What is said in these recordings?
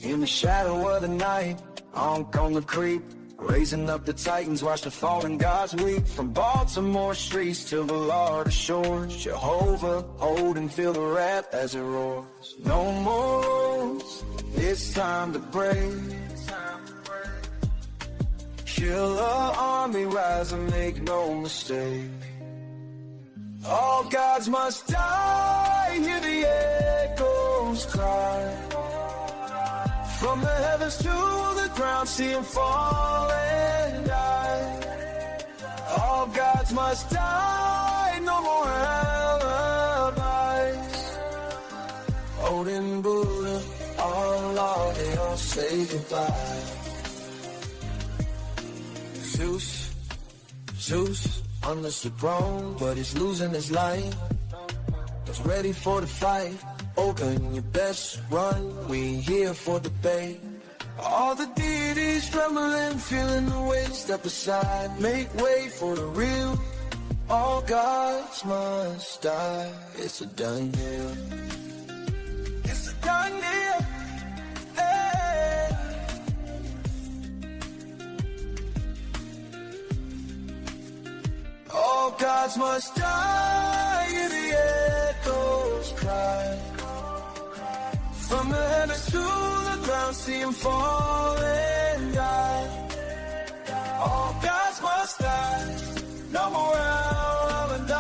In the shadow of the night, Ankh on the creep, raising up the titans, watch the fallen gods weep. From Baltimore streets to Florida shores, Jehovah, hold and feel the wrath as it roars. No more rules, it's time to break. Killer army rise and make no mistake. All gods must die, hear the echoes cry. From the heavens to the ground, see him fall and die. All gods must die, no more alibis. Odin, Buddha, Allah, they all say goodbye. Zeus, on the throne, but he's losing his life. He's ready for the fight. Open your best run, we here for debate. All the deities trembling, feeling the weight, step aside, make way for the real. All gods must die, it's a done deal. It's a done deal. Hey. All gods must die, hear the echoes cry. From the heavens to the ground, see him fall and die. All gods must die, no more alibis.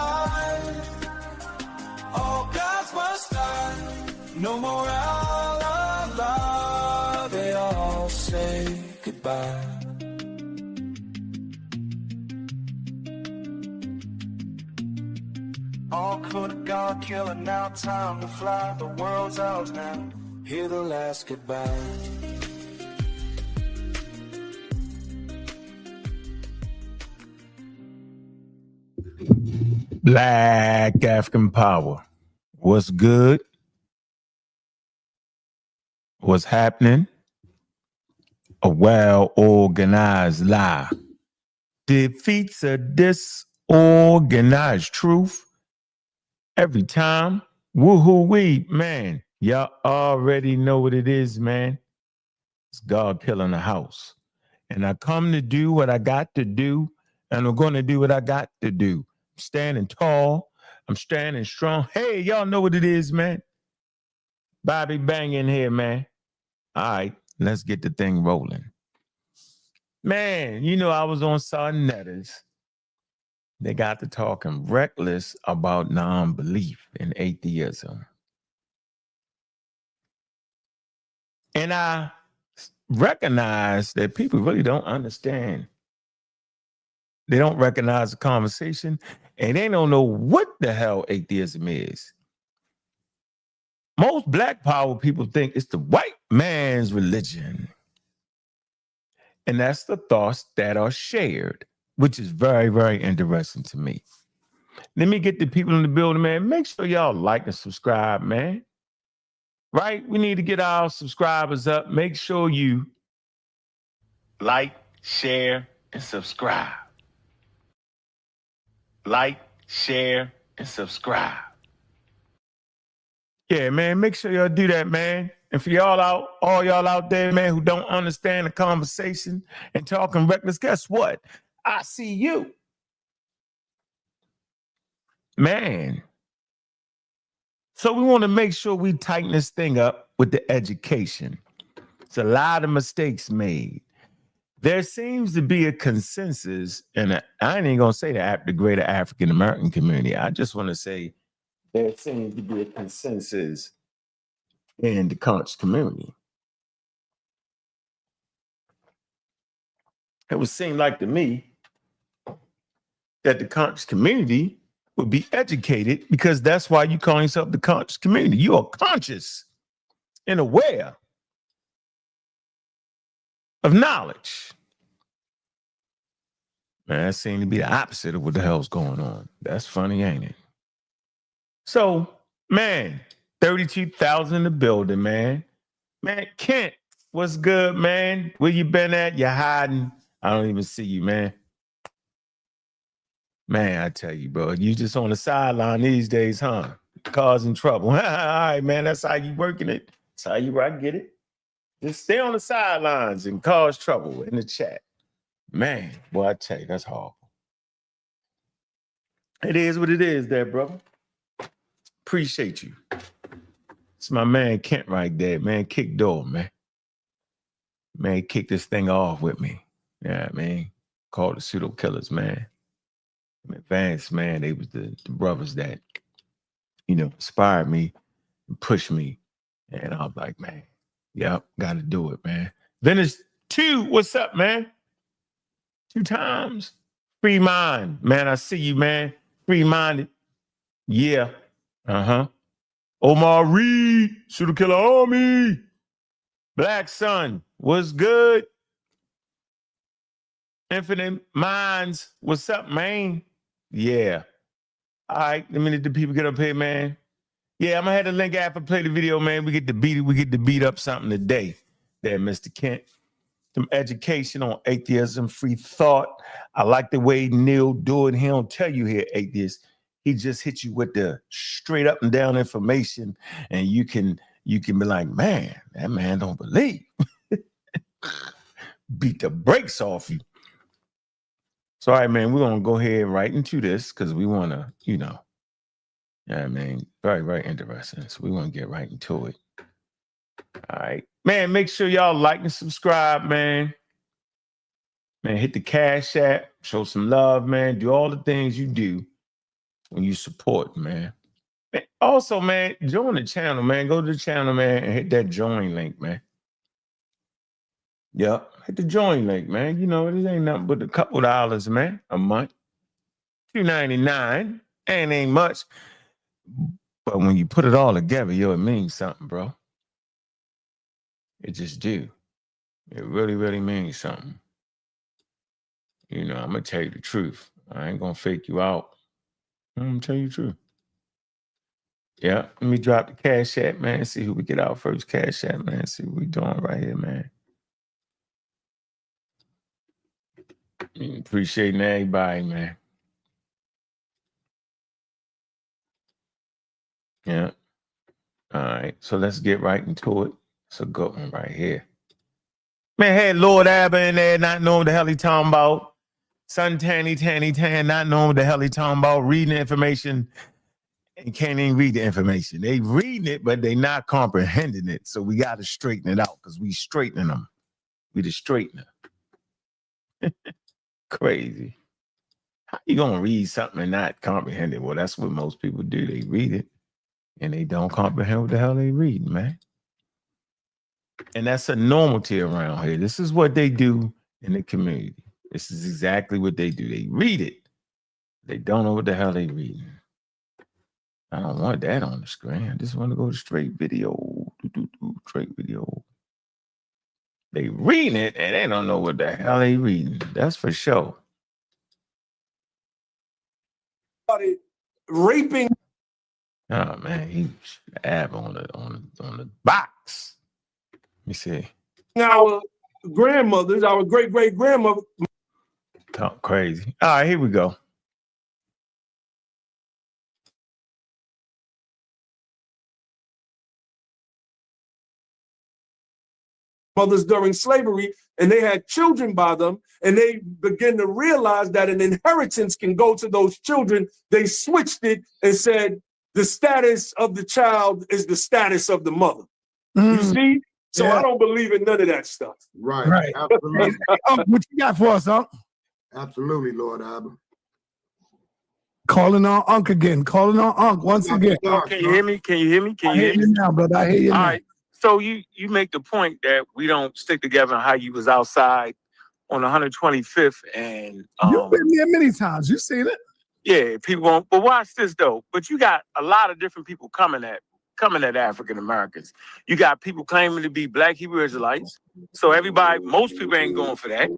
All gods must die, no more alibis. They all say goodbye. All could have gone killer, now time to fly. The world's ours now, hear the last goodbye. Black African power. What's good? What's happening? A well-organized lie defeats a disorganized truth. Every time, woohoo-wee, man. Y'all already know what it is, man. It's God killing the house. And I come to do what I got to do, and I'm going to do what I got to do. I'm standing tall. I'm standing strong. Hey, y'all know what it is, man. Bobby Bang in here, man. All right, let's get the thing rolling. Man, you know, I was on SaNeter. They got to talking reckless about non-belief in atheism. And I recognize that people really don't understand. They don't recognize the conversation, and they don't know what the hell atheism is. Most Black power people think it's the white man's religion. And that's the thoughts that are shared, which is very, very interesting to me. Let me get the people in the building, man. Make sure y'all like and subscribe, man. Right? We need to get our subscribers up. Make sure you like, share, and subscribe. Like, share, and subscribe. Yeah, man, make sure y'all do that, man. And for all y'all out there, man, who don't understand the conversation and talking reckless, guess what? I see you. Man. So we want to make sure we tighten this thing up with the education. It's a lot of mistakes made. There seems to be a consensus, and I ain't going to say the greater African American community. I just want to say there seems to be a consensus in the conscious community. It would seem like to me that the conscious community would be educated, because that's why you call yourself the conscious community. You are conscious and aware of knowledge. Man, that seems to be the opposite of what the hell's going on. That's funny, ain't it? So, man, 32,000 in the building, man. Man, Kent, what's good, man? Where you been at? You hiding? I don't even see you, man. Man, I tell you, bro, you just on the sideline these days, huh? Causing trouble. All right, man, that's how you working it. That's how you, I get it. Just stay on the sidelines and cause trouble in the chat. Man, boy, I tell you, that's horrible. It is what it is there, brother. Appreciate you. It's my man Kent right there, man. Kick door, man. Man, kick this thing off with me. Yeah, man. Called the pseudo killers, man. Advanced, man. They was the brothers that, inspired me and pushed me. And I was like, man, yep, got to do it, man. Then it's 2. What's up, man? 2 times. Free mind, man. I see you, man. Free minded. Yeah. Omar Reed, Pseudo Killer Army. Black Sun, what's good? Infinite Minds, what's up, man? Yeah. All right, let me let the people get up here, man. Yeah, I'm gonna have the link after play the video, man. We get to beat up something today. There, Mr. Kent. Some education on atheism, free thought. I like the way Neil do it. He don't tell you here, atheist. He just hits you with the straight up and down information, and you can be like, man, that man don't believe. Beat the brakes off you. So, all right, man, we're gonna go ahead right into this because we want to, very, very interesting. So we want to get right into it. All right, man, make sure y'all like and subscribe, man. Man, hit the Cash App, show some love, man. Do all the things you do when you support, man. Also, man, join the channel, man. Go to the channel, man, and hit that join link, man. Yep, hit the join link, man. It ain't nothing but a couple dollars, man, a month. $2.99, and ain't much. But when you put it all together, it means something, bro. It just do. It really, really means something. I'm going to tell you the truth. I ain't going to fake you out. I'm going to tell you the truth. Yeah, let me drop the Cash App, man. See who we get out first. Cash App, man. See what we doing right here, man. Appreciating everybody, man. Yeah. All right. So let's get right into it. It's a good one right here. Man, had Lord Abba in there, not knowing what the hell he talking about. Sun Tanny, not knowing what the hell he talking about. Reading the information and can't even read the information. They reading it, but they not comprehending it. So we got to straighten it out because we straightening them. We the straightener. Crazy. How you gonna read something and not comprehend it? Well, that's what most people do. They read it and they don't comprehend what the hell they read, man. And that's a normality around here. This is what they do in the community. This is exactly what they do. They read it. They don't know what the hell they reading. I don't want that on the screen. I just want to go to straight video. Straight video. They reading it and they don't know what the hell they reading. That's for sure. Raping. Oh man, he Ab on the box. Let me see. Our grandmothers, our great-great-grandmother. Talk crazy. All right, here we go. Mothers during slavery, and they had children by them, and they began to realize that an inheritance can go to those children. They switched it and said the status of the child is the status of the mother. You see? So yeah. I don't believe in none of that stuff. Right. Absolutely. What you got for us, Unc? Absolutely, Lord Abba. Calling on Unc again. Calling on Unc once again. Can you hear me? Can you hear me? I hear you now, brother. I hear you now. All right. So you make the point that we don't stick together on how you was outside on 125th and you've been there many times. You seen it. Yeah, people won't. But watch this though. But you got a lot of different people coming at African Americans. You got people claiming to be Black Hebrew Israelites. So most people ain't going for that.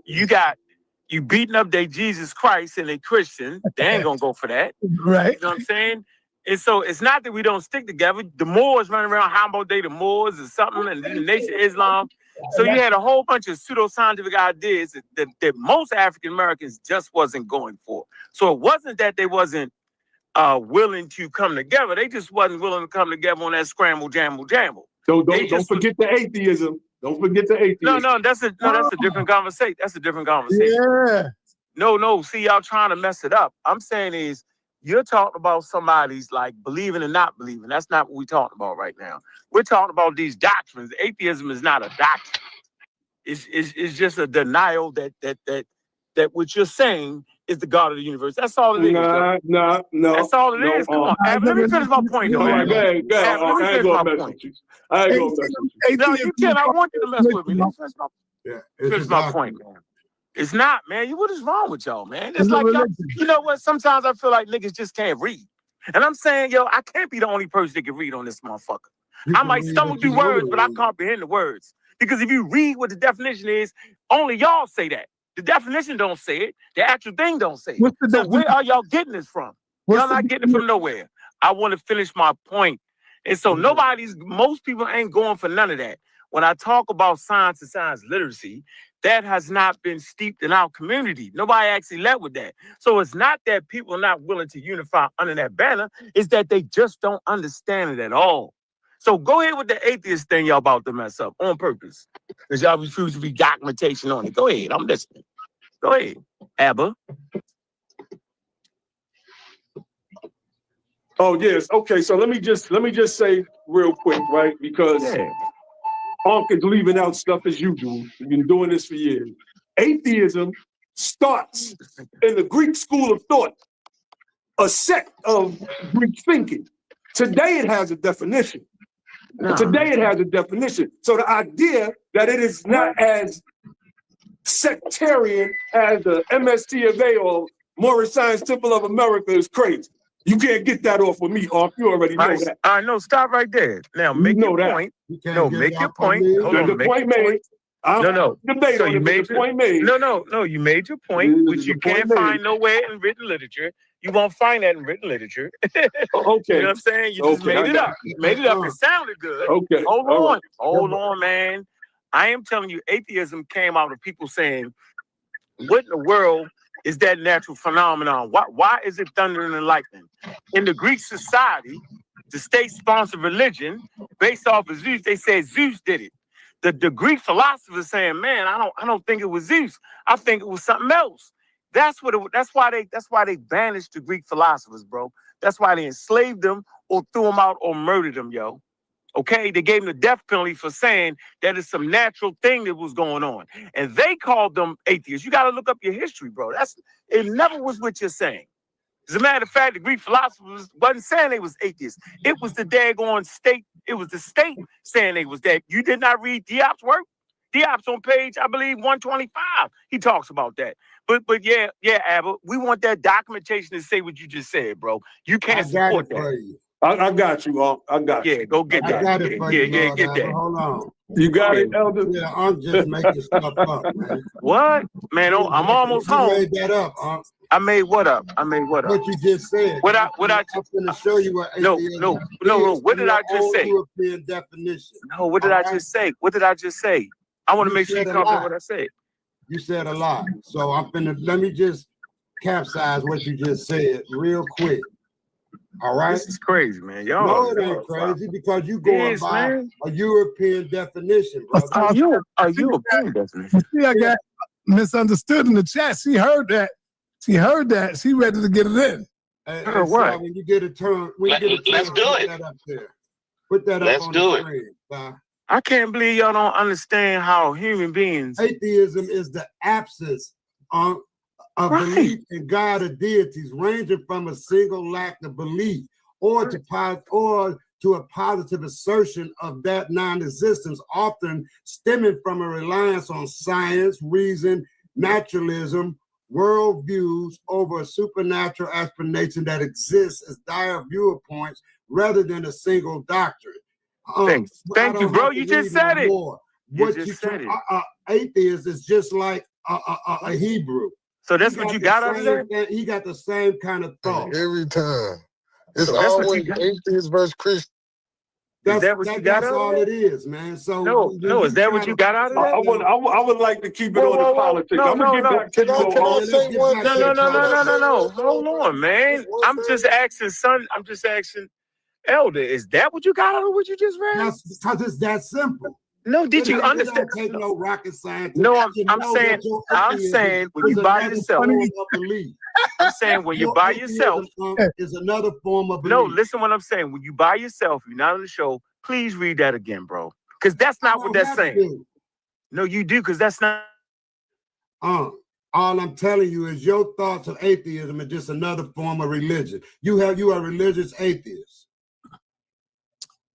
You beating up their Jesus Christ and they Christian. They ain't gonna go for that. Right. You know what I'm saying? And so it's not that we don't stick together. The Moors running around, how about they the Moors or something, and the Nation of Islam. So you had a whole bunch of pseudoscientific ideas that most African Americans just wasn't going for. So it wasn't that they wasn't willing to come together. They just wasn't willing to come together on that scramble, jamble. Don't forget the atheism. Don't forget the atheism. No, that's a different conversation. That's a different conversation. Yeah. No. See, y'all trying to mess it up. I'm saying is you're talking about somebody's like believing and not believing. That's not what we're talking about right now. We're talking about these doctrines. Atheism is not a doctrine. It's just a denial that what you're saying is the God of the universe. That's all it is. No. That's all it is. Come on. Let me finish my point, though. All right, go ahead. Let me finish my point. I ain't gonna mess with you. No, you can't. I want you to mess with me. Let me finish my point, man. It's not, man. What is wrong with y'all, man? It's like, you know what? Sometimes I feel like niggas just can't read. And I'm saying, yo, I can't be the only person that can read on this motherfucker. I might stumble through words, but I comprehend the words. Because if you read what the definition is, only y'all say that. The definition don't say it. The actual thing don't say it. So where are y'all getting this from? Y'all not getting it from nowhere. I want to finish my point. And so most people ain't going for none of that. When I talk about science and science literacy, that has not been steeped in our community. Nobody actually led with that. So it's not that people are not willing to unify under that banner. It's that they just don't understand it at all. So go ahead with the atheist thing y'all about to mess up on purpose. Because y'all refuse to read documentation on it. Go ahead. I'm listening. Go ahead, Abba. Oh, yes. Okay, so let me just say real quick, right? Because Ankh is leaving out stuff as you do. You've been doing this for years. Atheism starts in the Greek school of thought, a sect of Greek thinking. Today it has a definition. Today it has a definition. So the idea that it is not as sectarian as the MST of A or Morris Science Temple of America is crazy. You can't get that off of me, Ankh. You already know that. I know. Stop right there. Now make your point. No, make your point. Hold on. The point made. No. Debate So on you it, made the point made. No. You made your point, which you can't find nowhere in written literature. You won't find that in written literature. Okay. You know what I'm saying? You just made it up. You made it up. It sounded good. Okay. Hold on, man. I am telling you, atheism came out of people saying, what in the world is that natural phenomenon? Why is it thunder and lightning? In the Greek society, the state-sponsored religion, based off of Zeus, they said Zeus did it. The Greek philosophers saying, man, I don't think it was Zeus. I think it was something else. That's why they banished the Greek philosophers, bro. That's why they enslaved them or threw them out or murdered them, yo. Okay, they gave them the death penalty for saying that it's some natural thing that was going on. And they called them atheists. You got to look up your history, bro. It never was what you're saying. As a matter of fact, the Greek philosophers wasn't saying they was atheists. It was the daggone state. It was the state saying they was that. You did not read Diop's work? Diop's on page, I believe, 125. He talks about that. But yeah, Abba, we want that documentation to say what you just said, bro. You can't support that. I got you, Ankh. I got you. Yeah, go get that. I got it for you, Lord, get that. Hold on. You got it, Elder? Yeah, I'm just making stuff up, man. What? Man, I'm almost home. You made that up, Ankh. I made what up? What you just said. I'm going to show you what atheism No. What did I just say? European definition. No, what did I just say? What did I just say? I want to make sure you comprehend what I said. You said a lot. So let me just capsize what you just said real quick. All right? This is crazy, man. Y'all. No, it ain't crazy because you going by a European definition, brother. A European definition. See, I got misunderstood in the chat. She heard that. She ready to get it in. And what? When you get a turn, let's do it. That up there. Put that up on the screen. I can't believe y'all don't understand how human beings. Atheism is the absence of belief in God or deities, ranging from a single lack of belief or to a positive assertion of that non-existence, often stemming from a reliance on science, reason, naturalism, worldviews over a supernatural explanation that exists as dire viewpoints rather than a single doctrine. Thank you, bro. You just said it. What you said it. Atheist is just like a Hebrew. So that's what you got out of that? He got the same kind of thought. Every time. It's always atheist versus Christian. Is that what you got out of That's all it is, man. So no, is that what you got out of that? I would like to keep it on the politics. I'm gonna get back to you. Can I say one thing? No. Hold on, man. I'm just asking. Elder, is that what you got out of what you just read? That's because it's that simple. No, did you understand? It don't take no rocket science. No, I'm saying when you by yourself. I'm saying when you're by yourself is another form of belief. No, listen what I'm saying. When you by yourself, you're not on the show, please read that again, bro. Because that's not what that's saying. No, you do, because that's not. All I'm telling you is your thoughts of atheism is just another form of religion. You are a religious atheist.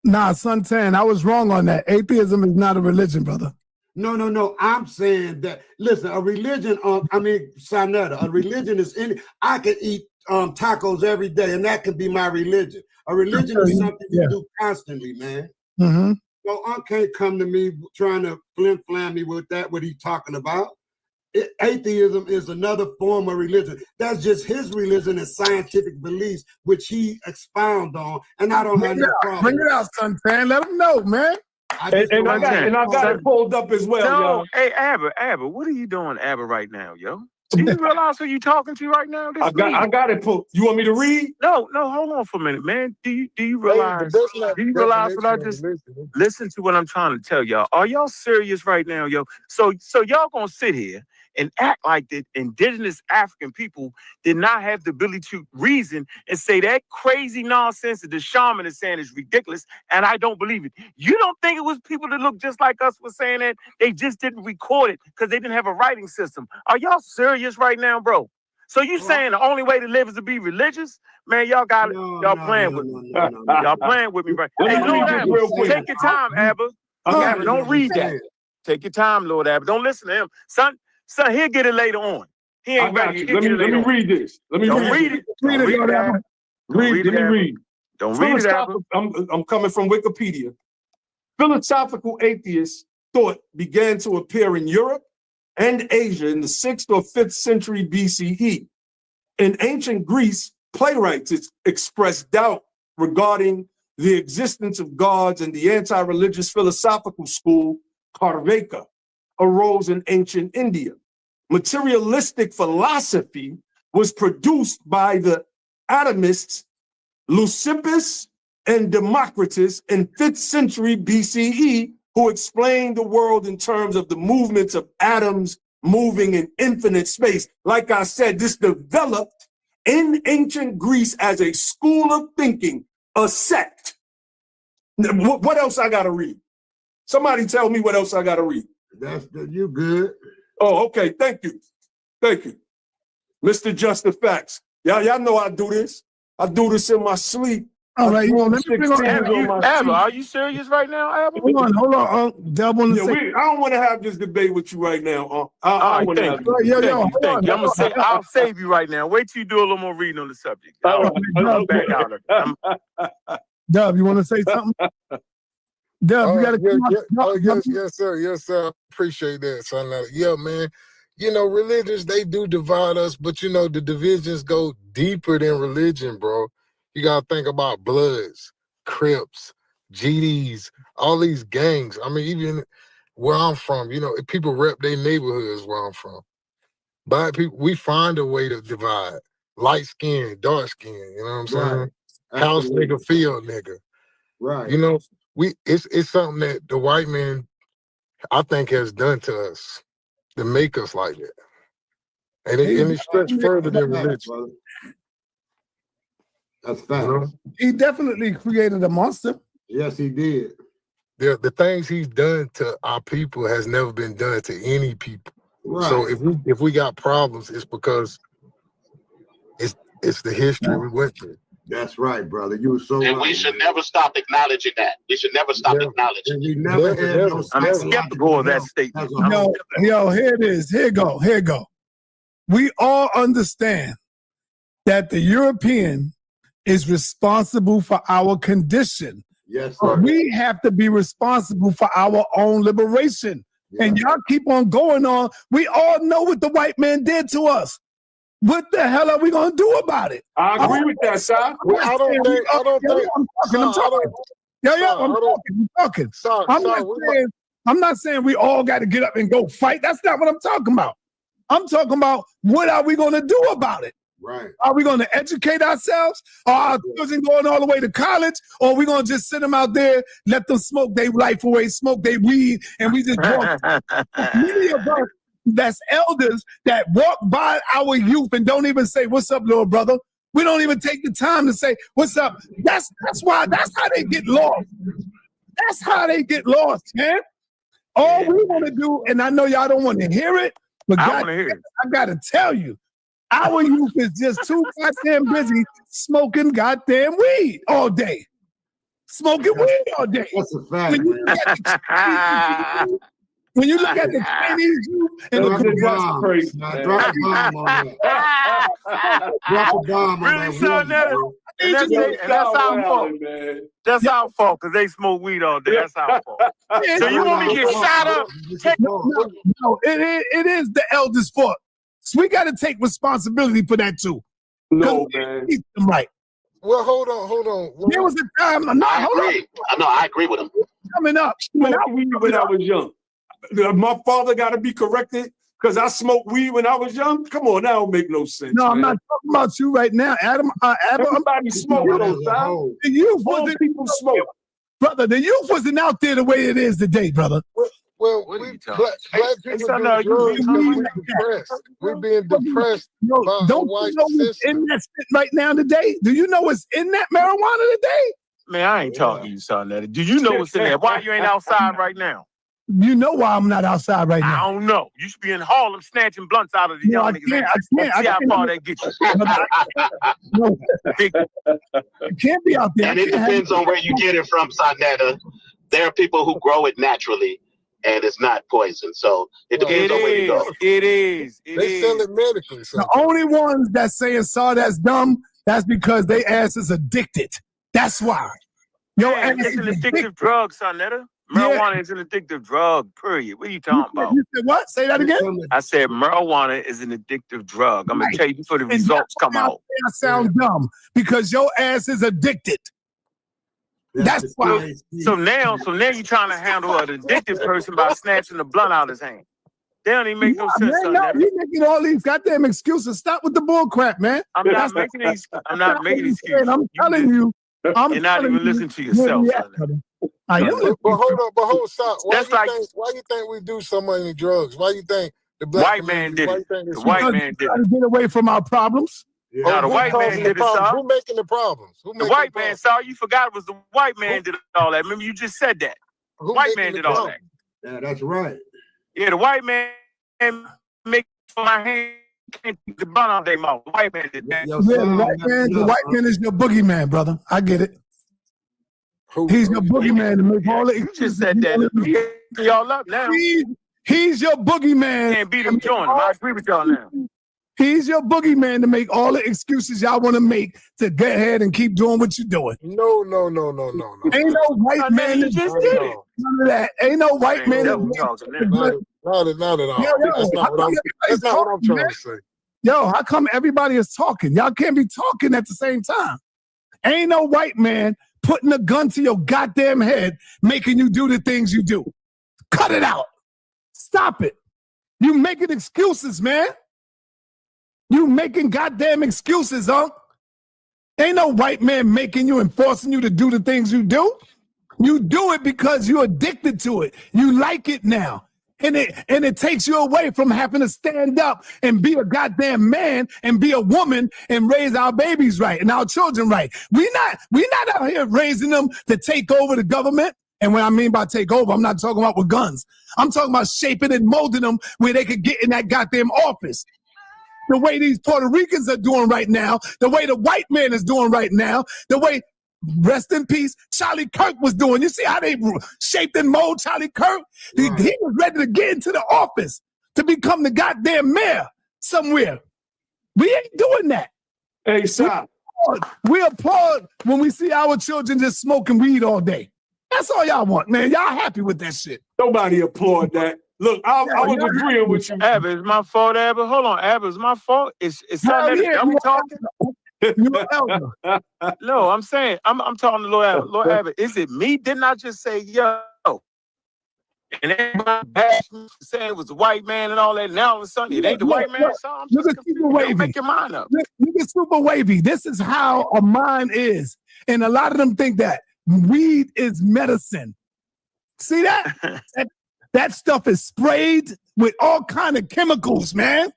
Nah, Suntan, I was wrong on that. Atheism is not a religion, brother. No. I'm saying that, listen, a religion, SaNeter, a religion is I can eat tacos every day, and that could be my religion. A religion is something you do constantly, man. Mm-hmm. So Unc can't come to me trying to flim-flam me with that, what he's talking about. Atheism is another form of religion. That's just his religion and scientific beliefs, which he expound on, and I don't have no problem. Bring it out, Suntan. Let him know, man. And I got it pulled up as well, y'all. Hey, Abba, what are you doing, Abba, right now, yo? Do you realize who you talking to right now? I got it pulled. You want me to read? No, hold on for a minute, man. Do you realize? Do you realize what I just listen to? What I'm trying to tell y'all? Are y'all serious right now, yo? So y'all gonna sit here and act like the indigenous African people did not have the ability to reason and say that crazy nonsense that the shaman is saying is ridiculous, and I don't believe it. You don't think it was people that look just like us were saying that? They just didn't record it because they didn't have a writing system. Are y'all serious right now, bro? So you saying the only way to live is to be religious? Man, y'all got it. Y'all playing with me. Y'all playing with me right now. Hey, Lord Abba, take your time, Abba. Abba, don't read that. Take your time, Lord Abba. Don't listen to him. Son, he'll get it later on. He ain't ready. Let me read this. Let me read it. Read it. Let me read. Don't read it, Abba. I'm coming from Wikipedia. Philosophical atheist thought began to appear in Europe and Asia in the 6th or 5th century BCE. In ancient Greece, playwrights expressed doubt regarding the existence of gods, and the anti-religious philosophical school, Karveka, arose in ancient India. Materialistic philosophy was produced by the atomists Leucippus and Democritus in 5th century BCE, who explained the world in terms of the movements of atoms moving in infinite space. Like I said, this developed in ancient Greece as a school of thinking, a sect. What else I gotta read? Somebody tell me what else I gotta read. You good. Oh, okay, thank you. Mr. Just the Facts. Y'all know I do this. I do this in my sleep. All right, let me bring on Abba, are you serious right now, Abba? Hold on, Dub on the I don't want to have this debate with you right now. I'll save you right now. Wait till you do a little more reading on the subject. I'll back out of it. Dub, you want to say something? Dub, you got to yes, sir. Appreciate that, son. Yeah, man. You know, religions, they do divide us, but you know, the divisions go deeper than religion, bro. You gotta think about Bloods, Crips, GDs, all these gangs. I mean, even where I'm from, you know, people rep their neighborhoods where I'm from. Black people, we find a way to divide. Light skin, dark skin, you know what I'm saying? Right. House nigga, field nigga. Right. You know, it's something that the white man, I think, has done to us to make us like that. And it stretched further than religion. That's fact. You know? He definitely created a monster. Yes, he did. The things he's done to our people has never been done to any people. Right. So if we got problems, it's because it's the history we went through. That's right, brother. You were so and right. we should never stop acknowledging that. We should never stop acknowledging it. We never had no I'm skeptical of that statement. Yo, here it is. Here go. We all understand that the European is responsible for our condition. Yes, sir. We have to be responsible for our own liberation. Yeah. And y'all keep on going on. We all know what the white man did to us. What the hell are we gonna do about it? I agree with that, sir. I don't think. I'm talking. I'm not saying we all got to get up and go fight. That's not what I'm talking about. I'm talking about what are we gonna do about it? Right. Are we going to educate ourselves? Are our children going all the way to college? Or are we going to just send them out there, let them smoke their life away, smoke their weed, and we just walk? Many of us that's elders that walk by our youth and don't even say, "What's up, little brother?" We don't even take the time to say, "What's up?" That's how they get lost. That's how they get lost, man. All we want to do, and I know y'all don't want to hear it, but I got to tell you, our youth is just too goddamn busy smoking goddamn weed all day. Smoking weed all day. That's a fact, man. When you look at the Chinese youth and drop a bomb. Drop a bomb on that. Drop a bomb on that. That's our fault. That's our fault because they smoke weed all day. That's our fault. So you want me to get shot up? No, it is the elders' fault. So we got to take responsibility for that too. No, man. Right. Well, hold on. There was a time. I agree with him. Coming up. When I was young. My father got to be corrected because I smoked weed when I was young. Come on, that don't make no sense. No, I'm not talking about you right now, Adam. Everybody smoking those times. The youth wasn't people smoke, brother. The youth wasn't out there the way it is today, brother. Well, black people we're being depressed by don't a white you know what's system. in that shit right now today? Do you know what's in that marijuana today? Man, I ain't talking to you, SaNeter. Do you know what's in there? Why you ain't outside right now? You know why I'm not outside right now. I don't know. You should be in Harlem snatching blunts out of the young niggas. I can't. See how far that gets you. You can't be out there. And it depends on where you get it from, SaNeter. There are people who grow it naturally, and it's not poison. So it depends on where you go. It is. They sell it medically. The only ones that saying that's dumb, that's because they ass is addicted. That's why. It's an addictive drug, SaNeter. Marijuana is an addictive drug, period. What are you talking about? You said what? Say that again? I said marijuana is an addictive drug. I'm going to tell you before the results come out. I sound dumb because your ass is addicted. That's why. So now you're trying to handle an addicted person by snatching the blunt out of his hand. They don't even make no sense. Man, you making all these goddamn excuses. Stop with the bull crap, man. I'm not making excuses. I'm telling you. You're not even listening to yourself. I am. But hold on, stop. Why you think we do so many drugs? Why you think the black white man did it? The white man did it. Get away from our problems. Yeah. No, the white man did it, sir. Who making the problems? The white man, sir. You forgot it was the white man did all that. Remember, you just said that. The white man did all that. Yeah, that's right. Yeah, the white man make my hand can't keep the bun out their mouth. The white man did that. The white man is your boogeyman, brother. I get it. He's your boogeyman to make all the excuses. You just said that. Y'all up now. He's your boogeyman. Can't beat him joining. I agree with y'all now. He's your boogeyman to make all the excuses y'all want to make to get ahead and keep doing what you're doing. No. Ain't no white man that just did it. None of that. Ain't no white man that not at all. That's not what I'm trying to say. Yo, how come everybody is talking? Y'all can't be talking at the same time. Ain't no white man putting a gun to your goddamn head, making you do the things you do. Cut it out. Stop it. You making excuses, man. You making goddamn excuses, huh? Ain't no white man making you and forcing you to do the things you do. You do it because you're addicted to it. You like it now. And it takes you away from having to stand up and be a goddamn man and be a woman and raise our babies right and our children right. We're not out here raising them to take over the government. And what I mean by take over, I'm not talking about with guns. I'm talking about shaping and molding them where they could get in that goddamn office. The way these Puerto Ricans are doing right now, the way the white man is doing right now, the way, rest in peace, Charlie Kirk was doing. You see how they shaped and mold Charlie Kirk? Right. He was ready to get into the office to become the goddamn mayor somewhere. We ain't doing that. Hey, Sam. We applaud when we see our children just smoking weed all day. That's all y'all want, man. Y'all happy with that shit. Nobody applaud that. Look, I was agreeing with you. Abba, it's my fault, Abba. Hold on, Abba, it's my fault. It's SaNeter. Are we talking? No, I'm saying I'm talking to Lord Abba. Lord Abba, is it me? Didn't I just say, yo, And everybody bashed me, saying it was the white man and all that. Now all of a sudden, it ain't the white man. So I'm just confused. Don't make your mind up. Look at super wavy. This is how a mind is. And a lot of them think that weed is medicine. See that? that stuff is sprayed with all kind of chemicals, man.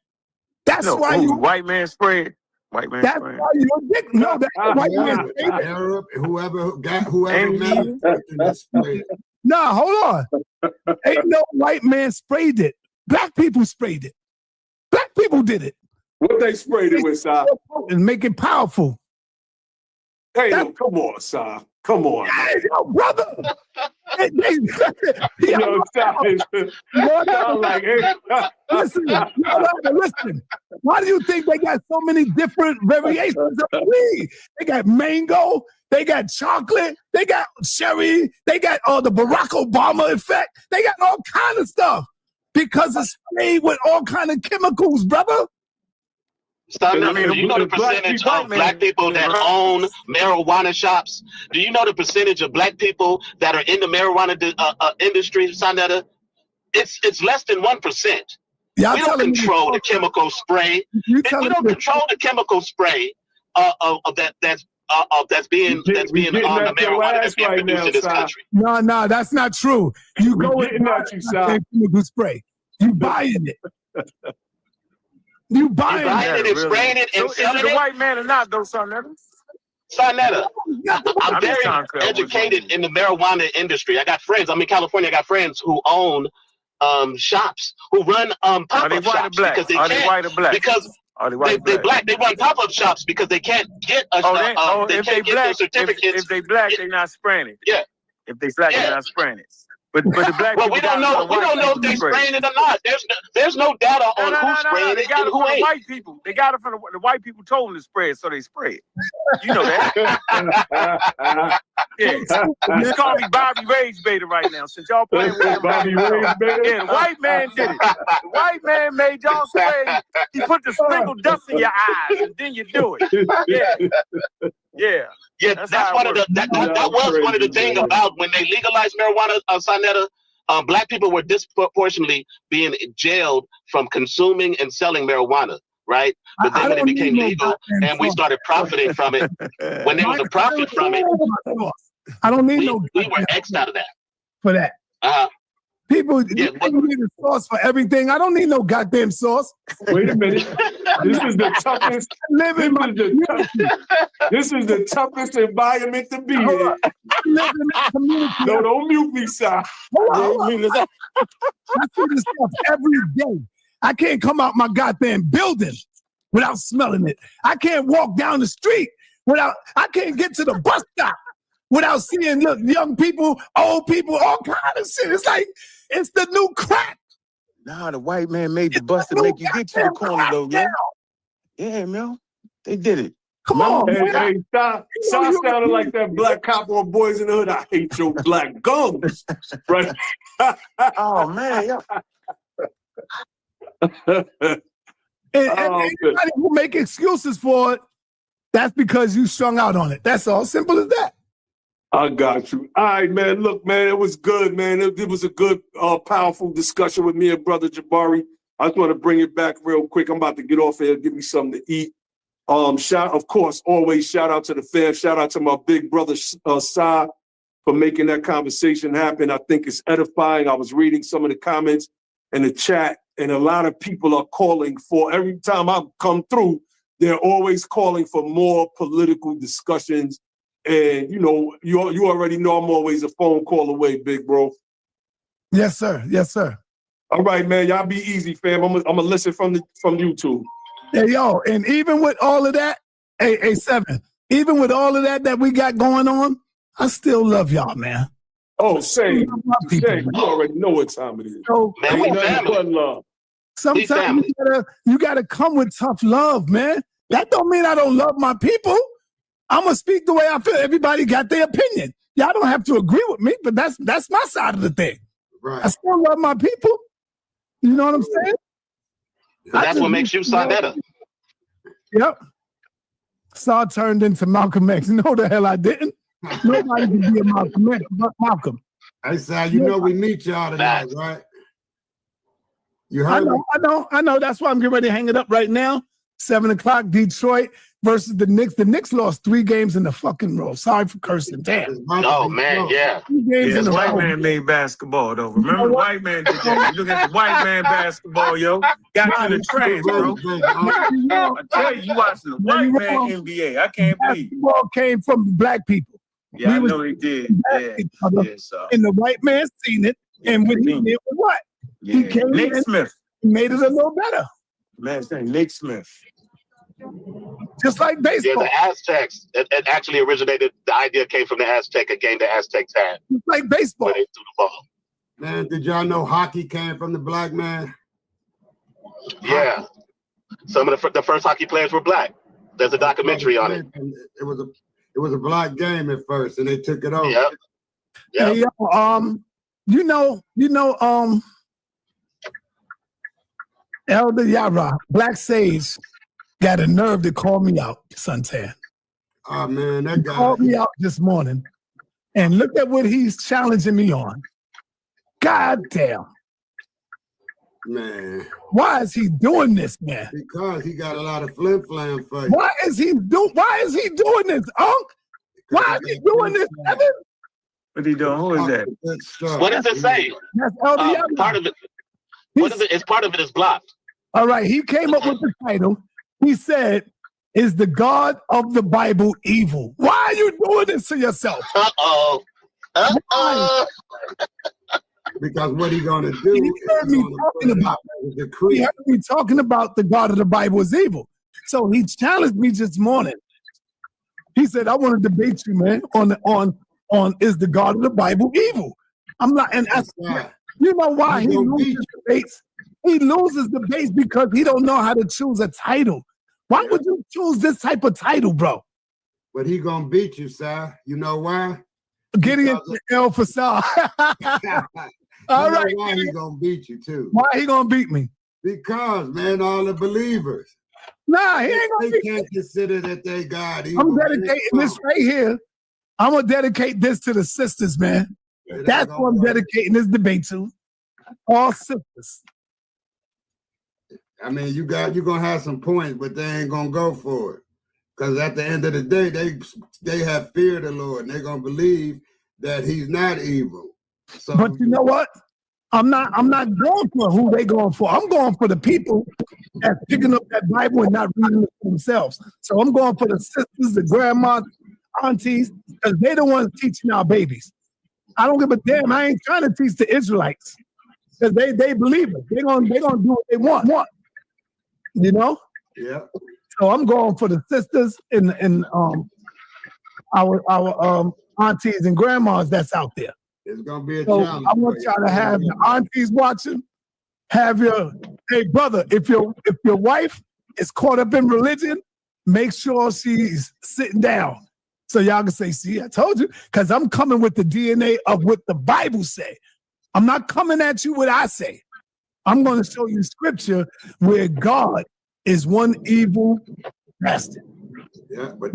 That's why you white man sprayed. White man that's sprayed. why you're addicted. No, that's white man sprayed. Arab, whoever sprayed. Nah, hold on. Ain't no white man sprayed it. Black people sprayed it. Black people did it. What they sprayed it with, Si? And make it powerful. Hey, no, come on, Si. Come on. Hey, yo, brother. Listen. Why do you think they got so many different variations of weed? They got mango, they got chocolate, they got cherry, they got the Barack Obama effect. They got all kind of stuff because it's sprayed with all kind of chemicals, brother. Do you know the percentage of black people that own marijuana shops? Do you know the percentage of black people that are in the marijuana industry, SaNeter? It's less than 1%. We don't control the chemical spray. We don't control the chemical spray that's being on the marijuana that's being produced in this country. No, that's not true. You go and buy chemical spray. You buying it. You buying it and spraying it and selling it? Is it the white man or not, though, SaNeter? SaNeter, I'm very educated in the marijuana industry. I got friends. I'm in California. I got friends who own shops, who run pop-up shops because they can't. White or black? Because they black. They run pop-up shops because they can't get a they can't get their certificates. If they black, they're not spraying it. Yeah. If they black, they're not spraying it. But the black we don't know. We don't know if they spraying it or not. There's no data on who's spraying it and who ain't. White people. They got it from the white people told them to spray it, so they spray it. You know that. Yeah. You call me Bobby Rage Beta right now since y'all playing with him. Bobby Rage Beta. Yeah, the white man did it. The white man made y'all spray. He put the sprinkled dust in your eyes, and then you do it. Yeah. Yeah, that's one of the that was one of the things about when they legalized marijuana, SaNeter. Black people were disproportionately being jailed from consuming and selling marijuana, right? But then when it became legal and we started profiting from it, when there was a profit from it, I don't need we were X'd out of that. For that. People need a sauce for everything. I don't need no goddamn sauce. Wait a minute. This is the toughest. This is the toughest environment to be in. No, don't mute me, Si. I see this stuff every day. I can't come out my goddamn building without smelling it. I can't walk down the street I can't get to the bus stop without seeing young people, old people, all kind of shit. It's like, it's the new crack. Nah, the white man made the bus to make you get to the corner, though, man. Yeah, man. They did it. Come on, hey, stop sounding like that black cop on Boys in the Hood. I hate your black gums. Right? Oh, man. And anybody who make excuses for it, that's because you strung out on it. That's all. Simple as that. I got you. All right, man. Look, man, it was good, man. It was a good, powerful discussion with me and Brother Jabari. I just want to bring it back real quick. I'm about to get off here and give me something to eat. Of course, always shout out to the fam. Shout out to my big brother, Si, for making that conversation happen. I think it's edifying. I was reading some of the comments in the chat, and a lot of people are calling for, every time I come through, they're always calling for more political discussions. And, you know, you already know I'm always a phone call away, big bro. Yes, sir. Yes, sir. All right, man. Y'all be easy, fam. I'm gonna listen from YouTube. Hey, yo, and even with all of that, hey, Seven, even with all of that we got going on, I still love y'all, man. Oh, same. You already know what time it is. So, man, we family. Love. Sometimes you gotta come with tough love, man. That don't mean I don't love my people. I'm gonna speak the way I feel. Everybody got their opinion. Y'all don't have to agree with me, but that's my side of the thing. Right. I still love my people. You know what I'm saying? That's what makes you SaNeter. Yep. Saw turned into Malcolm X. No, the hell I didn't. Nobody can be a Malcolm X but Malcolm. Hey, Si, you know we meet y'all tonight, right? You heard me? I know. That's why I'm getting ready to hang it up right now. 7 o'clock, Detroit versus the Knicks. The Knicks lost 3 games in the fucking row. Sorry for cursing. Damn. Oh, man, yeah. 3 games in The the white row. man made basketball, though. Remember, the white man did that. You look at the white man basketball, yo. Got you in the trance, bro. I tell you, you watching the white man NBA. I can't believe it. Basketball came from black people. Yeah, I We was know he did. Yeah. So. And the white man seen it. And what he did was what? Yeah. He came Nick in, Smith. made it a little better. Man's name, Nick Smith. Just like Yeah, baseball. the Aztecs. It actually originated. The idea came from the Aztec, a game the Aztecs had. Just like baseball. Where they threw the ball. Man, did y'all know hockey came from the black man? Yeah. Some of the first hockey players were black. There's a documentary on it. It was a black game at first, and they took it over. Yep. Hey, Elder Yara, Black Sage, got a nerve to call me out, Suntan. Oh man, that guy Called me out this morning, and look at what he's challenging me on. God damn. Man. Why is he doing this, man? Because he got a lot of flim-flam for you. Why is he doing this, Unc? Why is he doing this, Evan? What he doing? Who is that? What does it say? That's Elder Yara. Part of it. What is it? It's part of it is blocked. All right, he came up with the title. He said, "Is the God of the Bible evil?" Why are you doing this to yourself? Because what he gonna do? He heard me talking about the God of the Bible is evil. So he challenged me this morning. He said, "I want to debate you, man, on is the God of the Bible evil?" I'm not, and you know why he loses debates? He loses debates because he don't know how to choose a title. Why would you choose this type of title, bro? But he gonna beat you, sir. You know why? Gideon El Fasal. All right. Why he gonna beat you too? Why he gonna beat me? Because, man, all the believers. Nah, he ain't gonna They can't consider that they God. I'm dedicating this right here. I'm gonna dedicate this to the sisters, man. That's what I'm dedicating this debate to. All sisters. I mean, you're gonna have some points, but they ain't gonna go for it. Because at the end of the day, they have fear of the Lord, and they're gonna believe that He's not evil. So, but you know what? I'm not going for who they going for. I'm going for the people that's picking up that Bible and not reading it for themselves. So I'm going for the sisters, the grandmas, aunties, because they're the ones teaching our babies. I don't give a damn. I ain't trying to teach the Israelites because they believe it. They're gonna do what they want. You know? Yeah. So I'm going for the sisters and our aunties and grandmas that's out there. It's gonna be a so challenge. I want y'all to have the aunties watching. Have hey brother, if your wife is caught up in religion, make sure she's sitting down. So y'all can say, see, I told you, because I'm coming with the DNA of what the Bible say. I'm not coming at you what I say. I'm going to show you scripture where God is one evil bastard. Yeah, but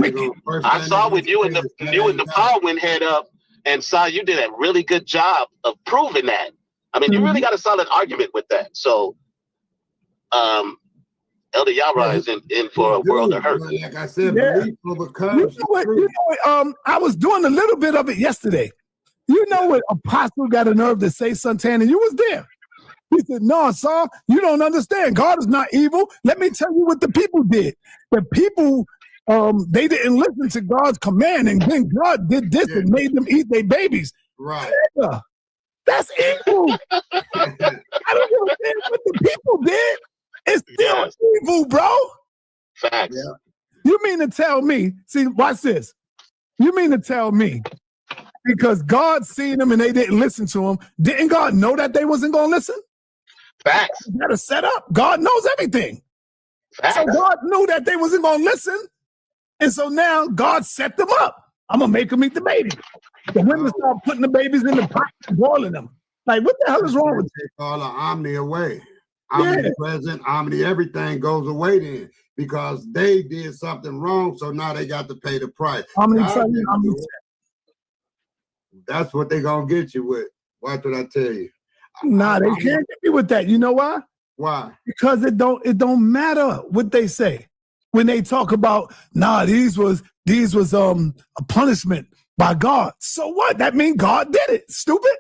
I saw when you and the power went head up and saw you did a really good job of proving that. I mean, you really got a solid argument with that. So, Elder Yara is in for a world of hurt. Like I said, belief overcomes. I was doing a little bit of it yesterday. You know what Apostle got a nerve to say, Santana? You was there. He said, "No, Saul, you don't understand. God is not evil. Let me tell you what the people did. The people, they didn't listen to God's command, and then God did this and made them eat their babies." Right. Yeah, that's evil. I don't give a damn what the people did. It's still evil, bro. Facts. Yeah. You mean to tell me, see, watch this. You mean to tell me, because God seen them and they didn't listen to him, didn't God know that they wasn't going to listen? Facts. You got to set up. God knows everything. Facts. So God knew that they wasn't going to listen. And so now God set them up. I'm going to make them eat the baby. The women start putting the babies in the pot and boiling them. Like, what the hell is wrong with you? Take all the omni away. Omnipresent, omni, everything goes away then because they did something wrong, so now they got to pay the price. Omnipresent. That's what they're going to get you with. Watch what I tell you. Nah, they can't get me with that. You know why? Why? Because it don't matter what they say when they talk about these was a punishment by God. So what? That means God did it. Stupid.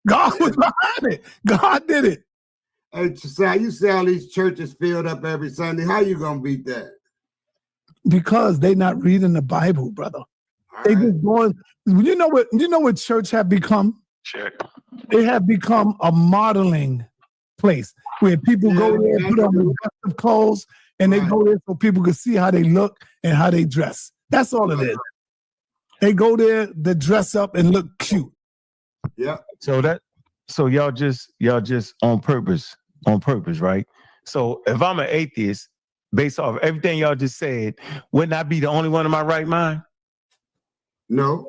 God was behind it. God did it. Hey, so you see all these churches filled up every Sunday. How you gonna beat that? Because they not reading the Bible, brother. They just going. You know what church have become? Check. They have become a modeling place where people go there and put on aggressive clothes, and they go there so people can see how they look and how they dress. That's all it is. They go there to dress up and look cute. Yeah. So y'all just on purpose, right? So if I'm an atheist, based off everything y'all just said, wouldn't I be the only one in my right mind? No.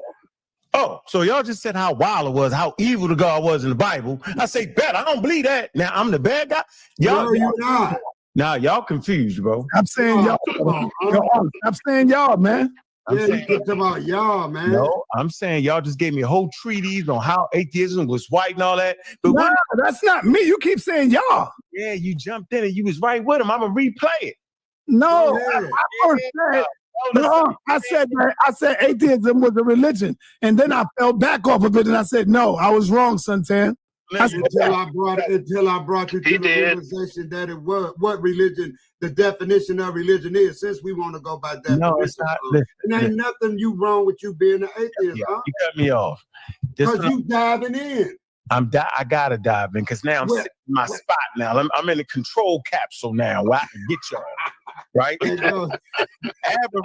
Oh, so y'all just said how wild it was, how evil the God was in the Bible. I say, bet I don't believe that. Now I'm the bad guy. No, you're not. Now y'all confused, bro. I'm saying y'all. I'm saying y'all, man. You talking about y'all, man. No, I'm saying y'all just gave me a whole treatise on how atheism was white and all that. But that's not me. You keep saying y'all. Yeah, you jumped in and you was right with him. I'm gonna replay it. No, I said atheism was a religion, and then I fell back off of it, and I said no, I was wrong, Suntan. Until I brought you to the realization that it was what religion, the definition of religion is. Since we want to go by that, no, it's not. And ain't nothing wrong with you being an atheist. Yeah, you cut me off because you diving in. I gotta dive in because now I'm sitting in my spot. Now I'm in a control capsule now where I can get y'all. Right? Abba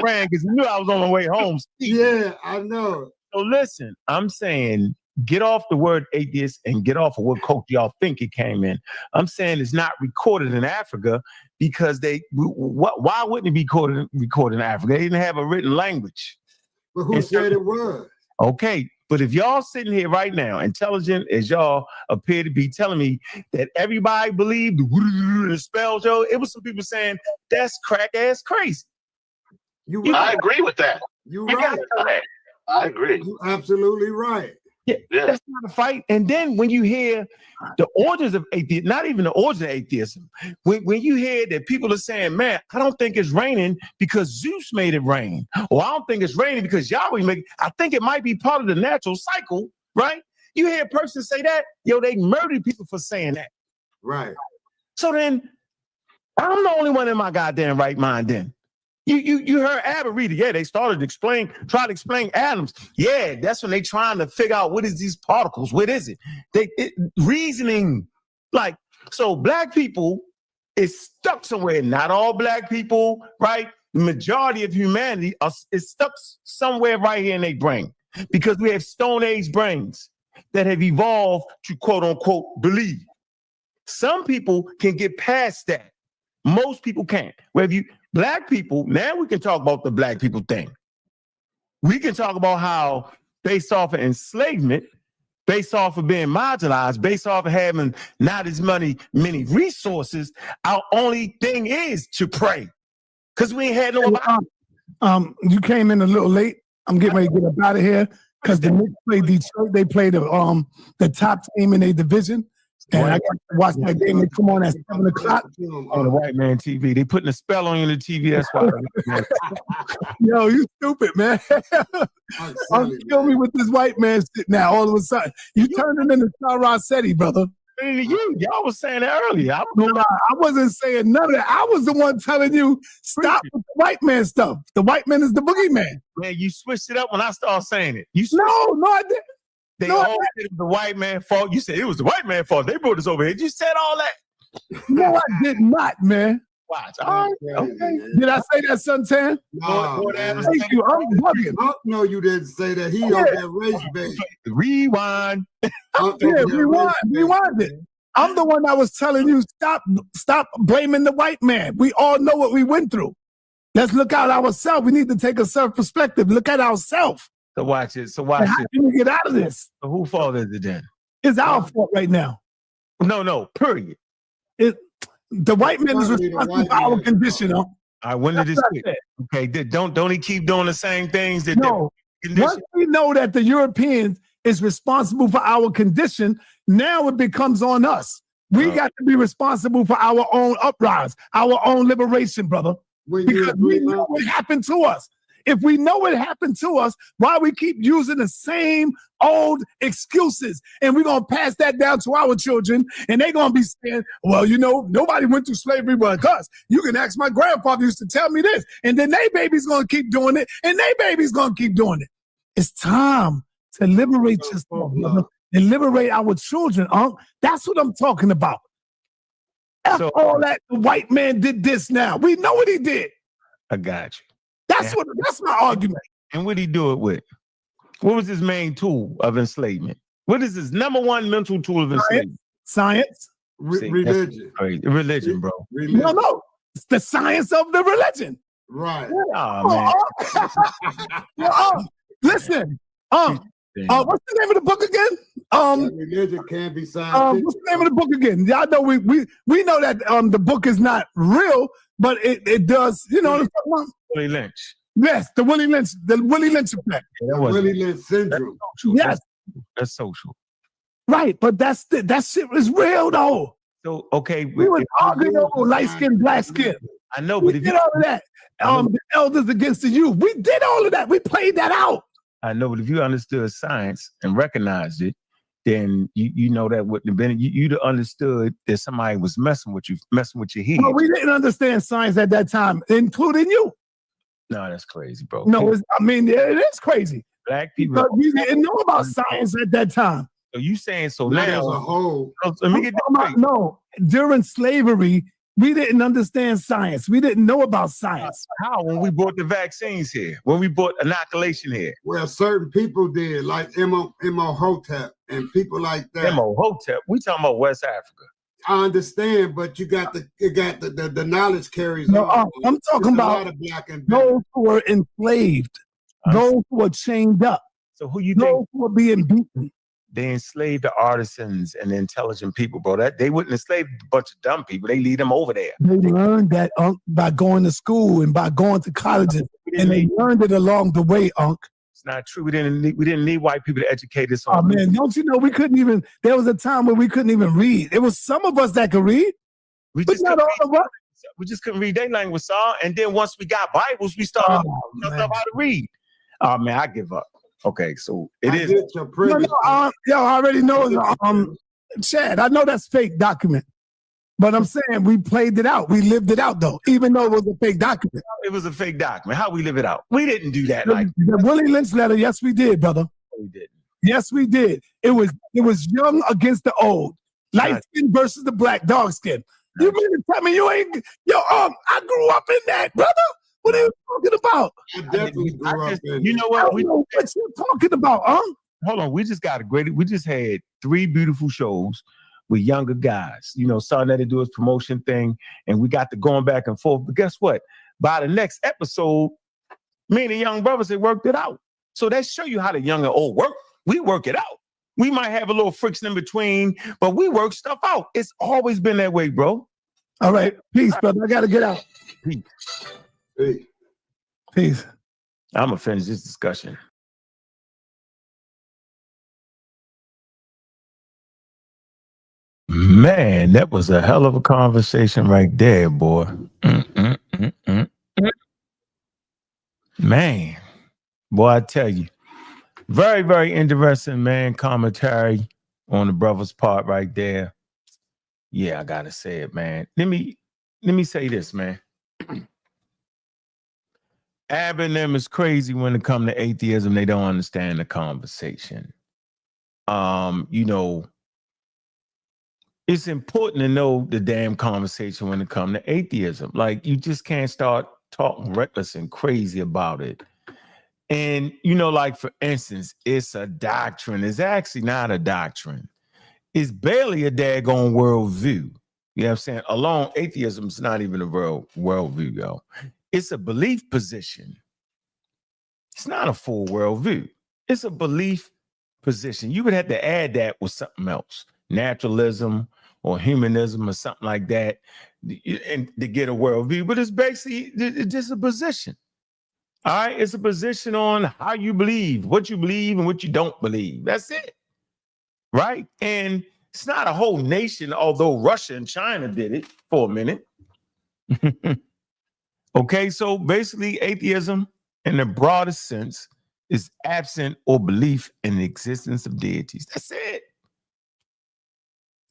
ran because he knew I was on my way home. Yeah, I know. So listen, I'm saying get off the word atheist and get off of what culture y'all think it came in. I'm saying it's not recorded in Africa because why wouldn't it be recorded in Africa? They didn't have a written language. But who said it was? Okay, but if y'all sitting here right now, intelligent as y'all appear to be, telling me that everybody believed the spell, Joe, it was some people saying that's crack ass crazy. I agree with that. You're right. I agree. You're absolutely right. Yeah, that's not a fight. And then when you hear the origins of atheism, not even the origin of atheism, when you hear that people are saying, man, I don't think it's raining because Zeus made it rain, or I don't think it's raining because Yahweh made it. I think it might be part of the natural cycle, right? You hear a person say that, they murdered people for saying that. Right. So then I'm the only one in my goddamn right mind then. You heard Abba read it. Yeah, they started to try to explain atoms. Yeah, that's when they trying to figure out what is these particles. What is it? Reasoning. Like, so black people is stuck somewhere. Not all black people, right? The majority of humanity is stuck somewhere right here in their brain because we have Stone Age brains that have evolved to quote unquote believe. Some people can get past that. Most people can't. Black people, now we can talk about the black people thing. We can talk about how based off of enslavement, based off of being marginalized, based off of having not as many resources, our only thing is to pray. Because we ain't had no... You came in a little late. I'm getting ready to get up out of here because the Knicks played Detroit. They played the top team in their division. And I got to watch that game. They come on at 7 o'clock on the white man TV. They putting a spell on you on the TV. That's why. Yo, you stupid, man. Kill me with this white man shit now. All of a sudden, you turning into Star Rossetti, brother. Y'all was saying that earlier. I wasn't saying none of that. I was the one telling you stop with the white man stuff. The white man is the boogeyman. Man, you switched it up when I started saying it. No, I didn't. They all said it was the white man's fault. You said it was the white man's fault. They brought us over here. You said all that. No, I did not, man. Watch. Okay. Did I say that, Suntan? No, thank you. I'm bugging. No, you didn't say that. He on that race bait. Rewind. Rewind it. I'm the one that was telling you stop blaming the white man. We all know what we went through. Let's look at ourselves. We need to take a self-perspective. Look at ourselves. So watch it. How can we get out of this? So whose fault is it then? It's our fault right now. No, period. The white man is responsible for our condition. All right, when did this quit? Okay, don't he keep doing the same things that no. Once we know that the Europeans is responsible for our condition, now it becomes on us. We got to be responsible for our own uprise, our own liberation, brother. Because we know what happened to us. If we know what happened to us, why we keep using the same old excuses? And we're going to pass that down to our children, and they're going to be saying, well, you know, nobody went through slavery but us. You can ask my grandfather used to tell me this. And then they baby's going to keep doing it, and they baby's going to keep doing it. It's time to liberate yourself, brother, and liberate our children, Unc. That's what I'm talking about. After all that, the white man did this now. We know what he did. I got you. That's my argument. And what did he do it with? What was his main tool of enslavement? What is his number one mental tool of enslavement? Science. Religion. Religion, bro. Religion. No. It's the science of the religion. Right. Oh, man. Listen. What's the name of the book again? Religion can be scientific. What's the name of the book again? Y'all know we know that the book is not real, but it does, you know. Willie Lynch. Yes, the Willie Lynch effect. The Willie Lynch syndrome. Yes. That's social. Right, but that shit is real though. So okay, we were arguing over light skin, black skin. I know, but we did all of that. The elders against the youth. We did all of that. We played that out. I know, but if you understood science and recognized it, then you know that wouldn't have been. You'd have understood that somebody was messing with you, messing with your head. Well, we didn't understand science at that time, including you. No, that's crazy, bro. No, it is crazy. Black people. But we didn't know about science at that time. So you saying so now? As a whole. Let me get that. No, during slavery, we didn't understand science. We didn't know about science. How? When we brought the vaccines here, when we brought inoculation here. Well, certain people did, like Imhotep and people like that. Imhotep. We talking about West Africa. I understand, but you got the knowledge carries on. I'm talking about those who were enslaved, those who were chained up. So who you those think? who were being beaten? They enslaved the artisans and the intelligent people, bro. That they wouldn't enslave a bunch of dumb people. They lead them over there. They learned that, Unc, by going to school and by going to colleges, and they learned it along the way, Unc. It's not true. We didn't need white people to educate us on. Oh man, don't you know we couldn't even? There was a time where we couldn't even read. It was some of us that could read, but not all of us. We just couldn't read their language, and then once we got Bibles, we started to know how to read. Oh man, I give up. Okay, so it is. I already know. Chad, I know that's fake document, but I'm saying we played it out. We lived it out, though, even though it was a fake document. It was a fake document. How we live it out? We didn't do that. The Willie Lynch letter, yes, we did, brother. We did. Yes, we did. It was young against the old, light skin versus the black, dark skin. You mean to tell me you ain't? I grew up in that, brother. What are you talking about? I definitely grew up in. You know what? What you talking about, Hold on. We just got we just had 3 beautiful shows with younger guys. You know, SaNeter do his promotion thing, and we got to going back and forth. But guess what? By the next episode, me and the young brothers had worked it out. So that show you how the young and old work. We work it out. We might have a little friction in between, but we work stuff out. It's always been that way, bro. All right. Peace, brother. I got to get out. Peace. Hey. Peace. I'm going to finish this discussion. Man, that was a hell of a conversation right there, boy. Man, boy, I tell you. Very, very interesting, man, commentary on the brother's part right there. Yeah, I got to say it, man. Let me say this, man. Abba and them is crazy when it comes to atheism. They don't understand the conversation. You know, it's important to know the damn conversation when it comes to atheism. Like, you just can't start talking reckless and crazy about it. And, you know, like, for instance, it's a doctrine. It's actually not a doctrine. It's barely a daggone worldview. You know what I'm saying? Alone, atheism is not even a worldview, yo. It's a belief position. It's not a full worldview. It's a belief position. You would have to add that with something else, naturalism or humanism or something like that, and to get a worldview. But it's basically just a position. All right, it's a position on how you believe, and what you don't believe. That's it, right? And it's not a whole nation, although Russia and China did it for a minute. Okay, so basically atheism in the broadest sense is absent or belief in the existence of deities. That's it.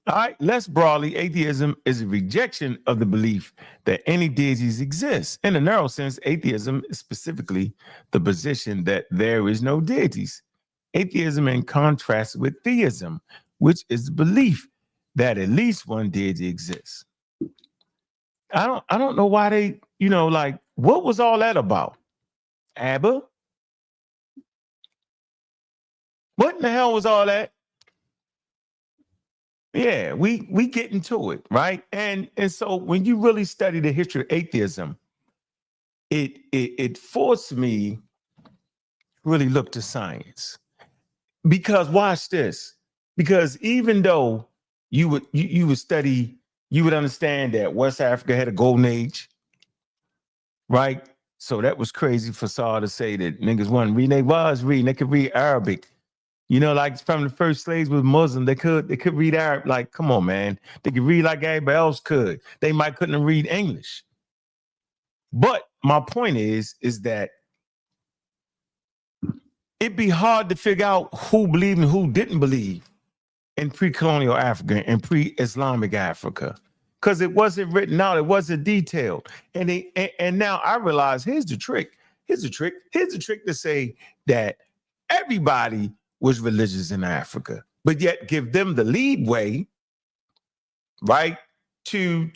All right, less broadly, atheism is a rejection of the belief that any deities exist. In a narrow sense, atheism is specifically the position that there is no deities. Atheism in contrast with theism, which is the belief that at least one deity exists. I don't know why they, like, what was all that about? Abba? What in the hell was all that? Yeah, we get into it, right? And so when you really study the history of atheism, it forced me to really look to science. Because watch this. Because even though you would study, you would understand that West Africa had a golden age, right? So that was crazy for Saul to say that niggas wasn't reading. They was reading. They could read Arabic. Like from the first slaves was Muslim, they could read Arab. Like, come on, man. They could read like everybody else could. They couldn't read English. But my point is that it'd be hard to figure out who believed and who didn't believe in pre-colonial Africa and pre-Islamic Africa. Because it wasn't written out, it wasn't detailed. And now I realize here's the trick. Here's the trick to say that everybody was religious in Africa, but yet give them the leadway, right, to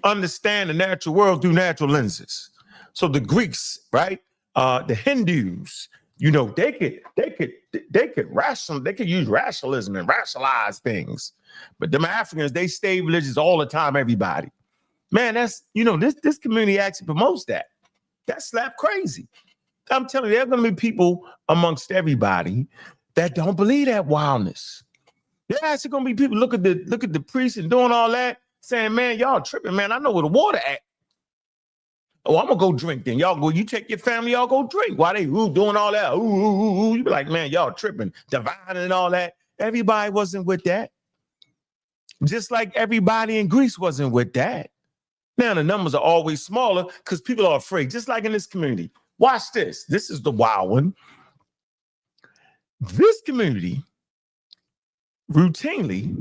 understand the natural world through natural lenses. So the Greeks, right, the Hindus, they could use rationalism and rationalize things, but them Africans, they stay religious all the time. Everybody, man, that's this community actually promotes that. That's slap crazy. I'm telling you, there are going to be people amongst everybody that don't believe that wildness. There actually going to be people look at the priests and doing all that, saying, "Man, y'all tripping, man. I know where the water at. Oh, I'm gonna go drink. Then y'all go. You take your family, y'all go drink. Why they doing all that? You be like, man, y'all tripping, divine and all that. Everybody wasn't with that. Just like everybody in Greece wasn't with that. Now the numbers are always smaller because people are afraid. Just like in this community." Watch this. This is the wild one. This community routinely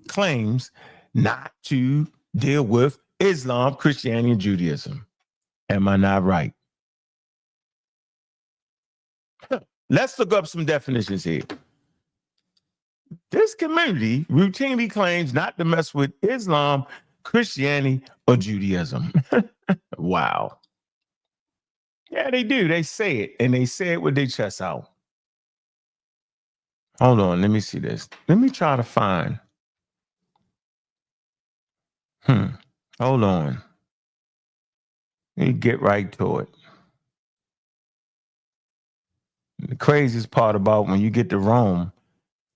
claims not to deal with Islam, Christianity, and Judaism. Am I not right? Let's look up some definitions here. This community routinely claims not to mess with Islam, Christianity, or Judaism. Wow. Yeah, they do. They say it, and they say it with their chest out. Hold on. Let me see this. Let me try to find. Hold on. Let me get right to it. The craziest part about when you get to Rome,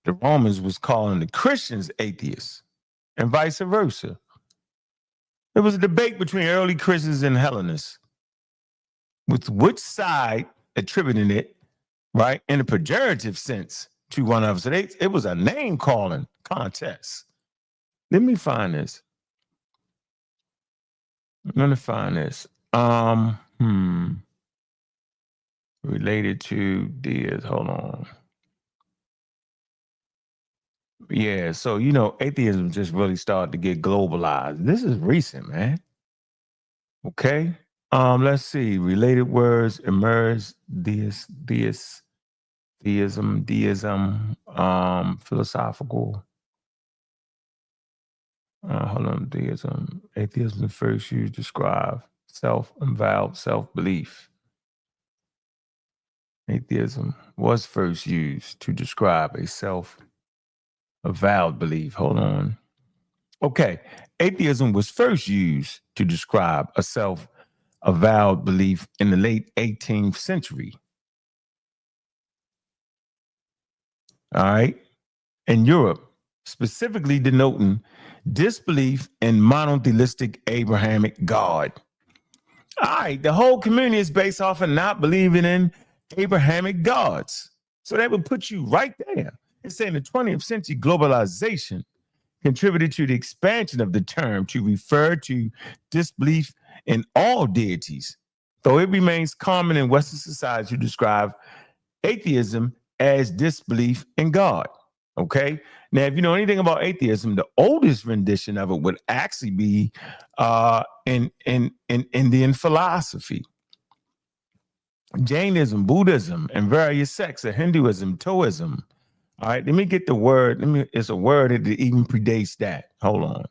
the Romans was calling the Christians atheists and vice versa. There was a debate between early Christians and Hellenists, with which side attributing it, right, in a pejorative sense to one of us. So it was a name calling contest. Let me find this. I'm gonna find this. Related to this. Hold on. Yeah, so atheism just really started to get globalized. This is recent, man. Okay. Let's see. Related words emerge. Theism, philosophical. Hold on. Theism. Atheism first used to describe self-avowed self-belief. Atheism was first used to describe a self-avowed belief. Hold on. Okay. Atheism was first used to describe a self-avowed belief in the late 18th century. All right. In Europe, specifically denoting disbelief in monotheistic Abrahamic God. All right, the whole community is based off of not believing in Abrahamic gods. So that would put you right there. It's saying the 20th century globalization contributed to the expansion of the term to refer to disbelief in all deities, though it remains common in Western society to describe atheism as disbelief in God. Okay. Now, if you know anything about atheism, the oldest rendition of it would actually be in Indian philosophy, Jainism, Buddhism, and various sects of Hinduism, Taoism. All right, let me get the word. It's a word that even predates that. Hold on.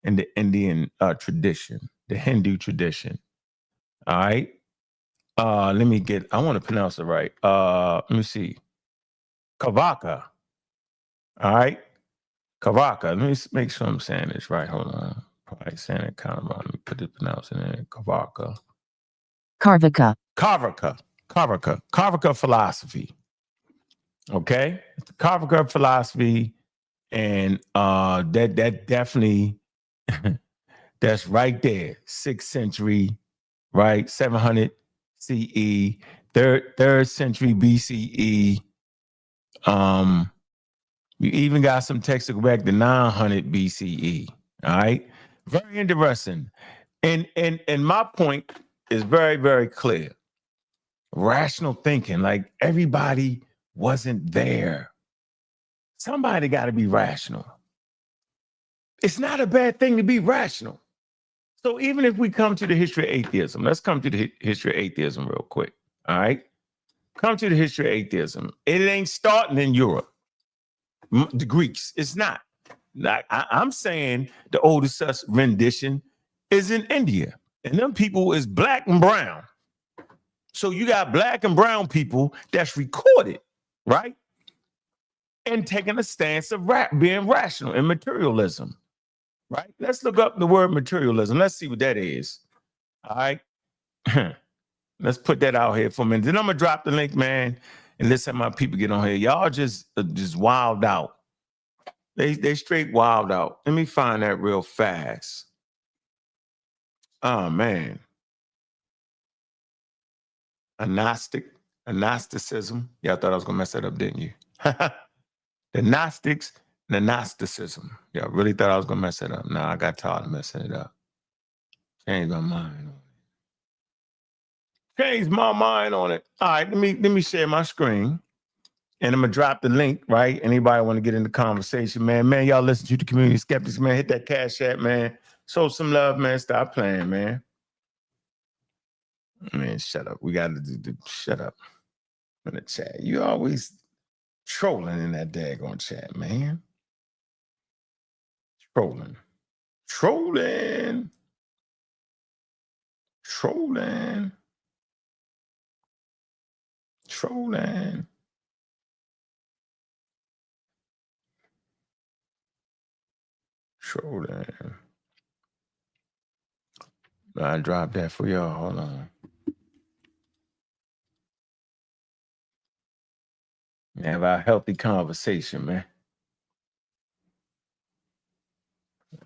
In the Indian tradition, the Hindu tradition. All right. I want to pronounce it right. Let me see. Kavaka. All right. Kavaka. Let me make sure I'm saying this right. Hold on. Probably saying it kind of wrong. Let me put the pronouncing in. Kavaka. Kavaka philosophy. Okay. It's the Kavaka philosophy. And that definitely, that's right there. 6th century, right? 700 CE, third century BCE. You even got some texts that go back to 900 BCE. All right. Very interesting. And my point is very, very clear. Rational thinking, like everybody wasn't there. Somebody got to be rational. It's not a bad thing to be rational. So even if we come to the history of atheism, let's come to the history of atheism real quick. All right. Come to the history of atheism. It ain't starting in Europe. The Greeks. It's not. I'm saying the oldest rendition is in India. And them people is black and brown. So you got black and brown people that's recorded, right? And taking a stance of being rational and materialism, right? Let's look up the word materialism. Let's see what that is. All right. Let's put that out here for a minute. Then I'm going to drop the link, man, and let's have my people get on here. Y'all just wild out. They straight wild out. Let me find that real fast. Oh, man. Gnosticism. Y'all thought I was going to mess that up, didn't you? The Gnostics, the Gnosticism. Y'all really thought I was going to mess it up. Nah, I got tired of messing it up. Changed my mind on it. Changed my mind on it. All right, let me share my screen. And I'm going to drop the link, right? Anybody want to get in the conversation, man? Man, y'all listen to the community skeptics, man. Hit that Cash App, man. Show some love, man. Stop playing, man. Man, shut up. We got to shut up in the chat. You always trolling in that daggone chat, man. Trolling. I dropped that for y'all. Hold on. Have a healthy conversation, man.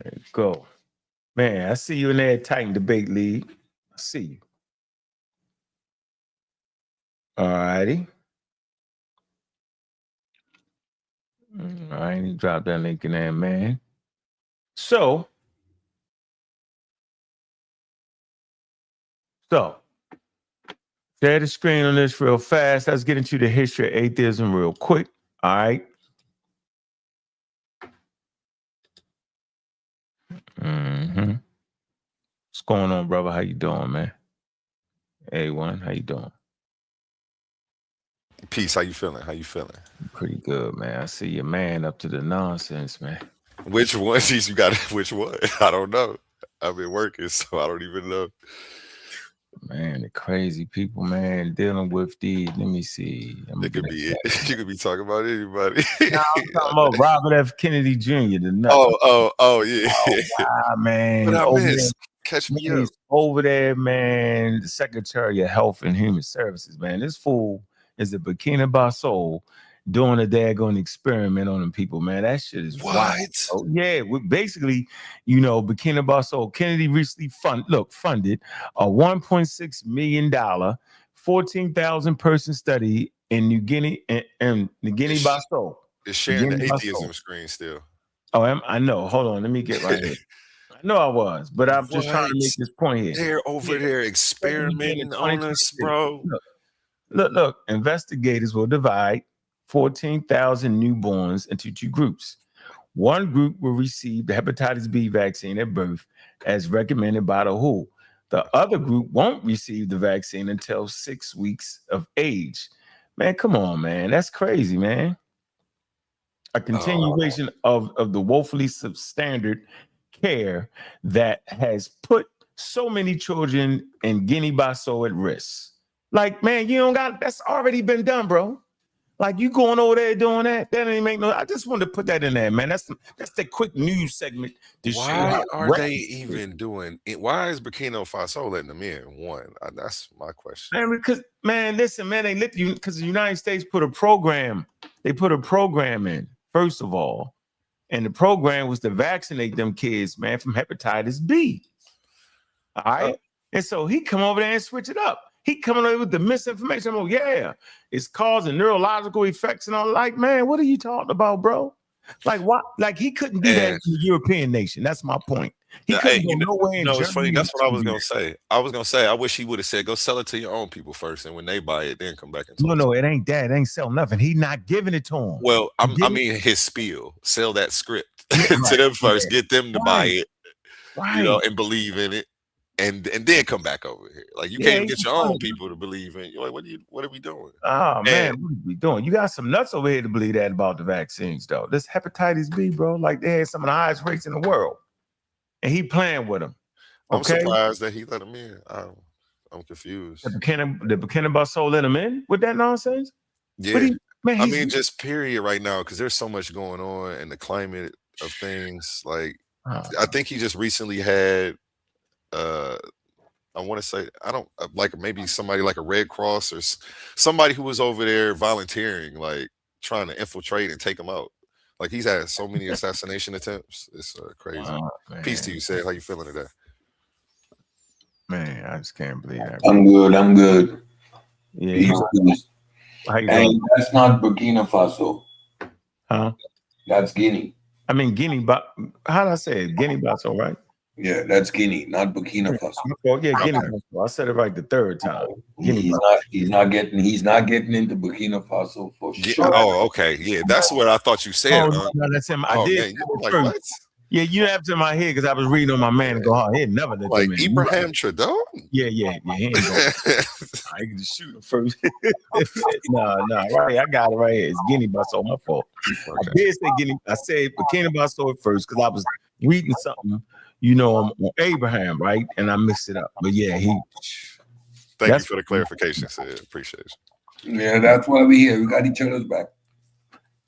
There you go. Man, I see you in there, Titan Debate League. I see you. All righty. All right, you drop that link in there, man. So, share the screen on this real fast. Let's get into the history of atheism real quick. All right. What's going on, brother? How you doing, man? A1, how you doing? Peace. How you feeling? Pretty good, man. I see your man up to the nonsense, man. Which one? You got which one? I don't know. I've been working, so I don't even know. Man, the crazy people, man, dealing with these. Let me see. It could be it. You could be talking about anybody. No, I'm talking about Robert F. Kennedy Jr. The nut. Oh, yeah. God, man. What I miss? Catch me up. Over there, man. The Secretary of Health and Human Services, man. This fool is a Burkina Faso doing a daggone experiment on them people, man. That shit is wild. Oh, yeah, basically, you know, Burkina Faso, Kennedy recently funded a $1.6 million, 14,000 person study in New Guinea and New Guinea-Bissau. It's sharing the atheism screen still. Oh, I know. Hold on, let me get right here. I know I was, but I'm just trying to make this point here. They're over there experimenting on us, bro. Look, investigators will divide 14,000 newborns into two groups. One group will receive the hepatitis B vaccine at birth as recommended by the WHO. The other group won't receive the vaccine until 6 weeks of age. Man, come on, man. That's crazy, man. A continuation of the woefully substandard care that has put so many children in Guinea-Bissau at risk. Like, man, you don't got, that's already been done, bro. Like, you going over there doing that ain't make no. I just wanted to put that in there, man. That's the quick news segment. Why are they even doing it? Why is Burkina Faso letting them in? That's my question. Man, because, man, listen, man, they let you, because the United States put a program. They put a program in, first of all, and the program was to vaccinate them kids, man, from hepatitis B. All right, and so he come over there and switch it up. He coming over with the misinformation. Oh, yeah, it's causing neurological effects and all. Like, man, what are you talking about, bro? Like, what? Like, he couldn't do that in the European nation. That's my point. He couldn't go nowhere in Germany. It's funny. That's what I was gonna say. I wish he would have said, "Go sell it to your own people first, and when they buy it, then come back and talk." No, it ain't that. It ain't sell nothing. He not giving it to him. Well, I mean, his spiel. Sell that script to them first. Get them to buy it, you know, and believe in it. And then come back over here. Like, you can't get your own people to believe in. You're like, what are we doing? Oh, man, what are we doing? You got some nuts over here to believe that about the vaccines, though. This hepatitis B, bro, like they had some of the highest rates in the world. And he playing with them. Okay? I'm surprised that he let him in. I'm confused. The Burkina Faso let him in with that nonsense? Yeah. I mean, just period right now, because there's so much going on in the climate of things. Like, I think he just recently had I want to say, I don't like, maybe somebody like a Red Cross or somebody who was over there volunteering, like trying to infiltrate and take them out. Like, he's had so many assassination attempts. It's crazy. Peace to you, Sid. How you feeling today? Man, I just can't believe that. I'm good. Yeah. And that's not Burkina Faso. Huh? That's Guinea. I mean, Guinea, but how did I say it? Guinea-Bissau, right? Yeah, that's Guinea, not Burkina Faso. Oh, yeah, Guinea-Bissau. I said it right the third time. He's not getting into Burkina Faso for sure. Oh, okay. Yeah, that's what I thought you said. No, that's him. I did. Man, like, yeah, you have to in my head because I was reading on my man and go, oh, he never let like them in. Ibrahim Trudeau? Yeah. He ain't going. I can just shoot him first. No, right. I got it right here. It's Guinea-Bissau. My fault. Okay. I did say Guinea. I said Burkina-Faso at first because I was reading something, you know, on Abraham, right? And I mixed it up. But yeah, Thank you for the clarification, Sid. Appreciate it. Yeah, that's why we're here. We got each other's back.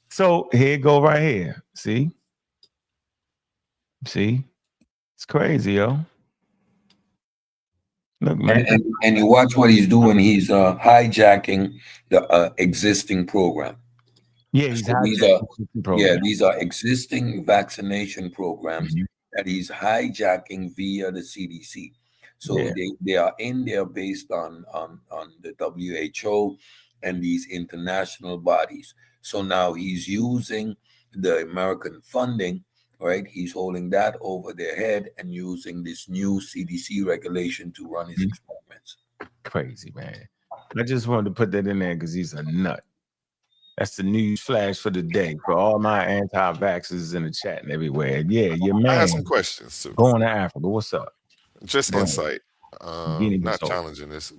So here it go right here. See? It's crazy, yo. Look, man. And you watch what he's doing. He's hijacking the existing program. Yeah, these are existing vaccination programs that he's hijacking via the CDC. So they are in there based on the WHO and these international bodies. So now he's using the American funding, right? He's holding that over their head and using this new CDC regulation to run his experiments. Crazy, man. I just wanted to put that in there because he's a nut. That's the news flash for the day for all my anti-vaxxers in the chat and everywhere. Yeah, your man. I have some questions too. Going to Africa. What's up? Just insight. Not challenging this.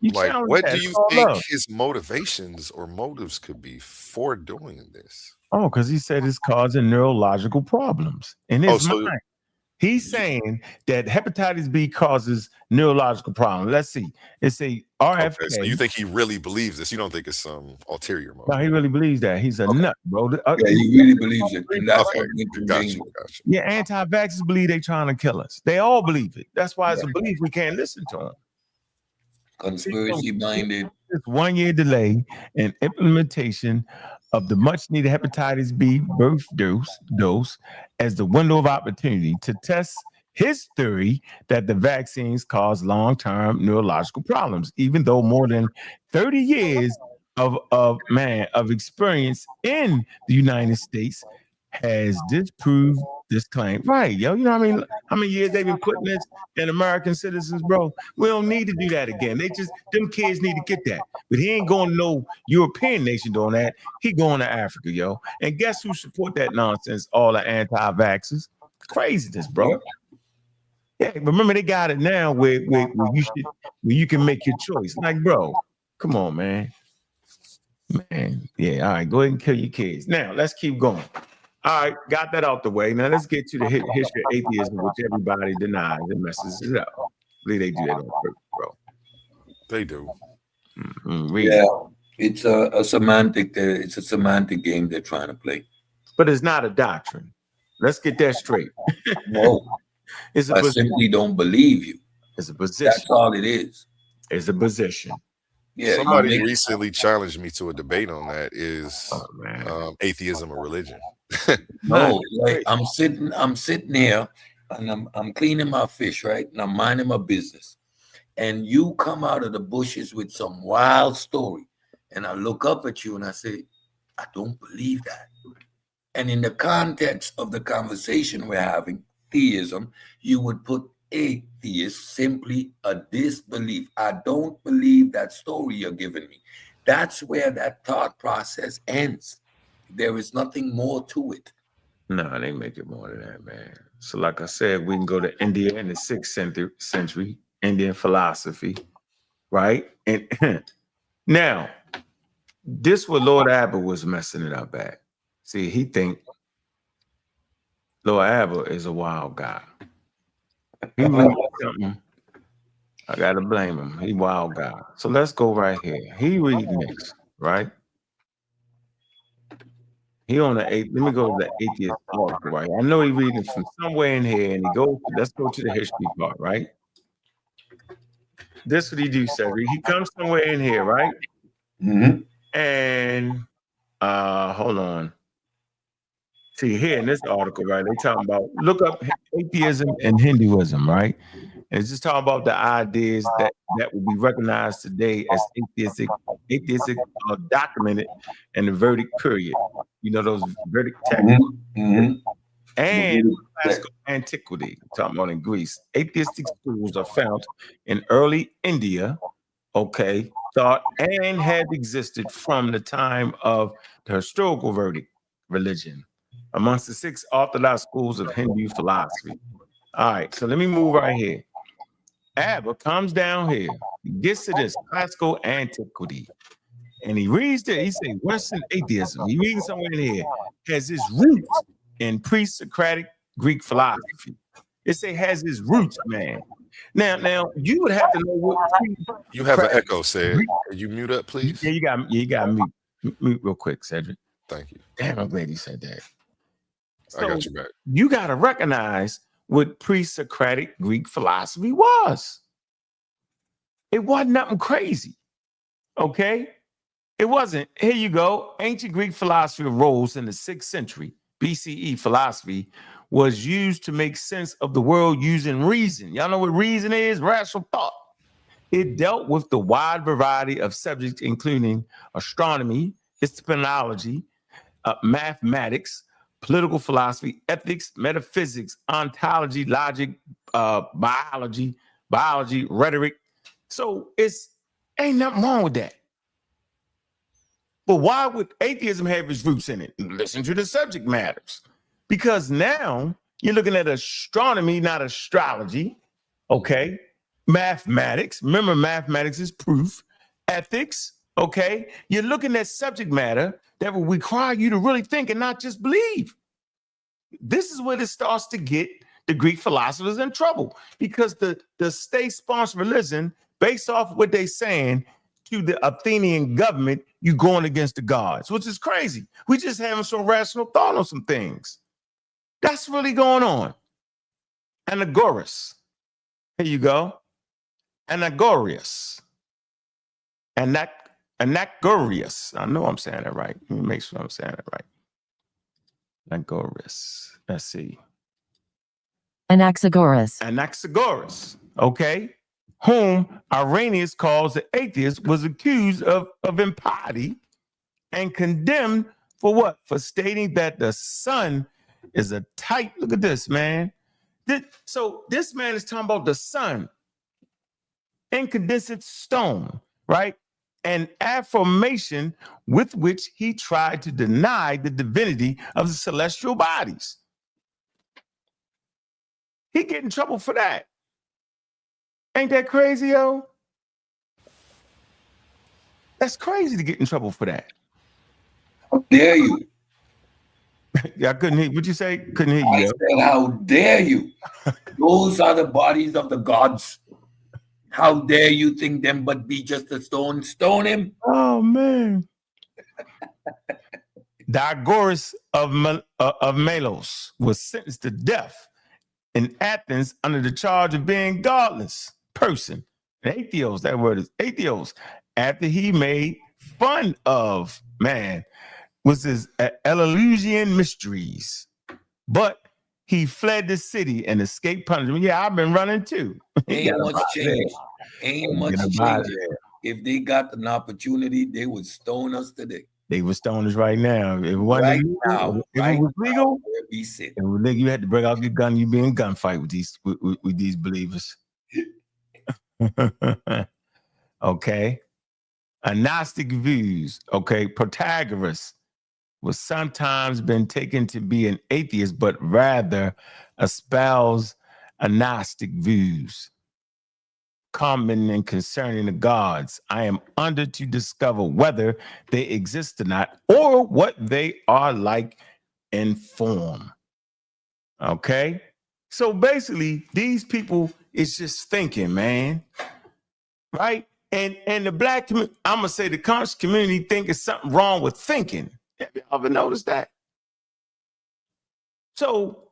Like, what do you think his motivations or motives could be for doing this? Oh, because he said it's causing neurological problems in his mind. He's saying that hepatitis B causes neurological problems. Let's see. It's a RFK. Okay, so you think he really believes this? You don't think it's some ulterior motive? No, he really believes that. He's a nut, bro. Yeah, he really believes it. And that's gotcha. Yeah, anti-vaxxers believe they're trying to kill us. They all believe it. That's why it's a belief we can't listen to them. Conspiracy minded. It's 1 year delay in implementation of the much-needed hepatitis B birth dose as the window of opportunity to test his theory that the vaccines cause long-term neurological problems, even though more than 30 years of experience in the United States has disproved this claim. Right, yo. You know what I mean? How many years they've been putting this in American citizens, bro? We don't need to do that again. Them kids need to get that. But he ain't going to no European nation doing that. He going to Africa, yo. And guess who support that nonsense? All the anti-vaxxers. Craziness, bro. Yeah, remember they got it now where you can make your choice. Like, bro, come on, man. Man, yeah, all right, go ahead and kill your kids. Now, let's keep going. All right, got that out the way. Now, let's get to the history of atheism, which everybody denies and messes it up. I believe they do that on purpose, bro. They do. Yeah, it's a semantic. It's a semantic game they're trying to play. But it's not a doctrine. Let's get that straight. No. It's I simply don't believe you. It's a position. That's all it is. It's a position. Yeah. Somebody recently challenged me to a debate on that. Is atheism a religion? No, like I'm sitting here and I'm cleaning my fish, right? And I'm minding my business. And you come out of the bushes with some wild story. And I look up at you and I say, I don't believe that. And in the context of the conversation we're having, theism, you would put atheist simply a disbelief. I don't believe that story you're giving me. That's where that thought process ends. There is nothing more to it. No, they make it more than that, man. So like I said, we can go to India in the 6th century, Indian philosophy, right? And now, this what Lord Abba was messing it up at. See, he think Lord Abba is a wild guy. He reads something, I gotta blame him. He wild guy. So let's go right here. He reading this, right? He on the eight. Let me go to the atheist article, right? I know he reading from somewhere in here, and he goes. Let's go to the history part, right? This what he do, Cedric. He comes somewhere in here, right? Mm-hmm. And hold on. See here in this article, right? They talking about look up atheism and Hinduism, right? And it's just talking about the ideas that will be recognized today as atheistic documented in the verdict period. You know those verdict texts. Mm-hmm. And classical antiquity, talking about in Greece. Atheistic schools are found in early India, okay, thought and had existed from the time of the historical verdict religion amongst the 6 orthodox schools of Hindu philosophy. All right, so let me move right here. Abba comes down here, he gets to this classical antiquity, and he reads it. He says Western atheism. He reading somewhere in here has its roots in pre-Socratic Greek philosophy. It say has its roots, man. Now you would have to know what you have an echo, said. Can you mute up, please? Yeah, you got mute real quick, Cedric. Thank you. Damn, I'm glad you said that. So I got you back. You got to recognize what pre-Socratic Greek philosophy was. It wasn't nothing crazy, okay? It wasn't. Here you go. Ancient Greek philosophy arose in the 6th century. BCE philosophy was used to make sense of the world using reason. Y'all know what reason is? Rational thought. It dealt with the wide variety of subjects, including astronomy, epistemology, mathematics, political philosophy, ethics, metaphysics, ontology, logic, biology, rhetoric. So ain't nothing wrong with that. But why would atheism have its roots in it? Listen to the subject matters. Because now you're looking at astronomy, not astrology. Okay. Mathematics. Remember, mathematics is proof. Ethics. Okay. You're looking at subject matter that will require you to really think and not just believe. This is where it starts to get the Greek philosophers in trouble, because the state-sponsored religion, based off what they're saying to the Athenian government, you going against the gods, which is crazy. We just having some rational thought on some things. That's really going on. Anagoras. Here you go. Anagorius. And that Anaxagoras. I know I'm saying that right. Let me make sure I'm saying that right. Anaxagoras. Let's see. Anaxagoras. Okay. Whom Irenaeus calls the atheist, was accused of impiety and condemned for what? For stating that the sun is a type. Look at this, man. So this man is talking about the sun, incandescent stone, right? An affirmation with which he tried to deny the divinity of the celestial bodies. He get in trouble for that. Ain't that crazy, yo? That's crazy to get in trouble for that. How dare you? Yeah, I couldn't hear. What'd you say? Couldn't hear you. I said, how dare you? Those are the bodies of the gods. How dare you think them but be just a stone? Stone him. Oh, man. Diagoras of Melos was sentenced to death in Athens under the charge of being godless person. Atheos, that word is atheos. After he made fun of, was his Eleusinian mysteries. But he fled the city and escaped punishment. Yeah, I've been running too. Ain't much change. Ain't much change. If they got an opportunity, they would stone us today. They would stone us right now. If it wasn't Right legal, now, if right it was legal, now, where we sit. and you had to bring out your gun, you be in gunfight with these believers. Okay. Gnostic views. Okay. Protagoras was sometimes been taken to be an atheist, but rather espouse Gnostic views. Common and concerning the gods. I am under to discover whether they exist or not, or what they are like in form. Okay? So basically, these people is just thinking, man. Right? And the black community, I'm gonna say the conscious community think it's something wrong with thinking. Have you ever noticed that? So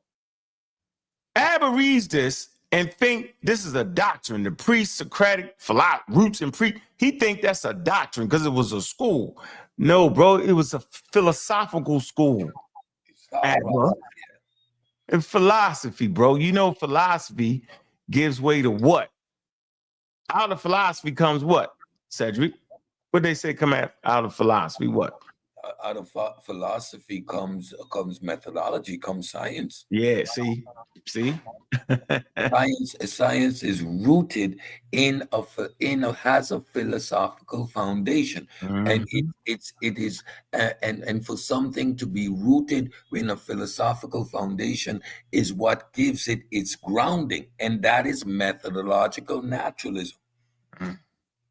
Abba reads this and think this is a doctrine, the pre-Socratic roots and he think that's a doctrine because it was a school. No, bro, it was a philosophical school. Abba. And philosophy, bro. You know, philosophy gives way to what? Out of philosophy comes what, Cedric? What they say come out of philosophy? What? Out of philosophy comes methodology, comes science. Yeah, see. Science is rooted has a philosophical foundation, and it is and for something to be rooted in a philosophical foundation is what gives it its grounding, and that is methodological naturalism.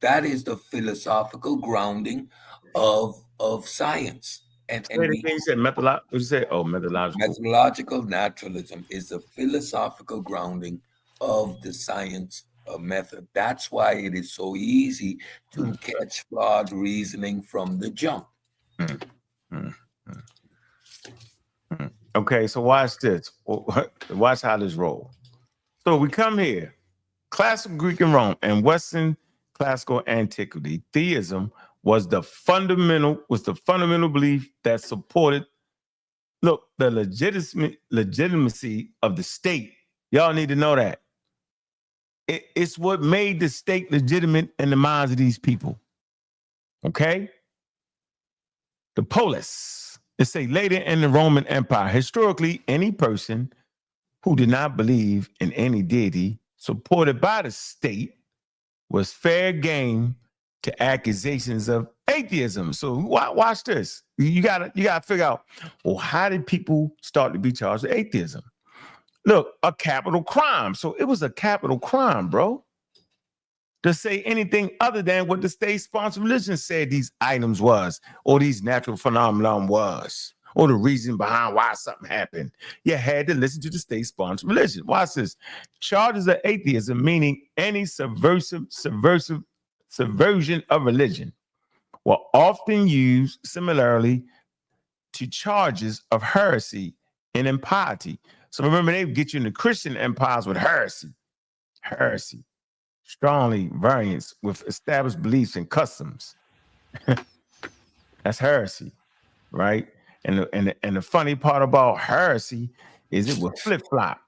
That is the philosophical grounding of science. And you said methodological. What you say? Oh, methodological. Methodological naturalism is the philosophical grounding of the science method. That's why it is so easy to catch flawed reasoning from the jump. Okay, so watch this. Watch how this rolls. So we come here. Classical Greek and Rome and Western classical antiquity. Theism was the fundamental belief that supported, the legitimacy of the state. Y'all need to know that. It's what made the state legitimate in the minds of these people. Okay? The polis. It say later in the Roman Empire, historically, any person who did not believe in any deity supported by the state was fair game to accusations of atheism. So watch this. You gotta figure out, well, how did people start to be charged with atheism? Look, a capital crime. So it was a capital crime, bro, to say anything other than what the state-sponsored religion said these items was, or these natural phenomenon was, or the reason behind why something happened. You had to listen to the state-sponsored religion. Watch this. Charges of atheism, meaning any subversion of religion, were often used similarly to charges of heresy and impiety. So remember, they would get you in the Christian empires with heresy, strongly variance with established beliefs and customs. That's heresy, right? And the funny part about heresy is it will flip flop.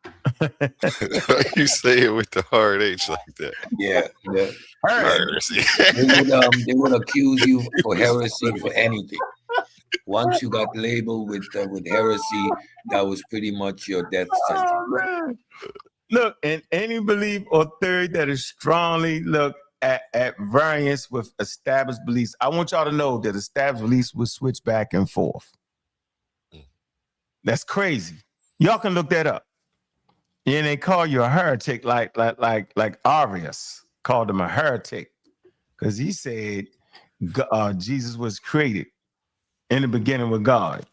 You say it with the hard H like that. Yeah, Heresy. They would accuse you for heresy for anything. Once you got labeled with heresy, that was pretty much your death sentence. Oh, look, and any belief or theory that is strongly at variance with established beliefs. I want y'all to know that established beliefs will switch back and forth. That's crazy. Y'all can look that up. And they call you a heretic, like Arius called him a heretic, because he said Jesus was created in the beginning with God.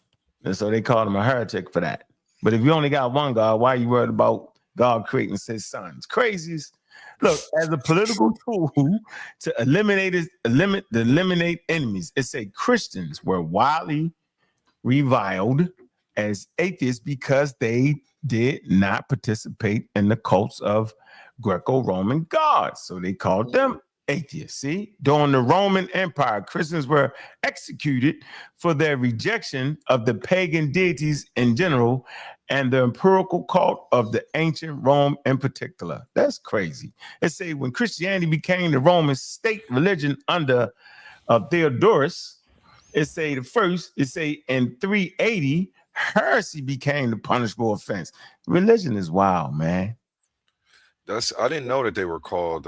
And so they called him a heretic for that. But if you only got one God, why are you worried about God creating his sons? Crazies. Look, as a political tool to eliminate enemies, it say Christians were widely reviled as atheists because they did not participate in the cults of Greco-Roman gods. So they called them atheists. See, during the Roman Empire, Christians were executed for their rejection of the pagan deities in general and the empirical cult of the ancient Rome in particular. That's crazy. It say when Christianity became the Roman state religion under Theodorus, it say in 380, heresy became the punishable offense. Religion is wild, man. I didn't know that they were called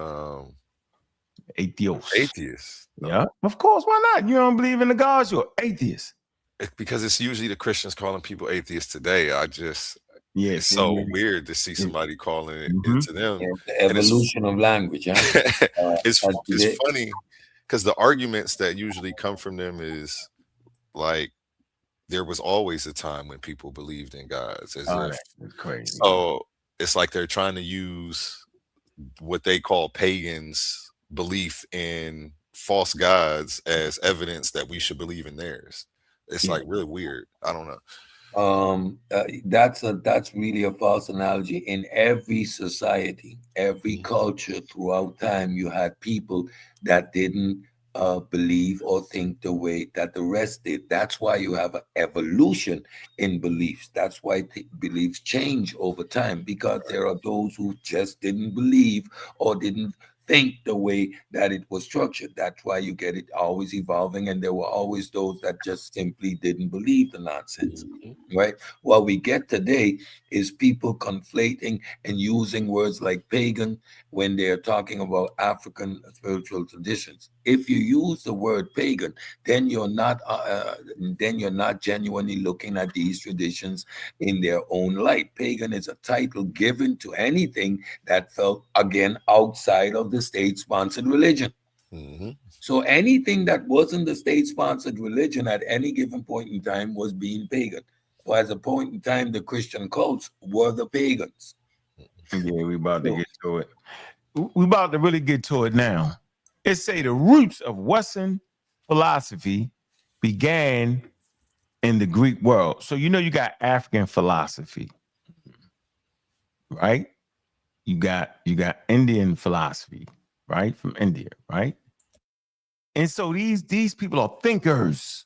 atheists. Yeah, of course. Why not? You don't believe in the gods, you're atheist. Because it's usually the Christians calling people atheists today. It's so weird to see somebody calling it into them. Yeah, the evolution of language. Huh? It's funny because the arguments that usually come from them is like there was always a time when people believed in gods. That's crazy. So it's like they're trying to use what they call pagans' belief in false gods as evidence that we should believe in theirs. It's like really weird. I don't know. That's really a false analogy. In every society, every culture throughout time, you had people that didn't believe or think the way that the rest did. That's why you have an evolution in beliefs. That's why beliefs change over time, because there are those who just didn't believe or didn't think the way that it was structured. That's why you get it always evolving, and there were always those that just simply didn't believe the nonsense, right? What we get today is people conflating and using words like pagan when they're talking about African spiritual traditions. If you use the word pagan, then you're not genuinely looking at these traditions in their own light. Pagan is a title given to anything that felt, again, outside of the state-sponsored religion. So anything that wasn't the state-sponsored religion at any given point in time was being pagan. So at a point in time, the Christian cults were the pagans. Yeah, we about to get to it. We about to really get to it now. It say the roots of Western philosophy began in the Greek world. So you got African philosophy, right? You got Indian philosophy, right? From India, right? And so these people are thinkers.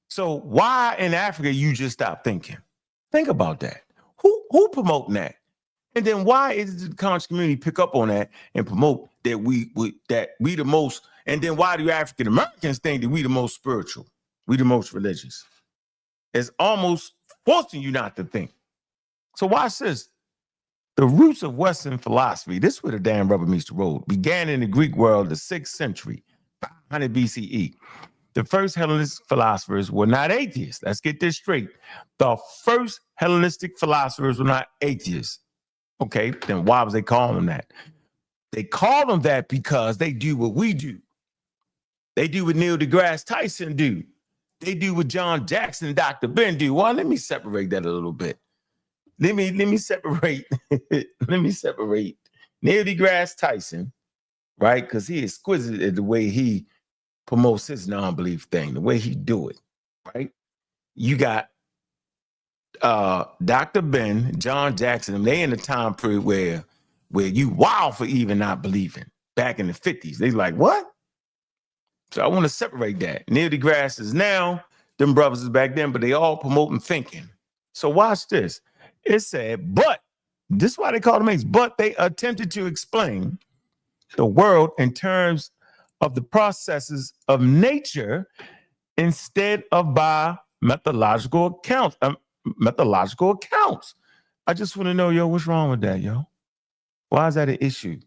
So why in Africa you just stop thinking? Think about that. Who promoting that? And then why is the conscious community pick up on that and promote that we the most? And then why do African Americans think that we the most spiritual, we the most religious? It's almost forcing you not to think. So watch this. The roots of Western philosophy, this is where the damn rubber meets the road, began in the Greek world, the 6th century, 500 BCE. The first Hellenistic philosophers were not atheists. Let's get this straight. The first Hellenistic philosophers were not atheists. Okay, then why was they calling them that? They call them that because they do what we do. They do what Neil deGrasse Tyson do. They do what John Jackson and Dr. Ben do. Well, let me separate that a little bit. Let me separate. Let me separate Neil deGrasse Tyson, right? Because he is exquisite at the way he promotes his non-belief thing, the way he do it, right? You got Dr. Ben, John Jackson, they in the time period where you wild for even not believing. Back in the 50s, they like, what? So I want to separate that. Neil deGrasse is now, them brothers is back then, but they all promoting thinking. So watch this. It said, but this is why they call them apes, but they attempted to explain the world in terms of the processes of nature instead of by methodological accounts. I just want to know, yo, what's wrong with that, yo? Why is that an issue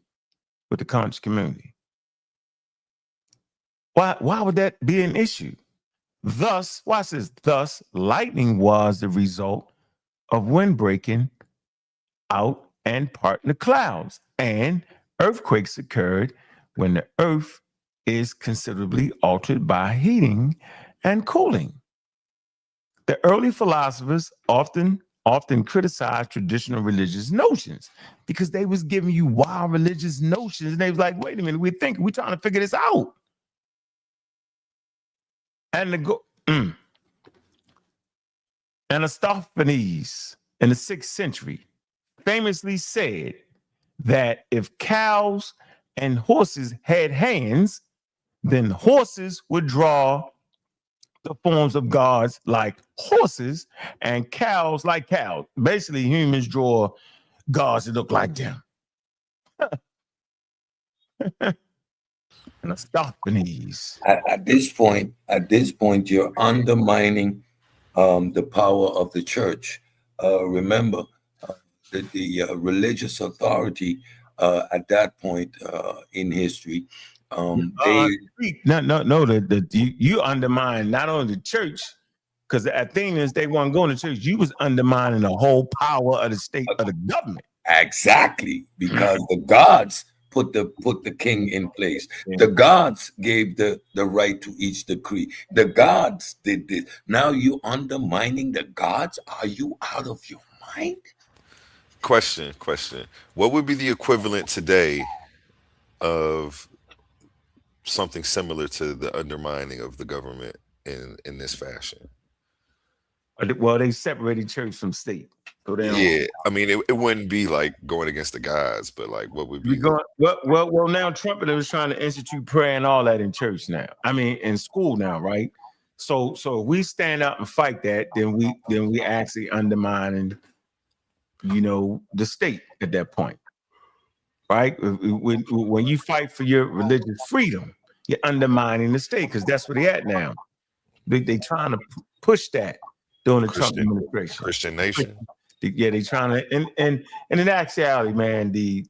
with the conscious community? Why would that be an issue? Thus, watch this. Thus, lightning was the result of wind breaking out and parting the clouds, and earthquakes occurred when the earth is considerably altered by heating and cooling. The early philosophers often criticized traditional religious notions because they was giving you wild religious notions, and they was like, wait a minute, we're trying to figure this out. And Aristophanes in the 6th century famously said that if cows and horses had hands, then horses would draw the forms of gods like horses and cows like cows. Basically, humans draw gods that look like them. And Aristophanes. At this point, you're undermining the power of the church. Remember that the religious authority at that point in history, you undermine not only the church, because the Athenians, they weren't going to church. You was undermining the whole power of the state, of the government. Exactly, because the gods put the king in place. Yeah. The gods gave the right to each decree. The gods did this. Now you undermining the gods? Are you out of your mind? Question. What would be the equivalent today of something similar to the undermining of the government in this fashion? Well, they separated church from state. So yeah, I mean, it wouldn't be like going against the gods, but like, what would be? Well, now Trump is trying to institute prayer and all that in church now. I mean, in school now, right? So if we stand up and fight that, then we actually undermining, the state at that point, right? When you fight for your religious freedom, you're undermining the state, because that's where they at now. They trying to push that during the Trump administration. Christian nation. Yeah, they trying to, and in actuality, man, the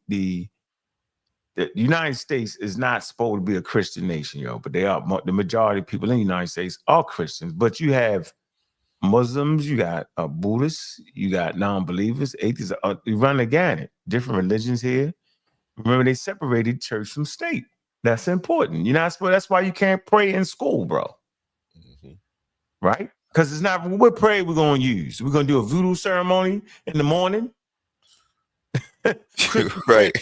United States is not supposed to be a Christian nation, but they are. The majority of people in the United States are Christians, but you have Muslims, you got Buddhists, you got non-believers, atheists. You run the gamut. Different religions here. Remember, they separated church from state. That's important. You're not supposed. That's why you can't pray in school, bro. Mm-hmm. Right? Because it's not what prayer we're going to use. We're going to do a voodoo ceremony in the morning. Right.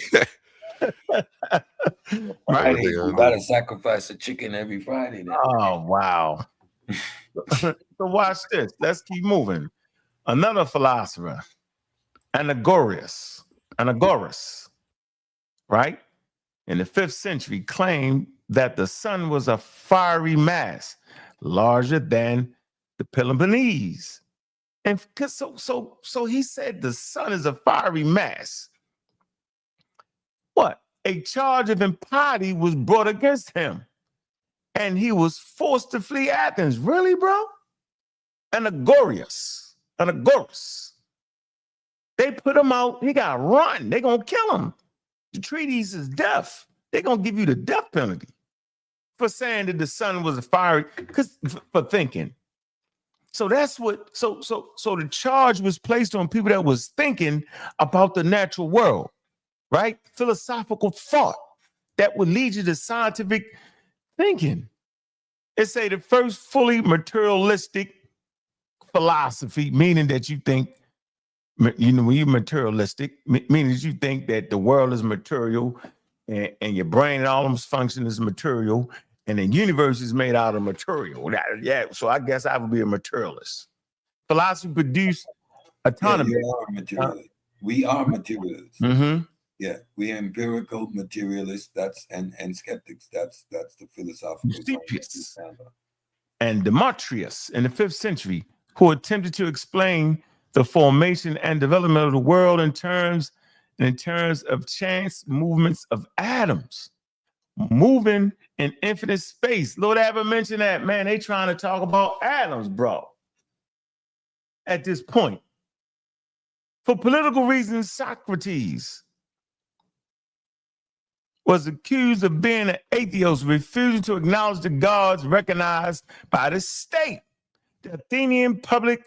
Right. You got to sacrifice a chicken every Friday. Then. Oh, wow. So watch this. Let's keep moving. Another philosopher, Anaxagoras, right? In the 5th century, claimed that the sun was a fiery mass larger than the Peloponnese. And so he said the sun is a fiery mass. What? A charge of impiety was brought against him, and he was forced to flee Athens. Really, bro? Anaxagoras. They put him out. He got to run. They're going to kill him. The treatise is death. They're going to give you the death penalty for saying that the sun was a fiery, for thinking. So that's what, so the charge was placed on people that was thinking about the natural world, right? Philosophical thought that would lead you to scientific thinking. It say the first fully materialistic philosophy, meaning that you think, when you're materialistic, meaning that you think that the world is material and your brain and all them functions is material, and the universe is made out of material. Yeah, so I guess I would be a materialist. Philosophy produced autonomy. Yeah, we are materialists. Mm-hmm. Yeah, we empirical materialists. That's and skeptics. That's the philosophical. Eusebius and Demetrius in the 5th century, who attempted to explain the formation and development of the world in terms of chance movements of atoms moving in infinite space. Lord Abba mentioned that, man, they trying to talk about atoms, bro. At this point, for political reasons, Socrates was accused of being an atheist, refusing to acknowledge the gods recognized by the state. The Athenian public,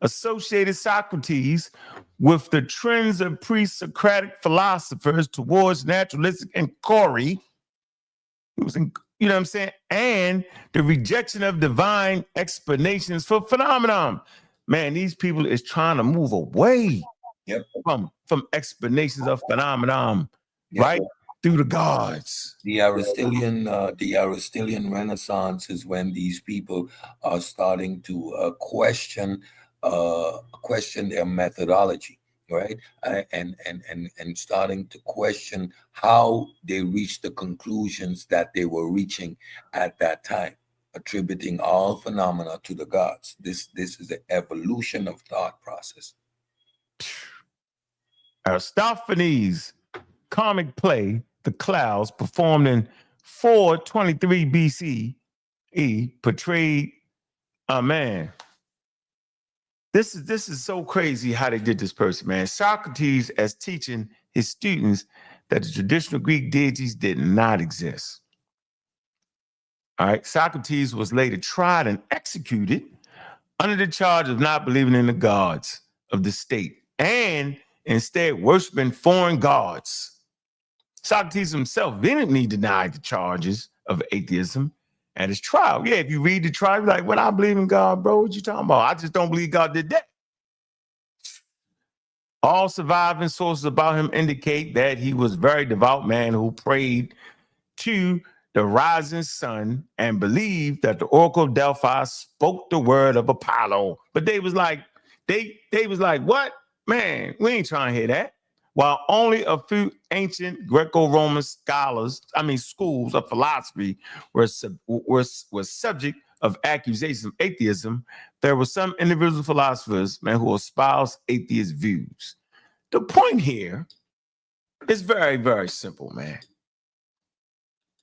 associated Socrates with the trends of pre-Socratic philosophers towards naturalistic inquiry. It was, you know what I'm saying? And the rejection of divine explanations for phenomenon. Man, these people is trying to move away from explanations of phenomenon, right? Through the gods. The Aristotelian Renaissance is when these people are starting to question their methodology, right? And starting to question how they reached the conclusions that they were reaching at that time, attributing all phenomena to the gods. This is the evolution of thought process. Aristophanes' comic play, The Clouds, performed in 423 BCE, portrayed a man. This is so crazy how they did this person, man. Socrates as teaching his students that the traditional Greek deities did not exist. All right, Socrates was later tried and executed under the charge of not believing in the gods of the state and instead worshiping foreign gods. Socrates himself vehemently denied the charges of atheism at his trial. Yeah, if you read the trial, you're like, well, I believe in God, bro. What you talking about? I just don't believe God did that. All surviving sources about him indicate that he was a very devout man who prayed to the rising sun and believed that the Oracle of Delphi spoke the word of Apollo. But they was like, what? Man, we ain't trying to hear that. While only a few ancient Greco-Roman schools of philosophy were subject of accusations of atheism, there were some individual philosophers, man, who espoused atheist views. The point here is very, very simple, man.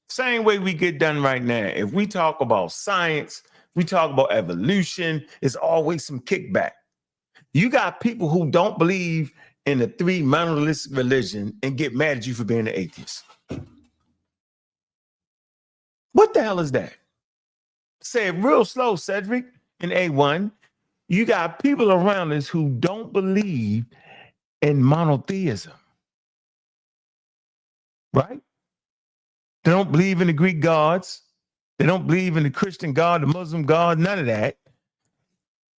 Same way we get done right now. If we talk about science, we talk about evolution, it's always some kickback. You got people who don't believe in the 3 monolithic religion and get mad at you for being an atheist. What the hell is that? Say it real slow, Cedric, in A1. You got people around us who don't believe in monotheism, right? They don't believe in the Greek gods. They don't believe in the Christian God, the Muslim God, none of that.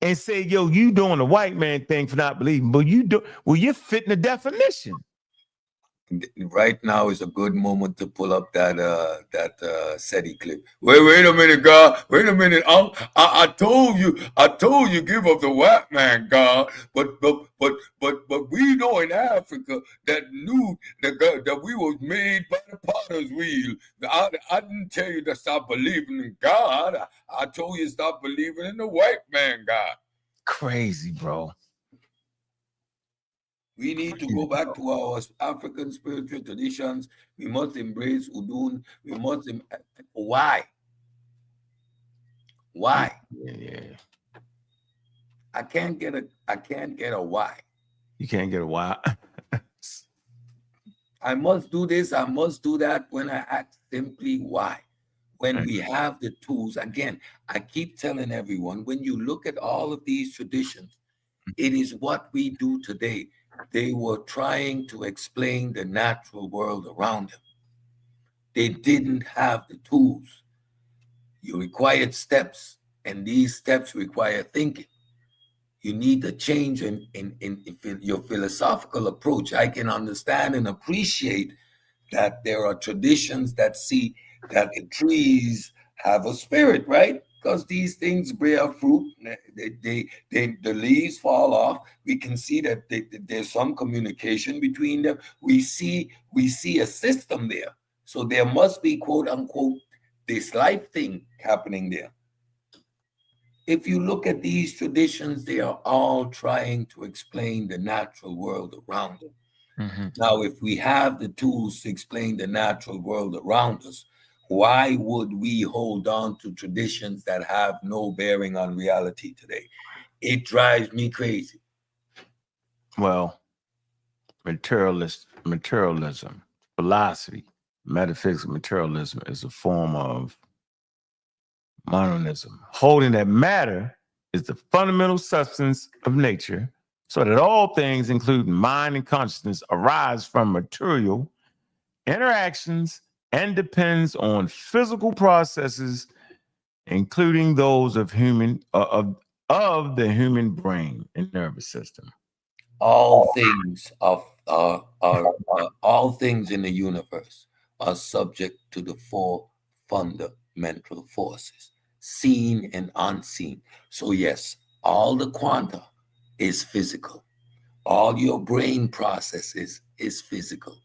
And say, yo, you doing the white man thing for not believing, but you're fitting the definition. Right now is a good moment to pull up that SETI clip. Wait a minute, God. Wait a minute. I told you, give up the white man, God. But we know in Africa that knew that we was made by the potter's wheel. I didn't tell you to stop believing in God. I told you to stop believing in the white man, God. Crazy, bro. We need to go back to our African spiritual traditions. We must embrace Udun. We must. Why? Why? Yeah. I can't get a why. You can't get a why. I must do this. I must do that. When I ask simply why. When we have the tools, again, I keep telling everyone, when you look at all of these traditions, it is what we do today. They were trying to explain the natural world around them. They didn't have the tools. You required steps, and these steps require thinking. You need a change in your philosophical approach. I can understand and appreciate that there are traditions that see that the trees have a spirit, right? because these things bear fruit. The leaves fall off. We can see that there's some communication between them. We see a system there. So there must be, quote unquote, this life thing happening there. If you look at these traditions, they are all trying to explain the natural world around them. Mm-hmm. Now, if we have the tools to explain the natural world around us, why would we hold on to traditions that have no bearing on reality today? It drives me crazy. Well, materialism, philosophy, metaphysics, materialism is a form of monism, holding that matter is the fundamental substance of nature, so that all things, including mind and consciousness, arise from material interactions and depends on physical processes, including those of the human brain and nervous system. All things all things in the universe are subject to the four fundamental forces, seen and unseen. So yes, all the quanta is physical. All your brain processes is physical.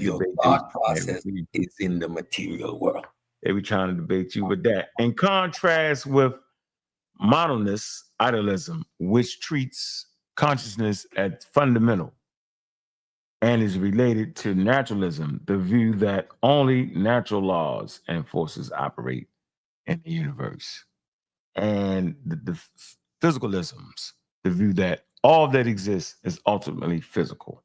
Your thought process is in the material world. They were trying to debate you with that. In contrast with monist idealism, which treats consciousness as fundamental and is related to naturalism, the view that only natural laws and forces operate in the universe. And the physicalisms, the view that all that exists is ultimately physical.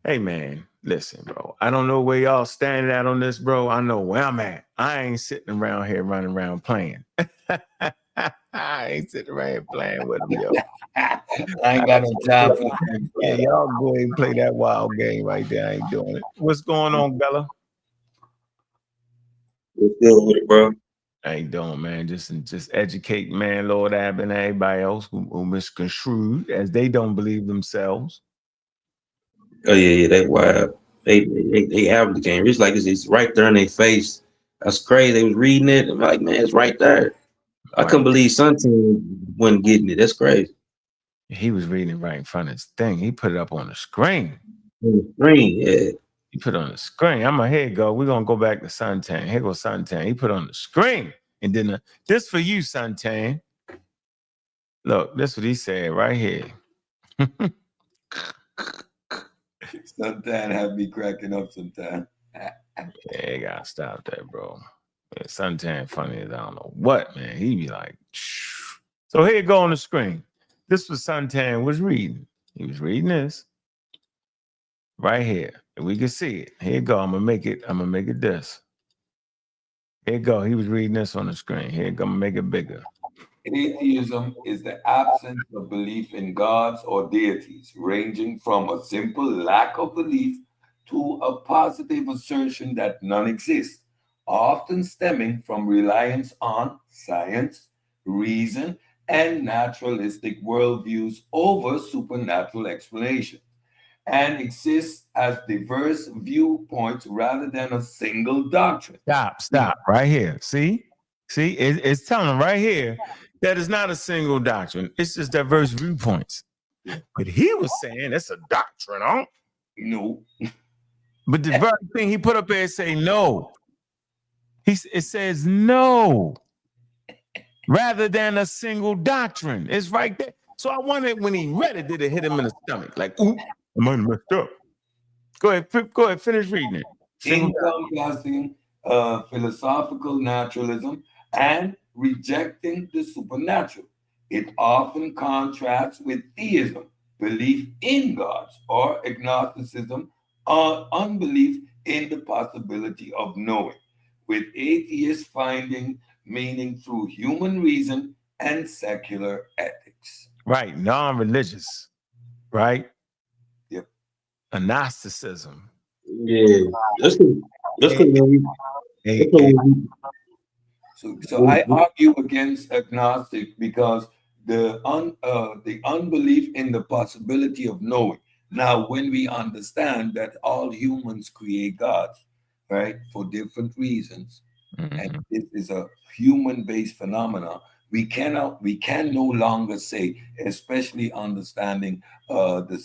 Hey, man, listen, bro. I don't know where y'all standing at on this, bro. I know where I'm at. I ain't sitting around here running around playing. I ain't sitting around playing with them, yo. I ain't got no time for that. Yeah, y'all go ahead and play that wild game right there. I ain't doing it. What's going on, Bella? What's good with it, bro? I ain't doing, man. Just educate, man, Lord Abba and everybody else who misconstrued as they don't believe themselves. Oh yeah, they wild. They have the game. It's like it's right there in their face. That's crazy. They was reading it. I'm like, man, it's right there. I couldn't believe SaNeter wasn't getting it. That's crazy. He was reading it right in front of his thing. He put it up on the screen. On the screen, yeah. He put it on the screen. I'm like, here you go. We're gonna go back to SaNeter. Here goes SaNeter. He put it on the screen. And then this for you, SaNeter. Look, this what he said right here. Sometimes have me cracking up sometimes. Yeah, you gotta stop that, bro. Yeah, SaNeter funny as I don't know what, man. He be like, shh. So here you go on the screen. This was SaNeter was reading. He was reading this right here. And we can see it. Here you go. I'm gonna make it this. Here you go. He was reading this on the screen. Here you go. I'm gonna make it bigger. Atheism is the absence of belief in gods or deities, ranging from a simple lack of belief to a positive assertion that none exists, often stemming from reliance on science, reason, and naturalistic worldviews over supernatural explanation, and exists as diverse viewpoints rather than a single doctrine. Stop right here. See, it's telling them right here that it's not a single doctrine. It's just diverse viewpoints. But he was saying it's a doctrine, huh? No. But the very thing he put up there say no. It says no, rather than a single doctrine. It's right there. So I wondered when he read it, did it hit him in the stomach? Like, ooh, I might have messed up. Go ahead, finish reading it. Encompassing philosophical naturalism and rejecting the supernatural. It often contrasts with theism, belief in gods, or agnosticism, or unbelief in the possibility of knowing, with atheists finding meaning through human reason and secular ethics. Right, non-religious, right? Yep. Agnosticism. Yeah, So I argue against agnostic because the unbelief in the possibility of knowing. Now, when we understand that all humans create gods, right, for different reasons, and it is a human-based phenomena. We can no longer say, especially understanding the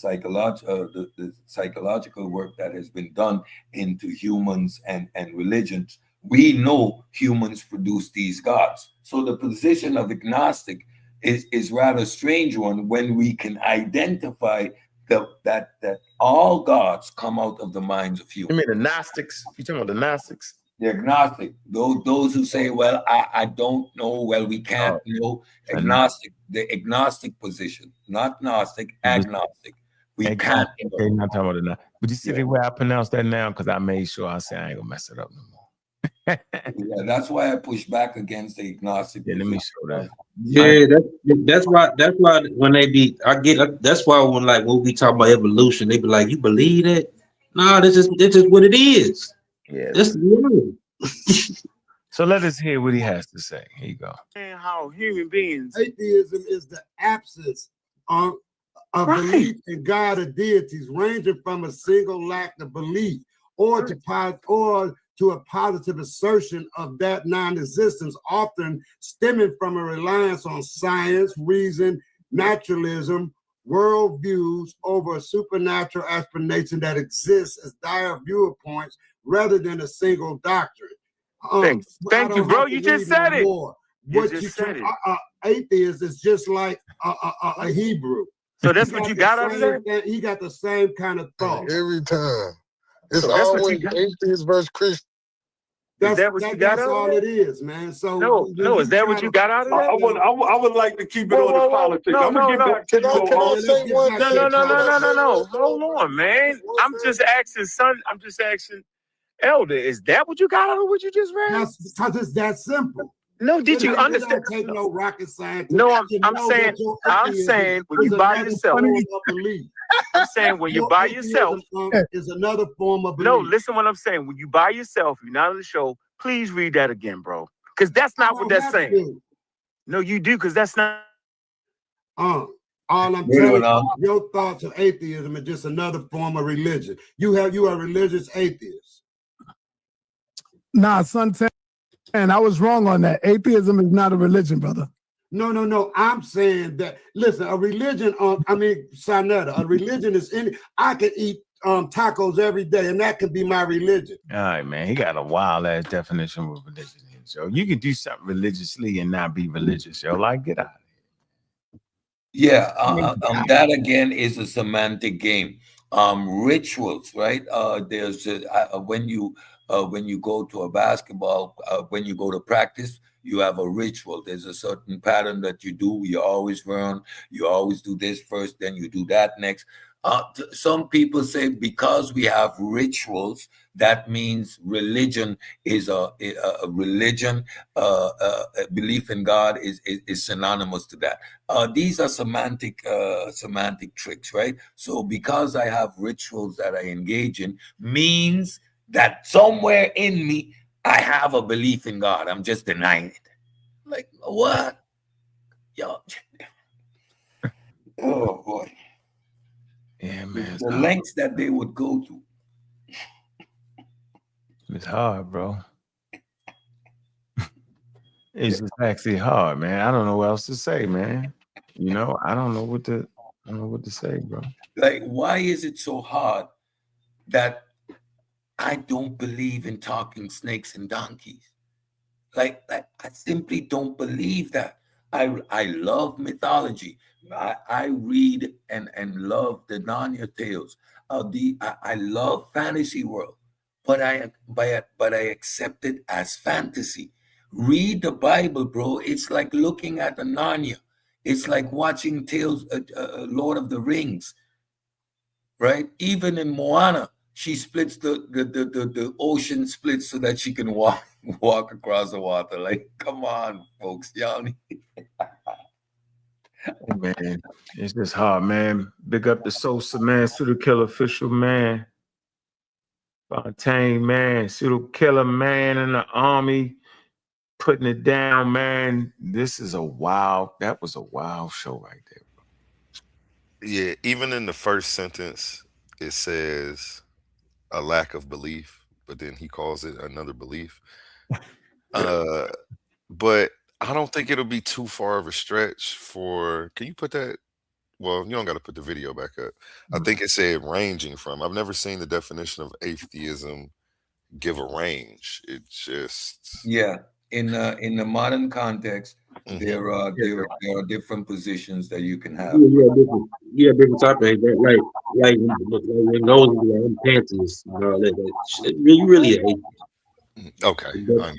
psychological work that has been done into humans and religions. We know humans produce these gods. So the position of agnostic is rather strange one when we can identify that all gods come out of the minds of humans. You mean the Gnostics? You talking about the Gnostics? The agnostic, those who say, well, I don't know, well, we can't know. Agnostic, the agnostic position, not Gnostic, agnostic. We can't know. They're not talking about it now. But you see the way I pronounce that now? Because I made sure I said I ain't gonna mess it up no more. Yeah, that's why I push back against the agnostic. Yeah, let me show that. Yeah, that's why when they be, that's why when we talk about evolution, they be like, you believe it? No, this is what it is. Yeah. This So let us hear what he has to say. Here you go. And how human beings. Atheism is the absence of belief in God or deities, ranging from a single lack of belief or to a positive assertion of that non-existence, often stemming from a reliance on science, reason, naturalism, worldviews over a supernatural explanation that exists as dire viewpoints rather than a single doctrine. Thank you, bro. You just said it. What you said it. Atheist is just like a Hebrew. So that's what you got out of that? He got the same kind of thought. Every time. It's always atheist versus Christian. Is that what you got out of That's all it is, man. So no, is that what you got out of that? I would like to keep it on the politics. I'm gonna get back to you. Can I say one thing? No. Hold on, man. I'm just asking Elder, is that what you got out of what you just read? That's because it's that simple. No, did you understand? Take no rocket science. No, I'm saying when you by yourself. I'm saying when you're by yourself is another form of belief. No, listen what I'm saying. When you by yourself, you're not on the show, please read that again, bro. Because that's not what that's saying. No, you do, because that's not. All I'm telling you, your thoughts of atheism is just another form of religion. You are a religious atheist. Nah, son, and I was wrong on that. Atheism is not a religion, brother. No. I'm saying that, listen, a religion, SaNeter, a religion is I can eat tacos every day, and that can be my religion. All right, man. He got a wild ass definition of religion here. So you can do something religiously and not be religious, yo. Like, get out of here. Yeah, that again is a semantic game. Rituals, right? There's when you go to a basketball, when you go to practice, you have a ritual. There's a certain pattern that you do. You always run. You always do this first, then you do that next. Some people say because we have rituals, that means religion is a religion. Belief in God is synonymous to that. These are semantic tricks, right? So because I have rituals that I engage in, means that somewhere in me I have a belief in God. I'm just denying it. Like, what? Yo. Oh, boy. Yeah, man. The lengths that they would go to. It's hard, bro. It's just actually hard, man. I don't know what else to say, man. You know, I don't know what to say, bro. Like, why is it so hard that I don't believe in talking snakes and donkeys? Like I simply don't believe that. I love mythology. I read and love the Narnia tales. I love fantasy world, but I accept it as fantasy. Read the Bible, bro. It's like looking at the Narnia. It's like watching tales, Lord of the Rings, right? Even in Moana, she splits the ocean splits so that she can walk across the water. Like, come on, folks, y'all. Man, it's just hard, man. Big up the Sosa, man. Pseudo Killer official, man. Fontaine, man. Pseudo Killer, man, in the army. Putting it down, man. That was a wild show right there, bro. Yeah, even in the first sentence, it says a lack of belief, but then he calls it another belief. But I don't think it'll be too far of a stretch for. Can you put that? Well, you don't got to put the video back up. I think it said ranging from. I've never seen the definition of atheism give a range. It just in the modern context, there are different positions that you can have. Different topics. Like when those are panties, you know, you really an atheist. Okay, I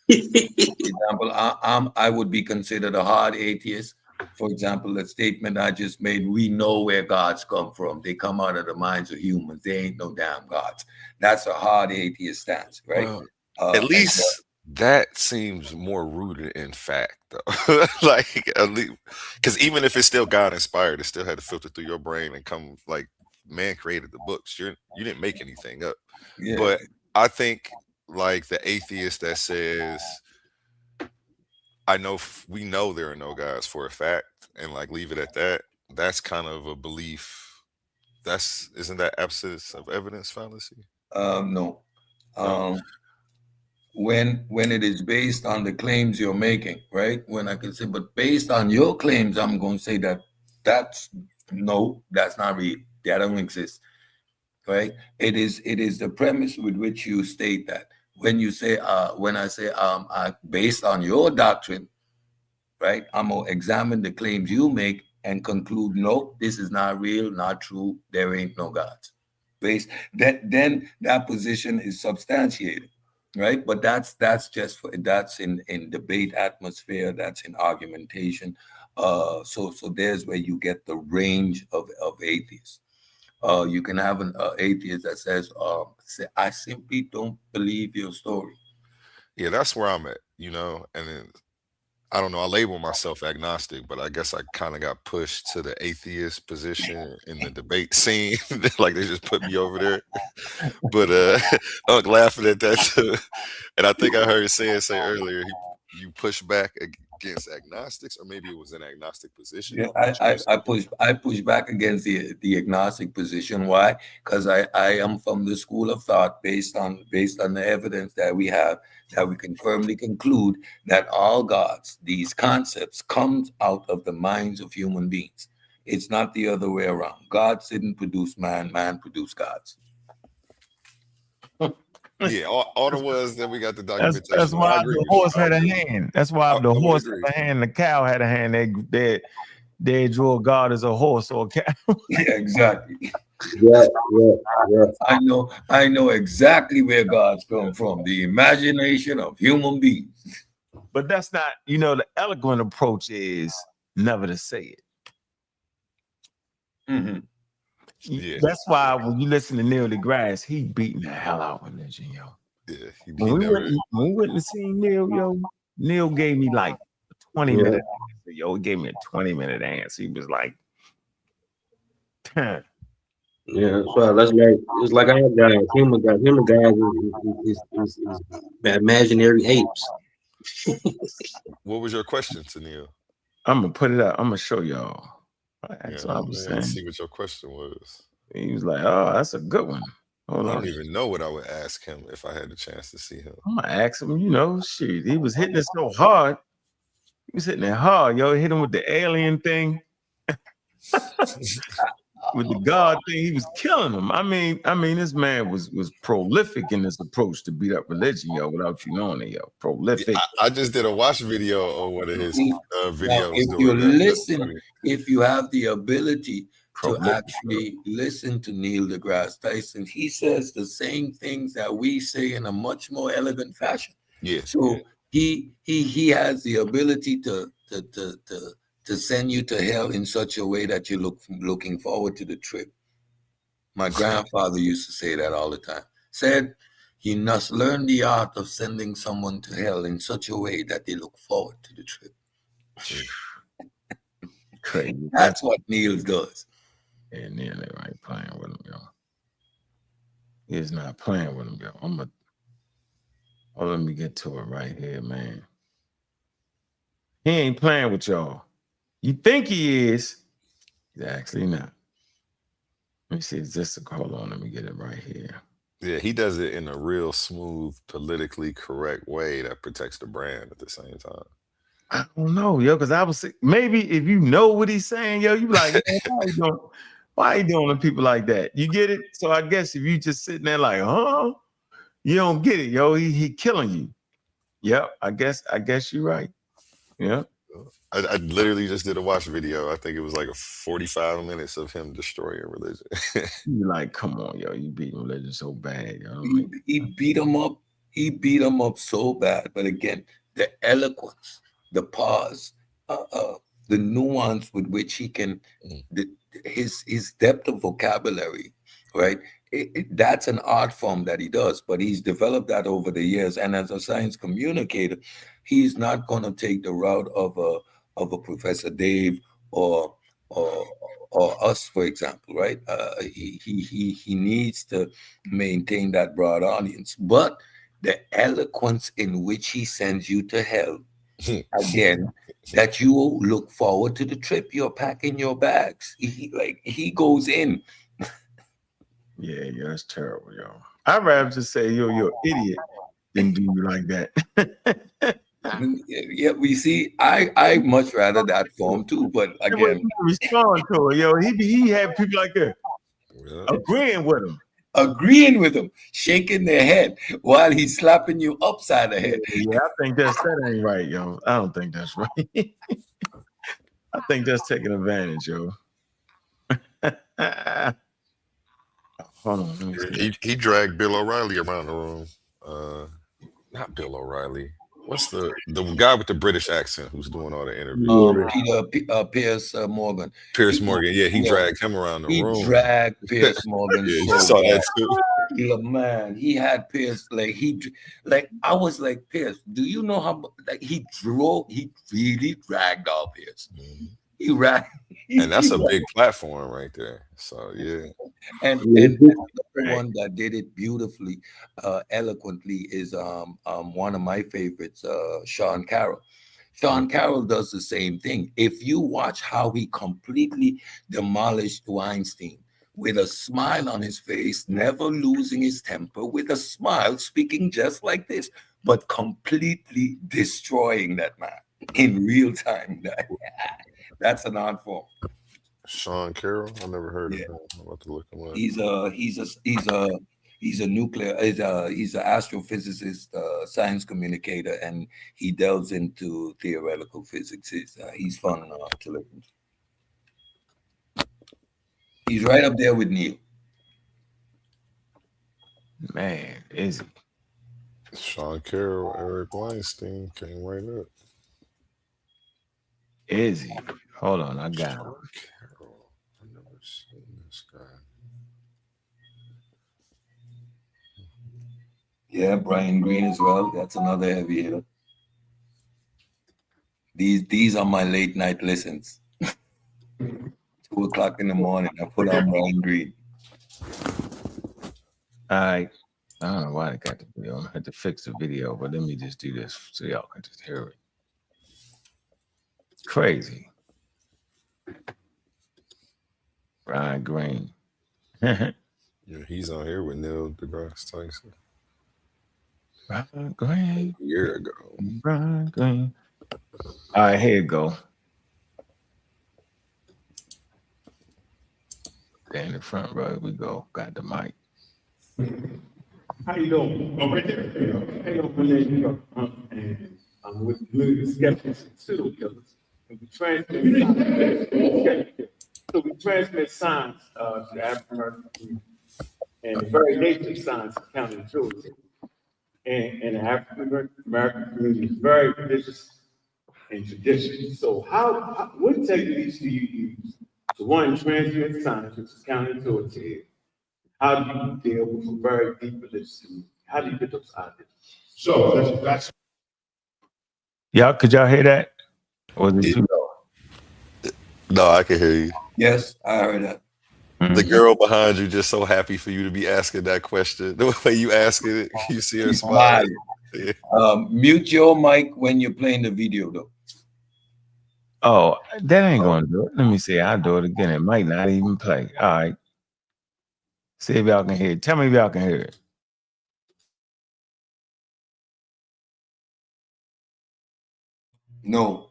example, I would be considered a hard atheist. For example, the statement I just made, we know where gods come from. They come out of the minds of humans. They ain't no damn gods. That's a hard atheist stance, right? Well, at least that seems more rooted in fact, though. Like, at least, because even if it's still God inspired, it still had to filter through your brain and come, like, man created the books. You didn't make anything up. Yeah. But I think, like, the atheist that says, we know there are no gods for a fact, and like leave it at that. That's kind of a belief. Isn't that absence of evidence fallacy? No. When it is based on the claims you're making, right? When I can say, but based on your claims, I'm going to say that's not real. That don't exist, right? It is the premise with which you state that. When you say, when I say, based on your doctrine, right? I'm gonna examine the claims you make and conclude, no, this is not real, not true. There ain't no gods. Then that position is substantiated, right? But that's in debate atmosphere. That's in argumentation. So there's where you get the range of atheists. You can have an atheist that says, I simply don't believe your story. Yeah, that's where I'm at, you know, and then, I don't know, I label myself agnostic, but I guess I kind of got pushed to the atheist position in the debate scene. Like they just put me over there. But Unc laughing at that too. And I think I heard say earlier, you push back against agnostics, or maybe it was an agnostic position. Yeah, I push back against the agnostic position. Why? Because I am from the school of thought based on the evidence that we have, that we can firmly conclude that all gods, these concepts, comes out of the minds of human beings. It's not the other way around. Gods didn't produce man, man produced gods. Yeah, all the was that we got the documentation. That's why the horse had a hand. That's why the horse had a hand, the cow had a hand. They drew God as a horse or a cow. Yeah, exactly. Yeah. I know exactly where gods come from. The imagination of human beings. But that's not, the eloquent approach is never to say it. Mm-hmm. Yeah. That's why when you listen to Neil deGrasse, he beating the hell out of religion, yo. Yeah. When we went to see Neil, Neil gave me like a 20-minute answer. Yo, he gave me a 20-minute answer. He was like, yeah, so that's like, it's like our guys, human guys is imaginary apes. What was your question to Neil? I'm gonna put it up. I'm gonna show y'all. That's what I was saying. See what your question was. He was like, "Oh, that's a good one." Hold on. I don't even know what I would ask him if I had the chance to see him. I'm gonna ask him. Shit, he was hitting it so hard. He was hitting it hard, yo. Hit him with the alien thing. With the God thing, he was killing him. I mean, this man was prolific in his approach to beat up religion, yo, without you knowing it, yo. Prolific. I just did a watch video on one of his videos. If you listen, if you have the ability to actually listen to Neil deGrasse Tyson, he says the same things that we say in a much more elegant fashion. Yeah. So he has the ability to send you to hell in such a way that you're looking forward to the trip. My grandfather used to say that all the time. Said he must learn the art of sending someone to hell in such a way that they look forward to the trip. Crazy. That's what Neil does. Yeah, Neil ain't playing with him, yo. He's not playing with him, yo. Let me get to it right here, man. He ain't playing with y'all. You think he is. He's actually not. Let me see. Is this hold on? Let me get it right here. Yeah, he does it in a real smooth, politically correct way that protects the brand at the same time. I don't know, yo, because I was maybe if you know what he's saying, yo, you be like, why are you doing to people like that? You get it? So I guess if you just sitting there like, huh? You don't get it, yo. He killing you. Yep, I guess you're right. Yeah. I literally just did a watch video. I think it was like a 45 minutes of him destroying religion. You're like, come on, yo, you beat religion so bad. Yo. He beat him up. He beat him up so bad. But again, the eloquence, the pause, the nuance with which he can, his depth of vocabulary, right? That's an art form that he does, but he's developed that over the years. And as a science communicator, he's not going to take the route of a Professor Dave or us, for example, right? He needs to maintain that broad audience, but the eloquence in which he sends you to hell, again, that you will look forward to the trip you're packing your bags. He goes in. Yeah, that's terrible, yo. I'd rather just say, you're an idiot than do you like that. Yeah, we see. I much rather that form too, but again, respond to it, yo. He had people like that agreeing with him, shaking their head while he's slapping you upside the head. Yeah, I think that ain't right, yo. I don't think that's right. I think that's taking advantage, yo. Hold on, let me see. He dragged Bill O'Reilly around the room. Not Bill O'Reilly. What's the guy with the British accent who's doing all the interviews? Piers Morgan. Piers Morgan, yeah, he dragged him around the room. He dragged Piers Morgan. Yeah, you saw that too. Yeah, man, he had Piers I was like, Piers, do you know how he really dragged all Piers. Mm-hmm. He dragged. And that's a big platform right there. So yeah. And the one that did it beautifully, eloquently is one of my favorites, Sean Carroll. Sean Carroll does the same thing. If you watch how he completely demolished Weinstein with a smile on his face, never losing his temper, with a smile, speaking just like this, but completely destroying that man in real time. That's an art form. Sean Carroll, I never heard of him. I'm about to look him up. He's an astrophysicist, science communicator, and he delves into theoretical physics. He's fun to listen to. He's right up there with Neil. Man, is he? Sean Carroll, Eric Weinstein came right up. Is he? Hold on, I got him. I've never seen this guy. Yeah, Brian Greene as well. That's another heavy hitter. These are my late night listens. 2:00 in the morning, I put on Brian Greene. I don't know why I got the video. I had to fix the video, but let me just do this so y'all can just hear it. Crazy. Brian Greene. Yeah, he's on here with Neil deGrasse Tyson. Brian Greene. A year ago. Brian Greene. All right, here you go. There in the front row, we go. Got the mic. How you doing? Oh, right there. Hey, my name is and I'm with the Skeptics and Pseudo Killers. And we transmit science to the African American community. And the very nature of science is counterintuitive. And the African American community is very religious and traditional. So what techniques do you use to one, transmit science, which is counterintuitive? How do you deal with a very deep religious community? How do you get those ideas? So that's Y'all, could y'all hear that? Or was it too low? No, I can hear you. Yes, I heard that. The girl behind you just so happy for you to be asking that question. The way you asking it, you see her smile. Yeah. Mute your mic when you're playing the video, though. Oh, that ain't going to do it. Let me see. I'll do it again. It might not even play. All right. See if y'all can hear it. Tell me if y'all can hear it. No.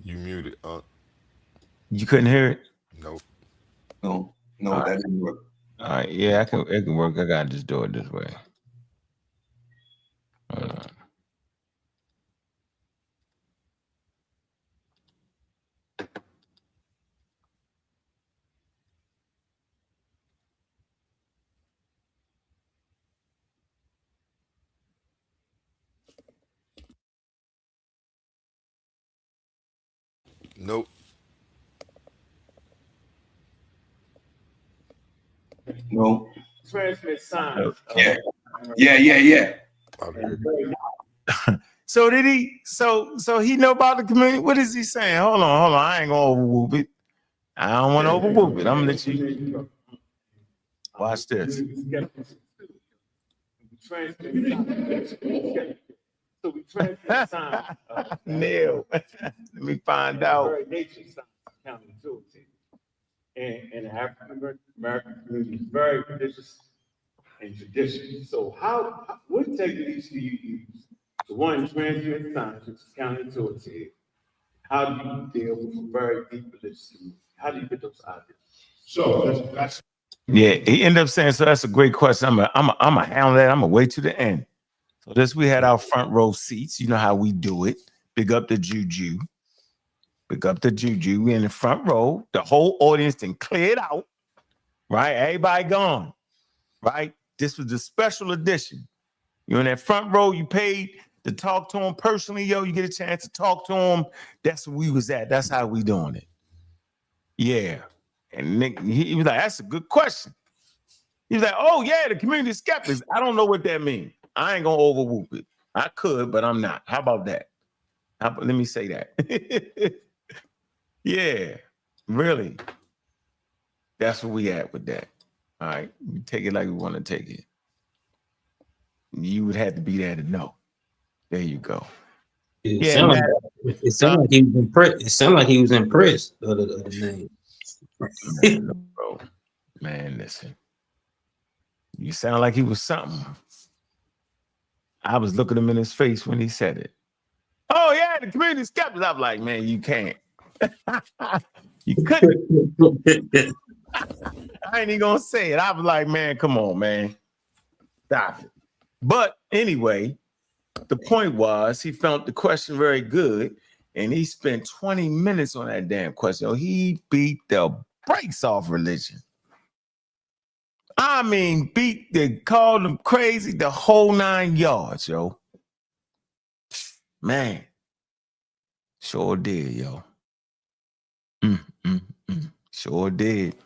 You muted. You couldn't hear it? Nope. No, that didn't work. All right, yeah, it can work. I gotta just do it this way. Nope. No. Transmit signs. Yeah. So did he? So he know about the community? What is he saying? Hold on. I ain't gonna overwhoop it. I don't want to overwhoop it. I'm gonna let you watch this. So we transmit signs. Neil, let me find out. Very nature signs counterintuitive. And the African American community is very religious and traditional. So what techniques do you use to one transmit signs, which is counterintuitive? How do you deal with very deep religious community? How do you get those ideas? So that's Yeah, he ended up saying, so that's a great question. I'm gonna handle that. I'm gonna wait to the end. So we had our front row seats. You know how we do it. Big up the juju. Big up the juju. We in the front row. The whole audience then cleared out. Right? Everybody gone. Right? This was the special edition. You're in that front row. You paid to talk to him personally. Yo, you get a chance to talk to him. That's where we was at. That's how we doing it. Yeah. And Nick, he was like, that's a good question. He was like, oh, yeah, the community skeptics. I don't know what that means. I ain't going to overwhoop it. I could, but I'm not. How about that? Let me say that. Yeah, really. That's where we at with that. All right. We take it like we want to take it. You would have to be there to know. There you go. It sounded like he was impressed. It sounded like he was impressed. The name. Bro, man, listen. You sound like he was something. I was looking him in his face when he said it. Oh yeah, the community skeptics. I'm like, man, you can't. You couldn't. I ain't even gonna say it. I was like, man, come on, man. Stop it. But anyway, the point was he found the question very good, and he spent 20 minutes on that damn question. He beat the brakes off religion. I mean, called them crazy, the whole 9 yards, yo. Man, sure did, yo. Sure did.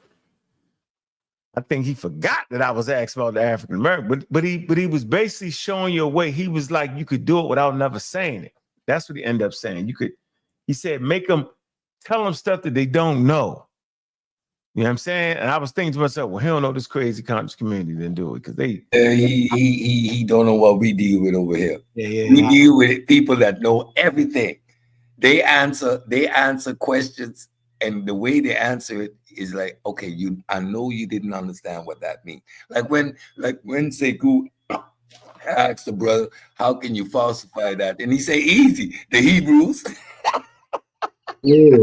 I think he forgot that I was asked about the African American, but he was basically showing you a way. He was like, you could do it without never saying it. That's what he ended up saying. He said, tell them stuff that they don't know. You know what I'm saying? And I was thinking to myself, well, he don't know this crazy conscious community, then do it. Because he don't know what we deal with over here. Yeah. We deal with people that know everything. They answer questions, and the way they answer it is like, okay, I know you didn't understand what that means. Like when Sekou asked the brother, how can you falsify that? And he say, easy, the Hebrews. Yeah,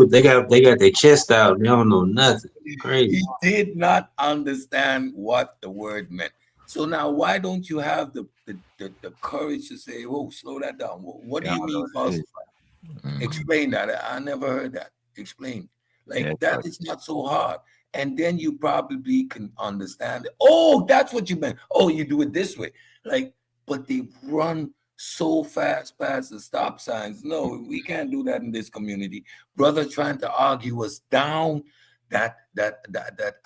they got their chest out. They don't know nothing. Crazy. He did not understand what the word meant. So now, why don't you have the courage to say, "Oh, slow that down"? What do you mean falsify? Explain that. I never heard that. Explain. That is not so hard. And then you probably can understand it. Oh, that's what you meant. Oh, you do it this way. But they run so fast past the stop signs. No, we can't do that in this community. Brother trying to argue us down that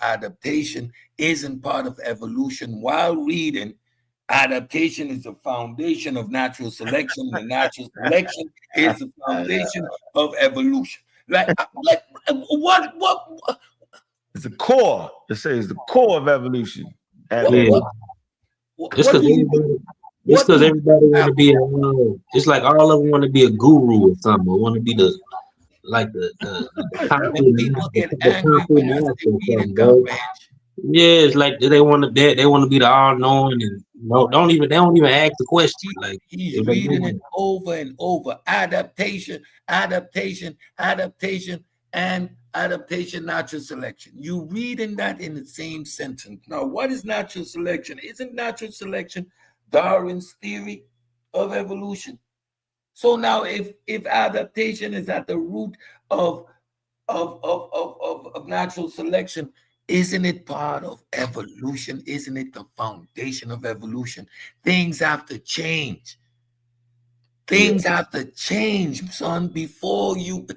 adaptation isn't part of evolution while reading adaptation is the foundation of natural selection, and natural selection is the foundation of evolution. What? It's the core. It says the core of evolution. Just because everybody want to be it's like all of them want to be a guru or something, or want to be the people get angry when I say reading comprehension. Yeah, it's like they want to they want to be the all knowing and no, they don't even ask the question. Like He's if they reading do it over and over. Adaptation, adaptation, adaptation, and adaptation, natural selection. You reading that in the same sentence. Now, what is natural selection? Isn't natural selection Darwin's theory of evolution? So now if adaptation is at the root of natural selection, isn't it part of evolution? Isn't it the foundation of evolution? Things have to change. Things have to change, son, before you.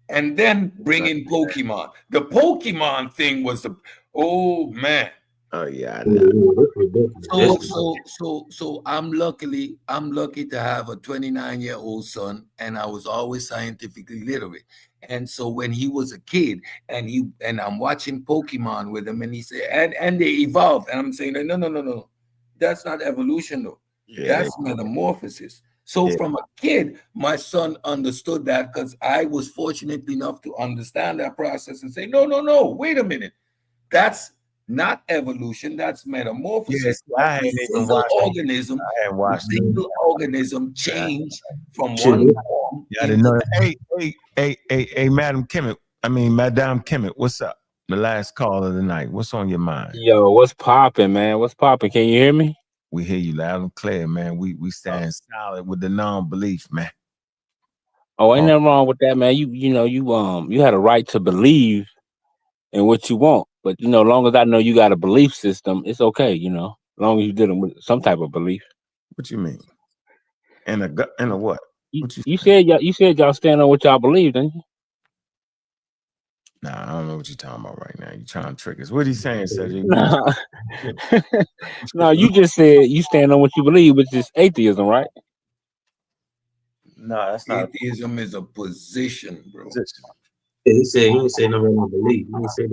And then bring in Pokemon. The Pokemon thing was the, oh man. Oh yeah, I know. So I'm lucky to have a 29-year-old son, and I was always scientifically literate. And so when he was a kid, and I'm watching Pokemon with him, and he said, and they evolved, and I'm saying, no, that's not evolution though. Yeah, that's metamorphosis. So from a kid, my son understood that because I was fortunate enough to understand that process and say, no, wait a minute, that's not evolution, that's metamorphosis. Yes, Single organism change from one form. Yeah, I didn't know that. Hey, Madam Kemet, what's up? The last call of the night. What's on your mind? Yo, what's popping, man? What's popping? Can you hear me? We hear you loud and clear, man. We stand solid with the non-belief, man. Oh, ain't nothing wrong with that, man. You had a right to believe in what you want, but as long as I know you got a belief system, it's okay. As long as you're dealing with some type of belief. What you mean? And a what? You said y'all stand on what y'all believe, didn't you? Nah, I don't know what you're talking about right now. You're trying to trick us. What are you saying, Cedric? No, you just said you stand on what you believe, which is atheism, right? No, that's not. Atheism is a position, bro. He ain't say no about belief. He didn't say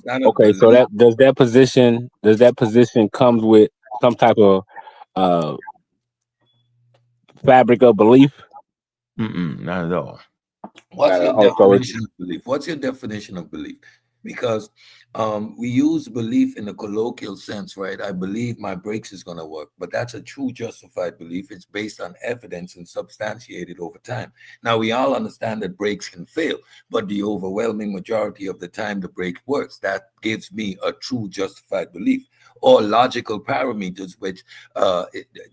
that. Okay, so that position comes with some type of fabric of belief? Not at all. What's your definition of belief? Because we use belief in a colloquial sense, right? I believe my brakes is going to work, but that's a true justified belief. It's based on evidence and substantiated over time. Now, we all understand that brakes can fail, but the overwhelming majority of the time the brake works. That gives me a true justified belief. Or logical parameters, which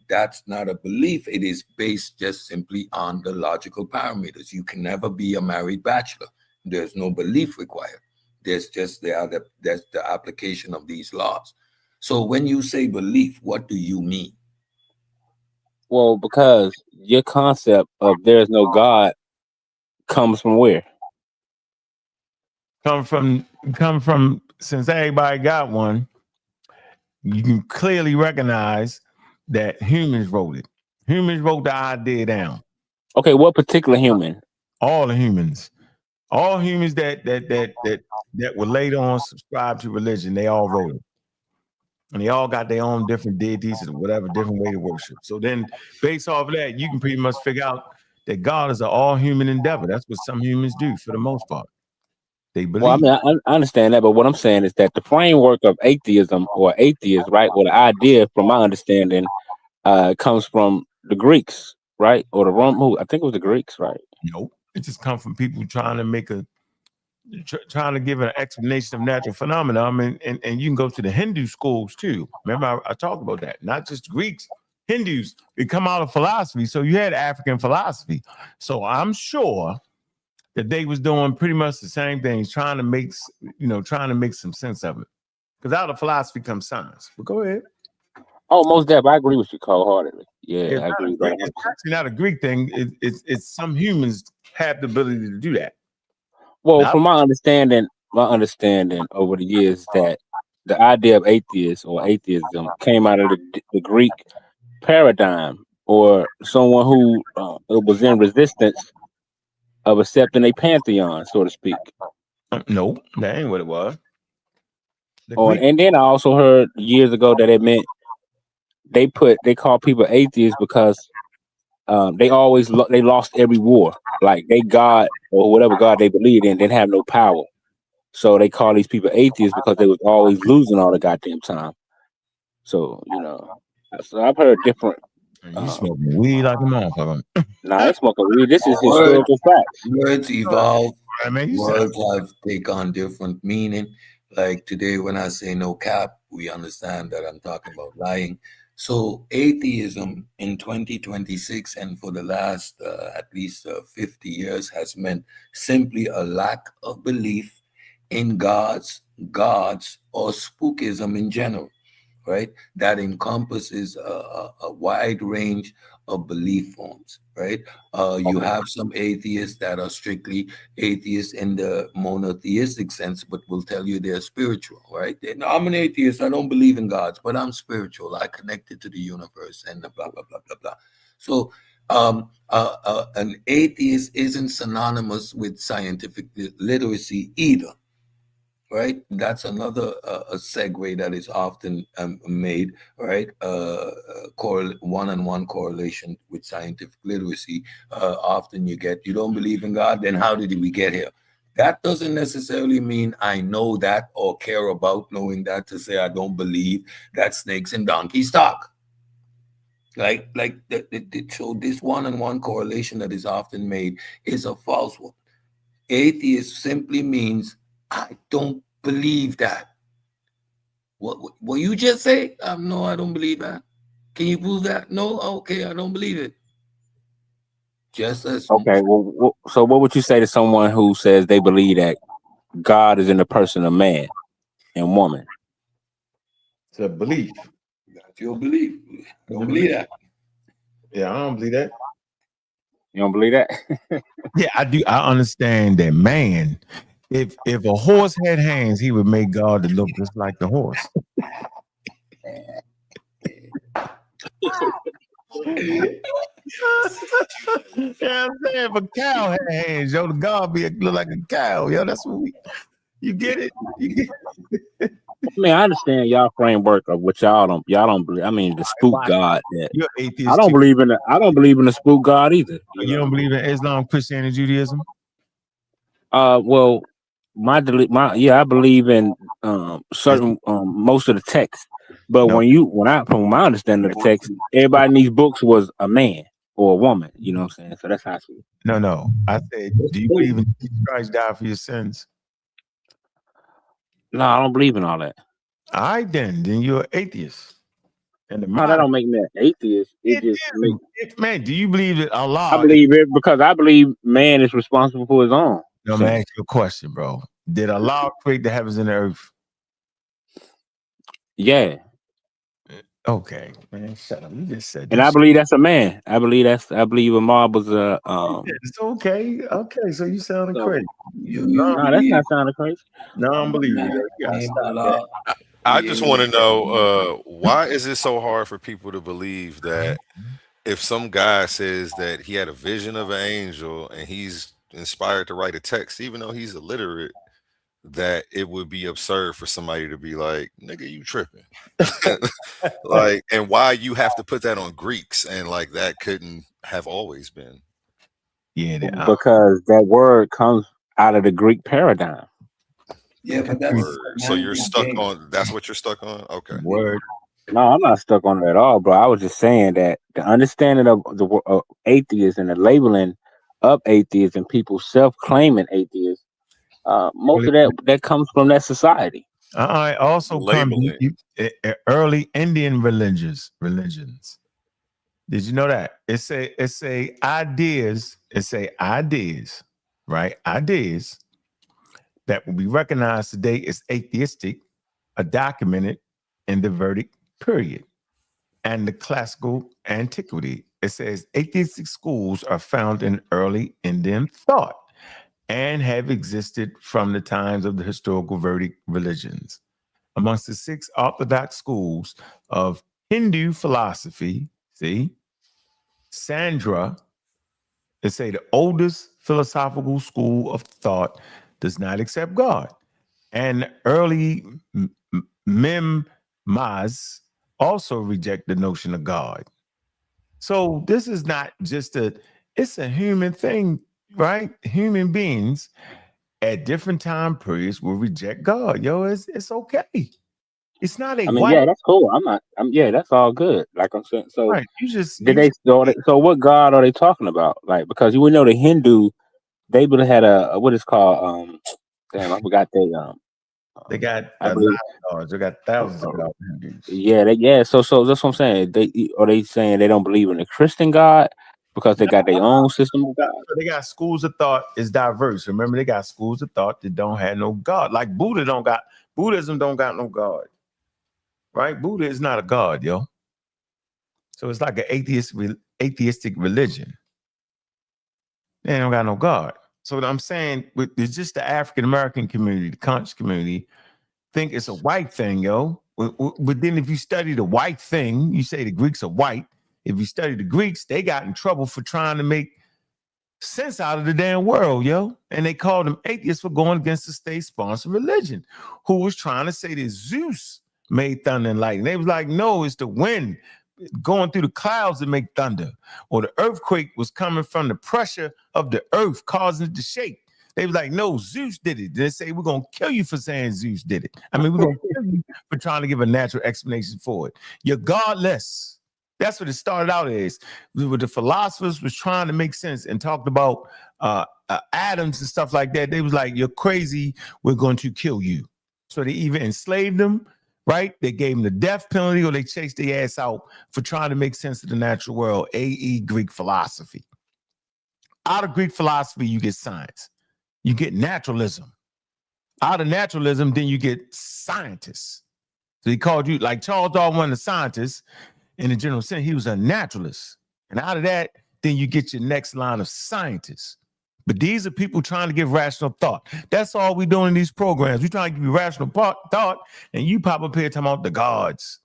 that's not a belief. It is based just simply on the logical parameters. You can never be a married bachelor. There's no belief required. There's just there's the application of these laws. So when you say belief, what do you mean? Well, because your concept of there's no God comes from where? Come from since everybody got one. You can clearly recognize that humans wrote it. Humans wrote the idea down. Okay, what particular human? All the humans. All humans that were later on subscribed to religion, they all wrote it. And they all got their own different deities or whatever different way to worship. So then based off of that, you can pretty much figure out that God is an all-human endeavor. That's what some humans do for the most part. They believe. Well, I mean, I understand that, but what I'm saying is that the framework of atheism or atheist, right, or the idea, from my understanding, comes from the Greeks, right, or the Rome. I think it was the Greeks, right? Nope, it just comes from people trying to give an explanation of natural phenomena. I mean, and you can go to the Hindu schools too. Remember, I talked about that. Not just Greeks, Hindus. It come out of philosophy. So you had African philosophy. So I'm sure that they was doing pretty much the same things, trying to make some sense of it. Because out of philosophy comes science. But go ahead. Oh, most definitely. I agree with you cold-heartedly. Yeah, I agree. It's actually not a Greek thing. It's some humans have the ability to do that. Well, from my understanding over the years that the idea of atheist or atheism came out of the Greek paradigm, or someone who was in resistance of accepting a pantheon, so to speak. No, that ain't what it was. And then I also heard years ago that it meant they call people atheists because they lost every war. Like they God or whatever God they believed in didn't have no power. So they call these people atheists because they was always losing all the goddamn time. So, so I've heard different. You smoking weed like a motherfucker. Nah, I ain't smoking weed. This is Words, historical fact. words evolve. I mean, Words have take on different meaning. Like today, when I say no cap, we understand that I'm talking about lying. So atheism in 2026 and for the last at least 50 years has meant simply a lack of belief in gods, or spookism in general, right? That encompasses a wide range of belief forms, right? You have some atheists that are strictly atheists in the monotheistic sense, but will tell you they're spiritual, right? No, I'm an atheist. I don't believe in gods, but I'm spiritual. I connected to the universe and blah, blah, blah, blah, blah. So an atheist isn't synonymous with scientific literacy either. Right, that's another a segue that is often made. Right, one-on-one correlation with scientific literacy. Often you don't believe in God, then how did we get here? That doesn't necessarily mean I know that or care about knowing that to say I don't believe that snakes and donkeys talk. So this one-on-one correlation that is often made is a false one. Atheist simply means I don't believe that. What you just say? No, I don't believe that. Can you prove that? No, okay, I don't believe it. Just as okay. Well, so what would you say to someone who says they believe that God is in the person of man and woman? It's a belief. That's your belief. I don't believe that. Yeah, I don't believe that. You don't believe that? Yeah, I do. I understand that, man. If a horse had hands, he would make God to look just like the horse. Yeah, I'm saying if a cow had hands, yo, the God look like a cow. Yo, that's what you get it? You get it? I mean, I understand y'all framework of what y'all don't believe. I mean, the spook God. You're atheist. I don't believe in the spook God either. You don't believe in Islam, Christianity, Judaism? Well, I believe in certain most of the text. But from my understanding of the text, everybody in these books was a man or a woman. You know what I'm saying? So that's how I see it. No. I said, do you believe in Jesus Christ died for your sins? No, I don't believe in all that. All right, then you're an atheist. And that don't make me an atheist. Man, do you believe that Allah? I believe it because I believe man is responsible for his own. No, I'm gonna ask you a question, bro. Did Allah create the heavens and the earth? Yeah. Okay, man, shut up. You just said. And I believe that's a man. I believe Ahmad was a. It's okay. Okay, so you sounding crazy. No, that's not sounding crazy. No, I don't believe you. I just want to know why is it so hard for people to believe that if some guy says that he had a vision of an angel and he's inspired to write a text, even though he's illiterate, that it would be absurd for somebody to be like, nigga, you tripping. Like, and why you have to put that on Greeks and like that couldn't have always been. Yeah, because that word comes out of the Greek paradigm. Yeah, but that's so you're stuck on. That's what you're stuck on. Okay. Word. No, I'm not stuck on it at all, bro. I was just saying that the understanding of the atheism and the labeling of atheists and people self-claiming atheists, most of that comes from that society. I also come early Indian religions. Did you know that? It say ideas, right? Ideas that will be recognized today as atheistic are documented in the Vedic period and the classical antiquity. It says atheistic schools are found in early Indian thought and have existed from the times of the historical Vedic religions. Amongst the 6 orthodox schools of Hindu philosophy, SaNeter, they say the oldest philosophical school of thought does not accept God. And early Mimas also reject the notion of God. So this is not just it's a human thing, right? Human beings at different time periods will reject God. Yo, it's okay. It's not a I mean, yeah, that's cool. Yeah, that's all good. Like I'm saying, so right. So what God are they talking about? Like, because we know the Hindu, they would have had a what is called damn, I forgot they got I a lot believe of gods. They got thousands of gods. yeah. So that's what I'm saying. They saying they don't believe in the Christian God because they got their own system of God. So they got schools of thought is diverse. Remember, they got schools of thought that don't have no God. Like Buddhism don't got no God. Right? Buddha is not a God, yo. So it's like an atheistic religion. They don't got no God. So what I'm saying, it's just the African American community, the conscious community, think it's a white thing, yo. But then if you study the white thing, you say the Greeks are white. If you study the Greeks, they got in trouble for trying to make sense out of the damn world, yo. And they called them atheists for going against the state-sponsored religion, who was trying to say that Zeus made thunder and lightning. They was like, no, it's the wind going through the clouds that make thunder, or the earthquake was coming from the pressure of the earth causing it to shake. They was like, no, Zeus did it. They say, we're going to kill you for saying Zeus did it. I mean, we're going to kill you for trying to give a natural explanation for it. You're godless. That's what it started out as. What the philosophers was trying to make sense and talked about atoms and stuff like that. They was like, you're crazy. We're going to kill you. So they even enslaved them, right? They gave them the death penalty, or they chased their ass out for trying to make sense of the natural world, i.e. Greek philosophy. Out of Greek philosophy, you get science. You get naturalism. Out of naturalism, then you get scientists. So he called you, like Charles Darwin, one of the scientists, in the general sense, he was a naturalist. And out of that, then you get your next line of scientists. But these are people trying to give rational thought. That's all we're doing in these programs. We're trying to give you rational thought, and you pop up here talking about the gods.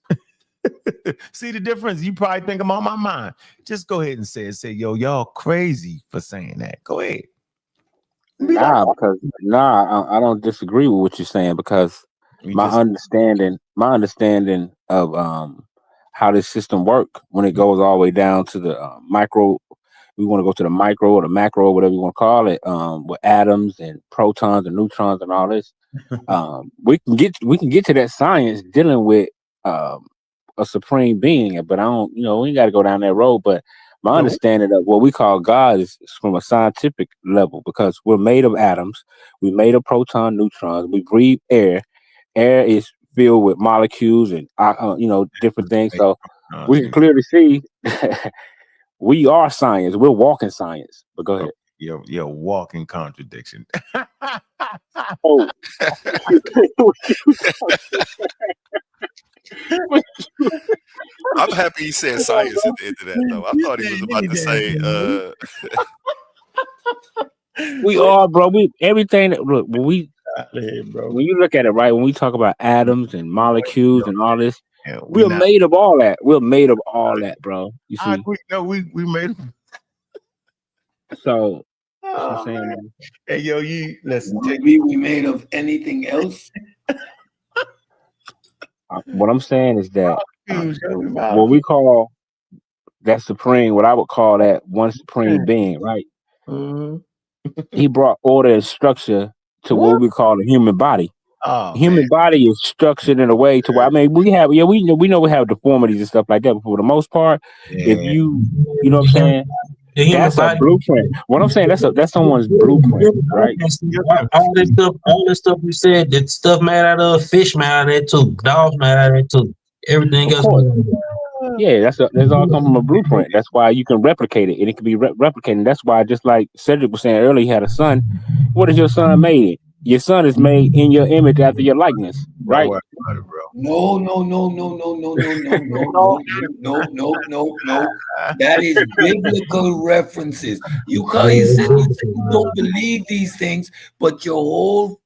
See the difference? You probably think I'm on my mind. Just go ahead and say it. Say, yo, y'all crazy for saying that. Go ahead. I don't disagree with what you're saying, because my understanding of how this system work, when it goes all the way down to the micro, we want to go to the micro or the macro, whatever you want to call it, with atoms and protons and neutrons and all this. We can get to that science dealing with a supreme being, but we ain't got to go down that road. But my understanding of what we call God is from a scientific level, because we're made of atoms, we're made of proton, neutrons, we breathe air. Air is filled with molecules and different things. So we can clearly see we are science. We're walking science. But go ahead. You're walking contradiction. Oh. I'm happy he said science at the end of that, though. I thought he was about to say we are, bro. Everything that look when you look at it, right, when we talk about atoms and molecules and all this, we're made of all that. We're made of all that, bro. You see? We made them. So that's what I'm saying, man. Hey, yo, you listen. We made of anything else? What I'm saying is that what we call that supreme, what I would call that one supreme being, right? Mm-hmm. He brought order and structure to what we call the human body. Human body is structured in a way to where, I mean, we know we have deformities and stuff like that, but for the most part, if you know what I'm saying, that's a blueprint. What I'm saying, that's someone's blueprint, right? All this stuff you said, that stuff made out of fish made out of it too, dogs made out of it too, everything else. Yeah, that's all come from a blueprint. That's why you can replicate it, and it can be replicated. That's why, just like Cedric was saying earlier, he had a son. What is your son made? Your son is made in your image after your likeness, right? No. That is biblical references. You said you don't believe these things, but your whole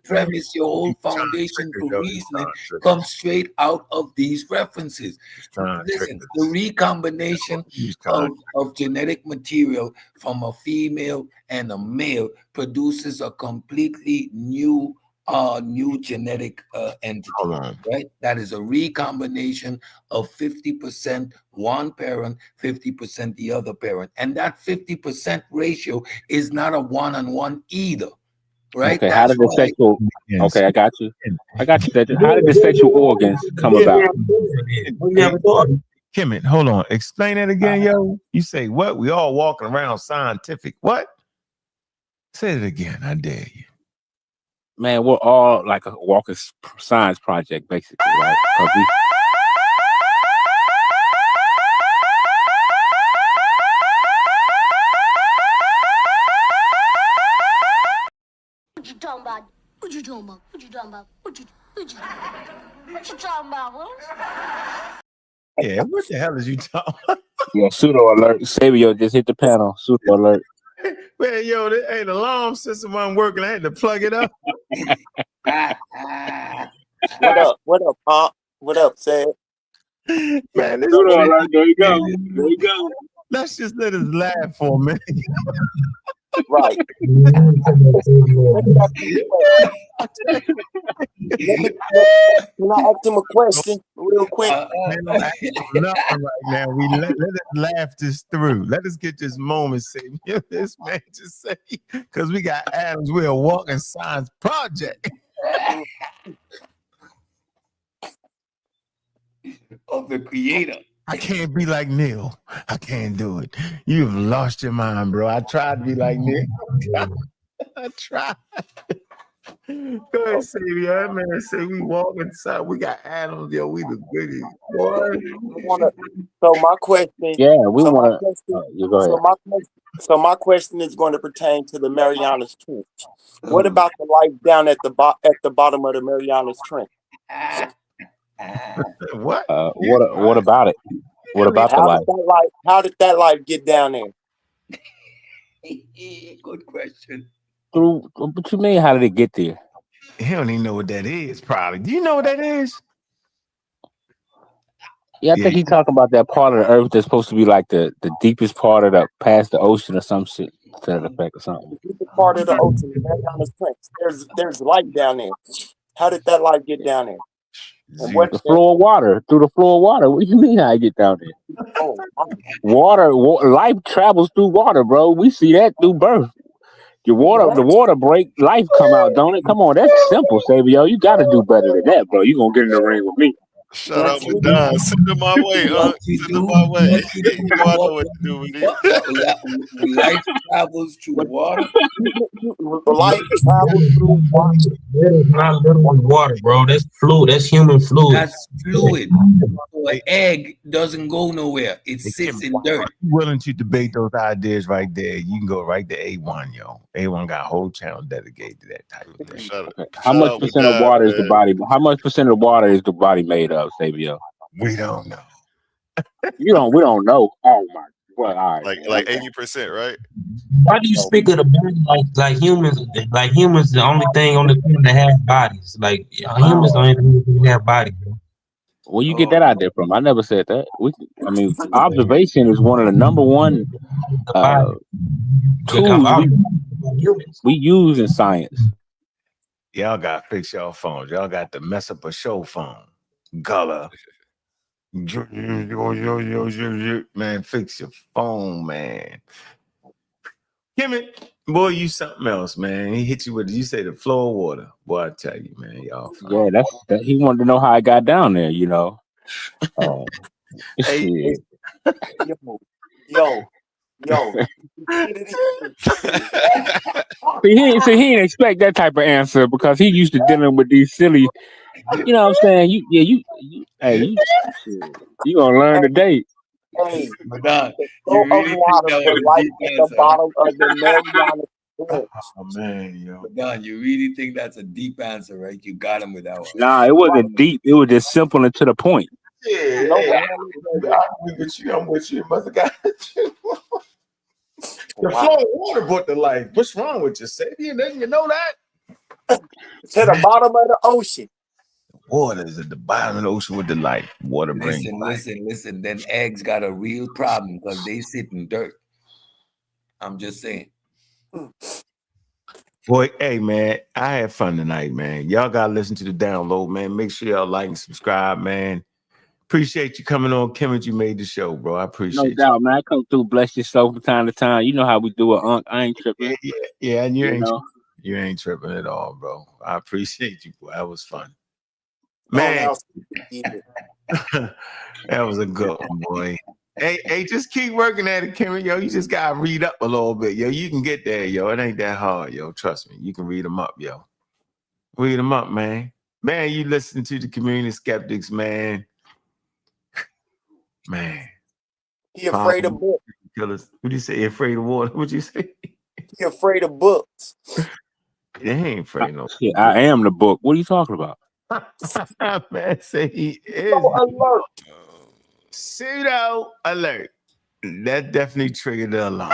premise, your whole foundation for reasoning comes straight out of these references. Listen, the recombination of genetic material from a female and a male produces a completely new genetic entity, right? That is a recombination of 50% one parent, 50% the other parent. And that 50% ratio is not a one-on-one either. Right? Okay, how That's did the why. sexual? Yes. Okay, I got you. I got you. How did the sexual organs come about? Kemet, hold on. Explain that again, yo. You say what? We all walking around scientific. What? Say it again. I dare you. Man, we're all like a walking science project, basically, right? Because we. What you talking about? What you talking about? What you talking about? What you talking about, Willis? Yeah, what the hell is you talking about? Yeah, pseudo alert. Sabio just hit the panel. Pseudo alert. Man, yo, this ain't alarm system wasn't working. I had to plug it up. What up? What up, Pop? What up, Sam? Man, this Pseudo alert. There you go. There you go. Let's just let us laugh for a minute. Right. Can I ask him a question real quick? Man, don't ask him nothing right now. Let us laugh this through. Let us get this moment saved. This man just say, because we got Adams, we're a walking science project. Of the creator. I can't be like Neil. I can't do it. You've lost your mind, bro. I tried to be like Neil. I tried. Go ahead, Savior. That man say we walk inside. We got Adams, yo. We the goodies. So my question. Yeah, we want to. You go ahead. So my question is going to pertain to the Marianas Trench. What about the life down at the bottom of the Marianas Trench? What? What about it? What about the life? How did that life get down there? Good question. What you mean? How did it get there? He don't even know what that is. Probably. Do you know what that is? Yeah, I think he's talking about that part of the earth that's supposed to be like the deepest part of past the ocean or some shit to that effect or something. The deepest part of the ocean, the Marianas Trench. There's light down there. How did that light get down there? And the floor of water, through the floor of water. What do you mean how I get down there? Oh, water, life travels through water, bro. We see that through birth. The water break, life come out, don't it? Come on, that's simple, Sabio. You got to do better than that, bro. You gonna get in the ring with me. Shut up, Madonna. Send them my way, Send them my way. You know I know what to do with it. Life travels through water. Life travels through water. That is not literally water, bro. That's fluid. That's human fluid. That's fluid. So an egg doesn't go nowhere. It sits in dirt. Willing to debate those ideas right there, you can go right to A1, yo. A1 got a whole channel dedicated to that type of thing. Shut up. How much percent of water is the body? How much percent of water is the body made of, Sabio? We don't know. We don't know. Oh my. Well, all right. Like 80%, right? Why do you speak of the body like humans? Like humans, the only thing on the planet that have bodies. Like humans don't even have bodies. Bro. Where you get that out there from? I never said that. Observation is one of the number one tools we use in science. Y'all got to fix y'all phones. Y'all got to mess up a show phone. Gullah. Man, fix your phone, man. Kimmy, boy, you something else, man. He hit you with, you say the floor of water. Boy, I tell you, man, y'all. Yeah, that's he wanted to know how I got down there, you know. Hey, yo. He didn't expect that type of answer because he used to dealing with these silly, you know what I'm saying? You gonna learn today. Hey, Madonna, you really think that was a deep answer? At the bottom of the Marianas Trench. Oh man, yo. Madonna, you really think that's a deep answer, right? You got him with that one. Nah, it wasn't deep. It was just simple and to the point. Yeah, I'm with you. Mother got you. The flow of water brought to life. What's wrong with you, Sabian? Didn't you know that? To the bottom of the ocean. Water is at the bottom of the ocean with the light. Water brings life. Listen. Then eggs got a real problem because they sit in dirt. I'm just saying. Boy, hey, man, I had fun tonight, man. Y'all got to listen to the download, man. Make sure y'all like and subscribe, man. Appreciate you coming on, Kim. You made the show, bro. I appreciate you. No doubt, man. I come through, bless yourself from time to time. You know how we do it, Ankh. I ain't tripping. Yeah, and you ain't. You ain't tripping at all, bro. I appreciate you, boy. That was fun. Oh, Man, now, that was a good one, boy. Hey, just keep working at it, Kimmy. Yo, you just gotta read up a little bit, yo. You can get there, yo. It ain't that hard, yo. Trust me. You can read them up, yo. Read them up, man. Man, you listen to the community skeptics, man. Man. He afraid of books. Killers. What do you say? Afraid of water? What'd you say? He afraid of books. They ain't afraid no. Shit, I am the book. What are you talking about? Man, say he is. Alert. Pseudo alert. That definitely triggered the alarm.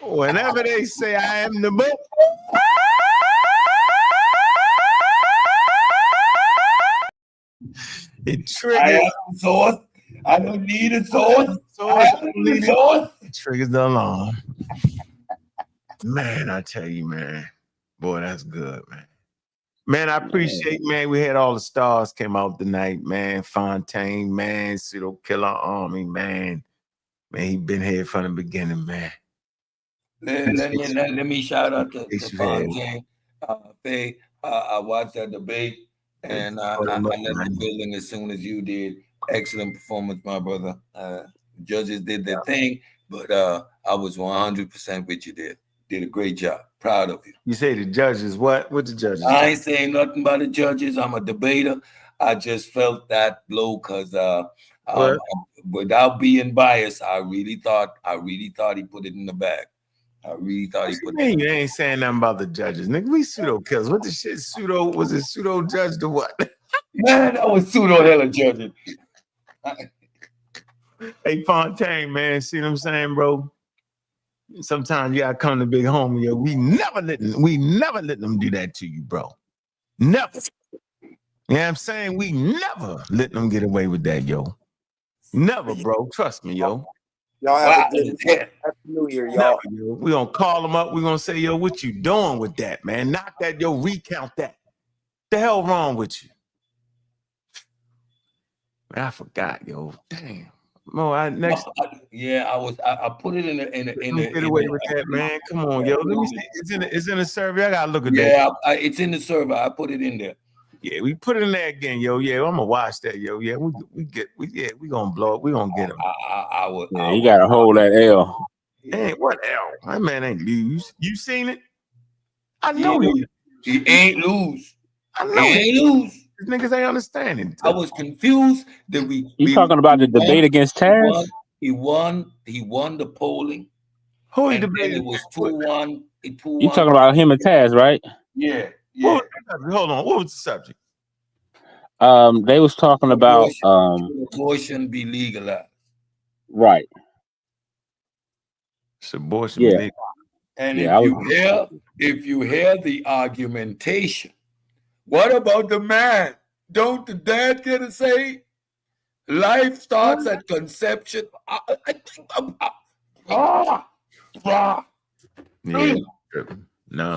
Whenever they say I am the book, it triggers. I am the source. I don't need a source. It triggers the alarm. Man, I tell you, man. Boy, that's good, man. Man, I appreciate, man. We had all the stars came out tonight, man. Fontaine, man. Pseudo Killer Army, man. Man, he been here from the beginning, man. Let me shout out to Fontaine. I watched that debate, and I left the building as soon as you did. Excellent performance, my brother. Judges did their thing, but I was 100% with you there. Did a great job. Proud of you. You say the judges, what? What the judges? I ain't saying nothing about the judges. I'm a debater. I just felt that blow because without being biased, I really thought he put it in the bag. I really thought he put it in the bag. You ain't saying nothing about the judges. Nigga, we pseudo killers. What the shit pseudo? Was it pseudo judge to what? Man, that was pseudo hella judging. Hey, Fontaine, man. See what I'm saying, bro? Sometimes you gotta come to big homie, yo. We never let them do that to you, bro. Never. You know what I'm saying? We never let them get away with that, yo. Never, bro. Trust me, yo. Y'all have a good Happy New Year, y'all. We gonna call them up. We gonna say, yo, what you doing with that, man? Knock that, yo, recount that. The hell wrong with you? Man, I forgot, yo. Damn. No, I put it in the get away with that, man. Come on, yo. Let me see. It's in the survey. I gotta look at that. Yeah, it's in the survey. I put it in there. Yeah, we put it in there again, yo. Yeah, I'm gonna watch that, yo. Yeah, we gonna blow it. We gonna get him. You gotta hold that L. Hey, what L? That man ain't lose. You seen it? I know he ain't lose. I know he ain't lose. These niggas ain't understanding. I was confused that You talking about the debate against Taz? He won the polling. Who he debated? It was 2-1. You talking about him and Taz, right? Yeah. Hold on. What was the subject? They was talking about abortion be legalized. Right. It's abortion. Yeah. And if you hear the argumentation, what about the man? Don't the dad get a say? Life starts at conception. No.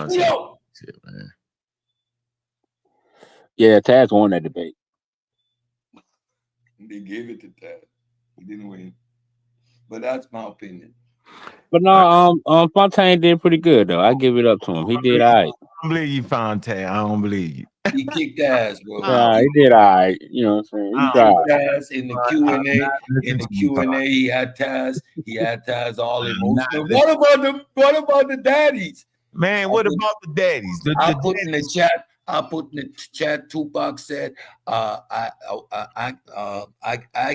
Shit, man. Yeah, Taz won that debate. They gave it to Taz. He didn't win. But that's my opinion. But no, Fontaine did pretty good though. I give it up to him. He did all right. I don't believe you, Fontaine. I don't believe you. He kicked ass, bro. Yeah, he did all right. You know what I'm saying? He tried. In the Q&A, he had Taz. He had Taz all emotional. What about the daddies? Man, what about the daddies? I put in the chat. Tupac said, I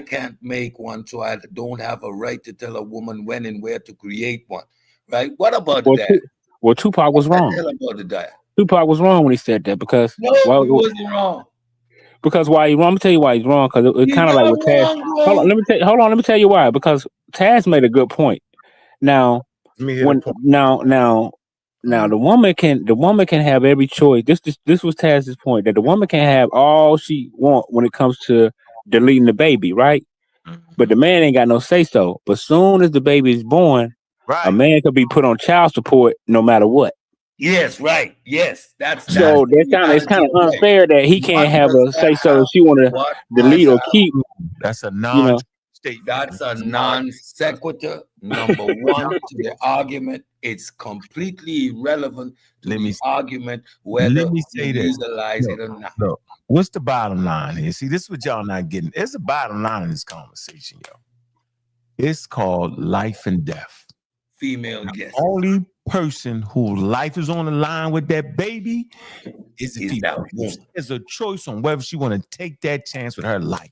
can't make one, so I don't have a right to tell a woman when and where to create one. Right? What about that? Well, Tupac was wrong. About the dad. Tupac was wrong when he said that because he wasn't wrong. Because why he wrong? I'm gonna tell you why he's wrong. Because it kind of like with Taz. Hold on, let me tell you why. Because Taz made a good point. Now, now the woman can have every choice. This was Taz's point, that the woman can have all she want when it comes to deleting the baby, right? But the man ain't got no say so. But soon as the baby is born, a man could be put on child support no matter what. Yes, right. Yes, it's kind of unfair that he can't have a say so if she want to delete or keep. That's a non statement. That's a non sequitur. Number one to the argument. It's completely irrelevant to the argument whether Let me say you this. legalize it or not. Look, what's the bottom line here? See, this is what y'all not getting. There's a bottom line in this conversation, yo. It's called life and death. Female guess. Only person whose life is on the line with that baby is the female. There's a choice on whether she want to take that chance with her life.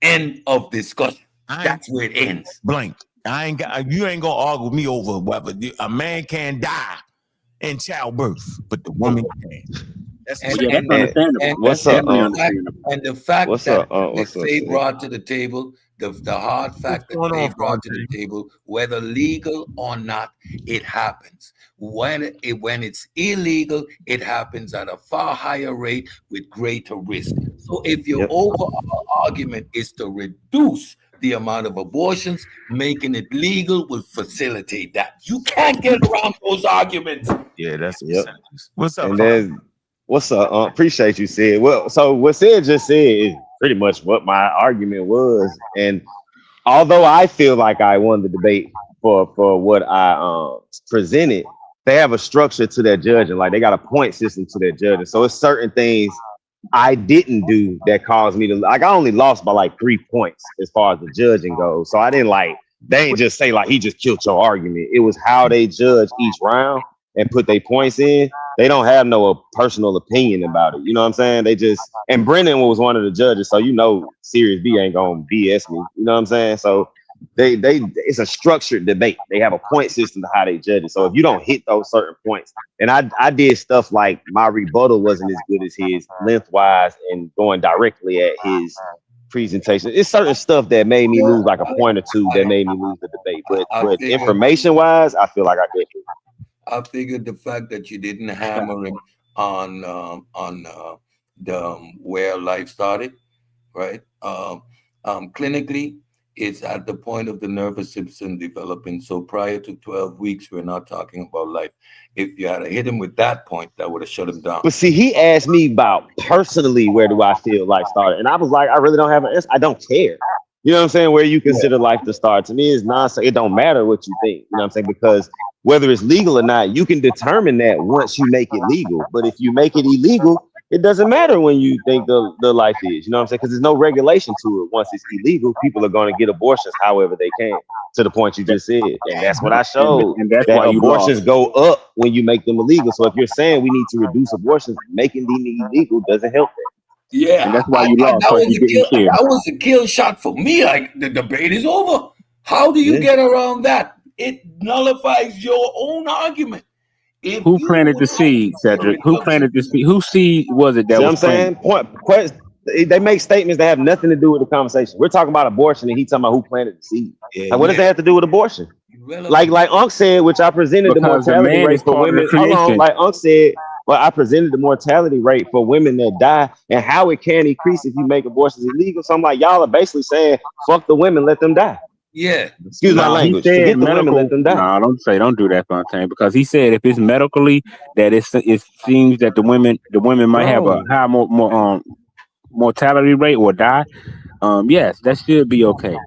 End of discussion. That's where it ends. Blank. You ain't gonna argue with me over whether a man can die in childbirth, but the woman can. That's understandable. What's up? And the fact What's that up? What's up, they Sid? brought to the table, the hard fact that they brought to the table, whether legal or not, it happens. When it's illegal, it happens at a far higher rate with greater risk. So if your overall argument is to reduce the amount of abortions, making it legal will facilitate that. You can't get around those arguments. Yeah, that's what's up. And what's up? Appreciate you, Sid. Well, so what Sid just said is pretty much what my argument was. And although I feel like I won the debate for what I presented, they have a structure to their judging. Like they got a point system to their judging. So it's certain things I didn't do that caused me to, like, I only lost by like 3 points as far as the judging goes. So I didn't they ain't just say like he just killed your argument. It was how they judge each round and put their points in. They don't have no personal opinion about it. You know what I'm saying? They just, and Brennan was one of the judges. So, Series B ain't gonna BS me. You know what I'm saying? So it's a structured debate. They have a point system to how they judge it. So if you don't hit those certain points, and I did stuff like my rebuttal wasn't as good as his lengthwise and going directly at his presentation. It's certain stuff that made me lose like a point or two that made me lose the debate. But information wise, I feel like I did. I figured the fact that you didn't hammer him on the where life started, right? Clinically, it's at the point of the nervous system developing. So prior to 12 weeks, we're not talking about life. If you had hit him with that point, that would have shut him down. But see, he asked me about personally, where do I feel life started? And I was like, I really don't have an answer. I don't care. You know what I'm saying? Where you consider life to start. To me, is nonsense. It don't matter what you think. You know what I'm saying? Because whether it's legal or not, you can determine that once you make it legal. But if you make it illegal, it doesn't matter when you think the life is. You know what I'm saying? Because there's no regulation to it. Once it's illegal, people are going to get abortions however they can, to the point you just said. And that's what I showed. And that's why abortions go up when you make them illegal. So if you're saying we need to reduce abortions, making them illegal doesn't help that. Yeah, and that's why you lost. That was a kill shot for me. Like, the debate is over. How do you get around that? It nullifies your own argument. Who planted the seed, Cedric? Who planted the seed? Whose seed was it that was planted? They make statements that have nothing to do with the conversation. We're talking about abortion, and he's talking about who planted the seed. What does that have to do with abortion? Like Ankh said, which I presented Because the mortality rate for women. Hold on, like Ankh said, well, I presented the mortality rate for women that die and how it can increase if you make abortions illegal. So I'm like, y'all are basically saying, fuck the women, let them die. Yeah. Excuse my language. Forget the women, let them die. No, don't do that, Fontaine, because he said if it's medically that it seems that the women might have a high more mortality rate or die. Yes, that should be okay.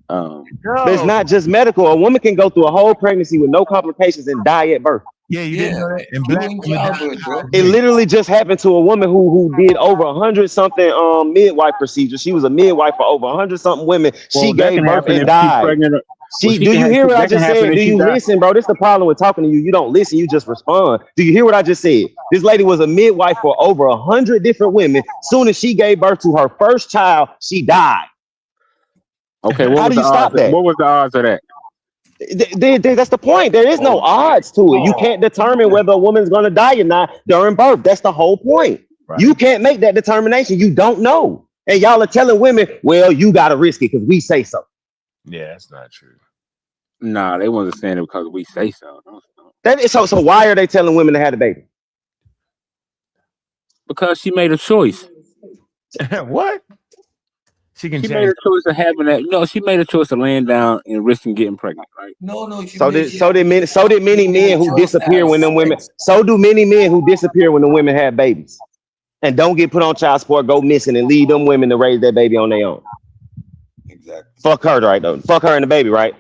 But it's not just medical. A woman can go through a whole pregnancy with no complications and die at birth. Yeah, you didn't know that. And black women, it literally just happened to a woman who did over 100-something midwife procedures. She was a midwife for over 100-something women. She gave birth and died. Do you hear what I just said? Do you listen, bro? This is the problem with talking to you. You don't listen. You just respond. Do you hear what I just said? This lady was a midwife for over 100 different women. Soon as she gave birth to her first child, she died. Okay, how do you stop that? What was the odds of that? That's the point. There is no odds to it. You can't determine whether a woman's going to die or not during birth. That's the whole point. Right. You can't make that determination. You don't know. And y'all are telling women, well, you got to risk it because we say so. Yeah, that's not true. Nah, they wasn't saying it because we say so. That is so why are they telling women to have a baby? Because she made a choice. What? She made a choice of having that. No, she made a choice of laying down and risking getting pregnant. Right? No. So did many men who disappear when them women. So do many men who disappear when the women have babies, and don't get put on child support, go missing, and leave them women to raise that baby on their own. Exactly. Fuck her, right? Though. Fuck her and the baby, right?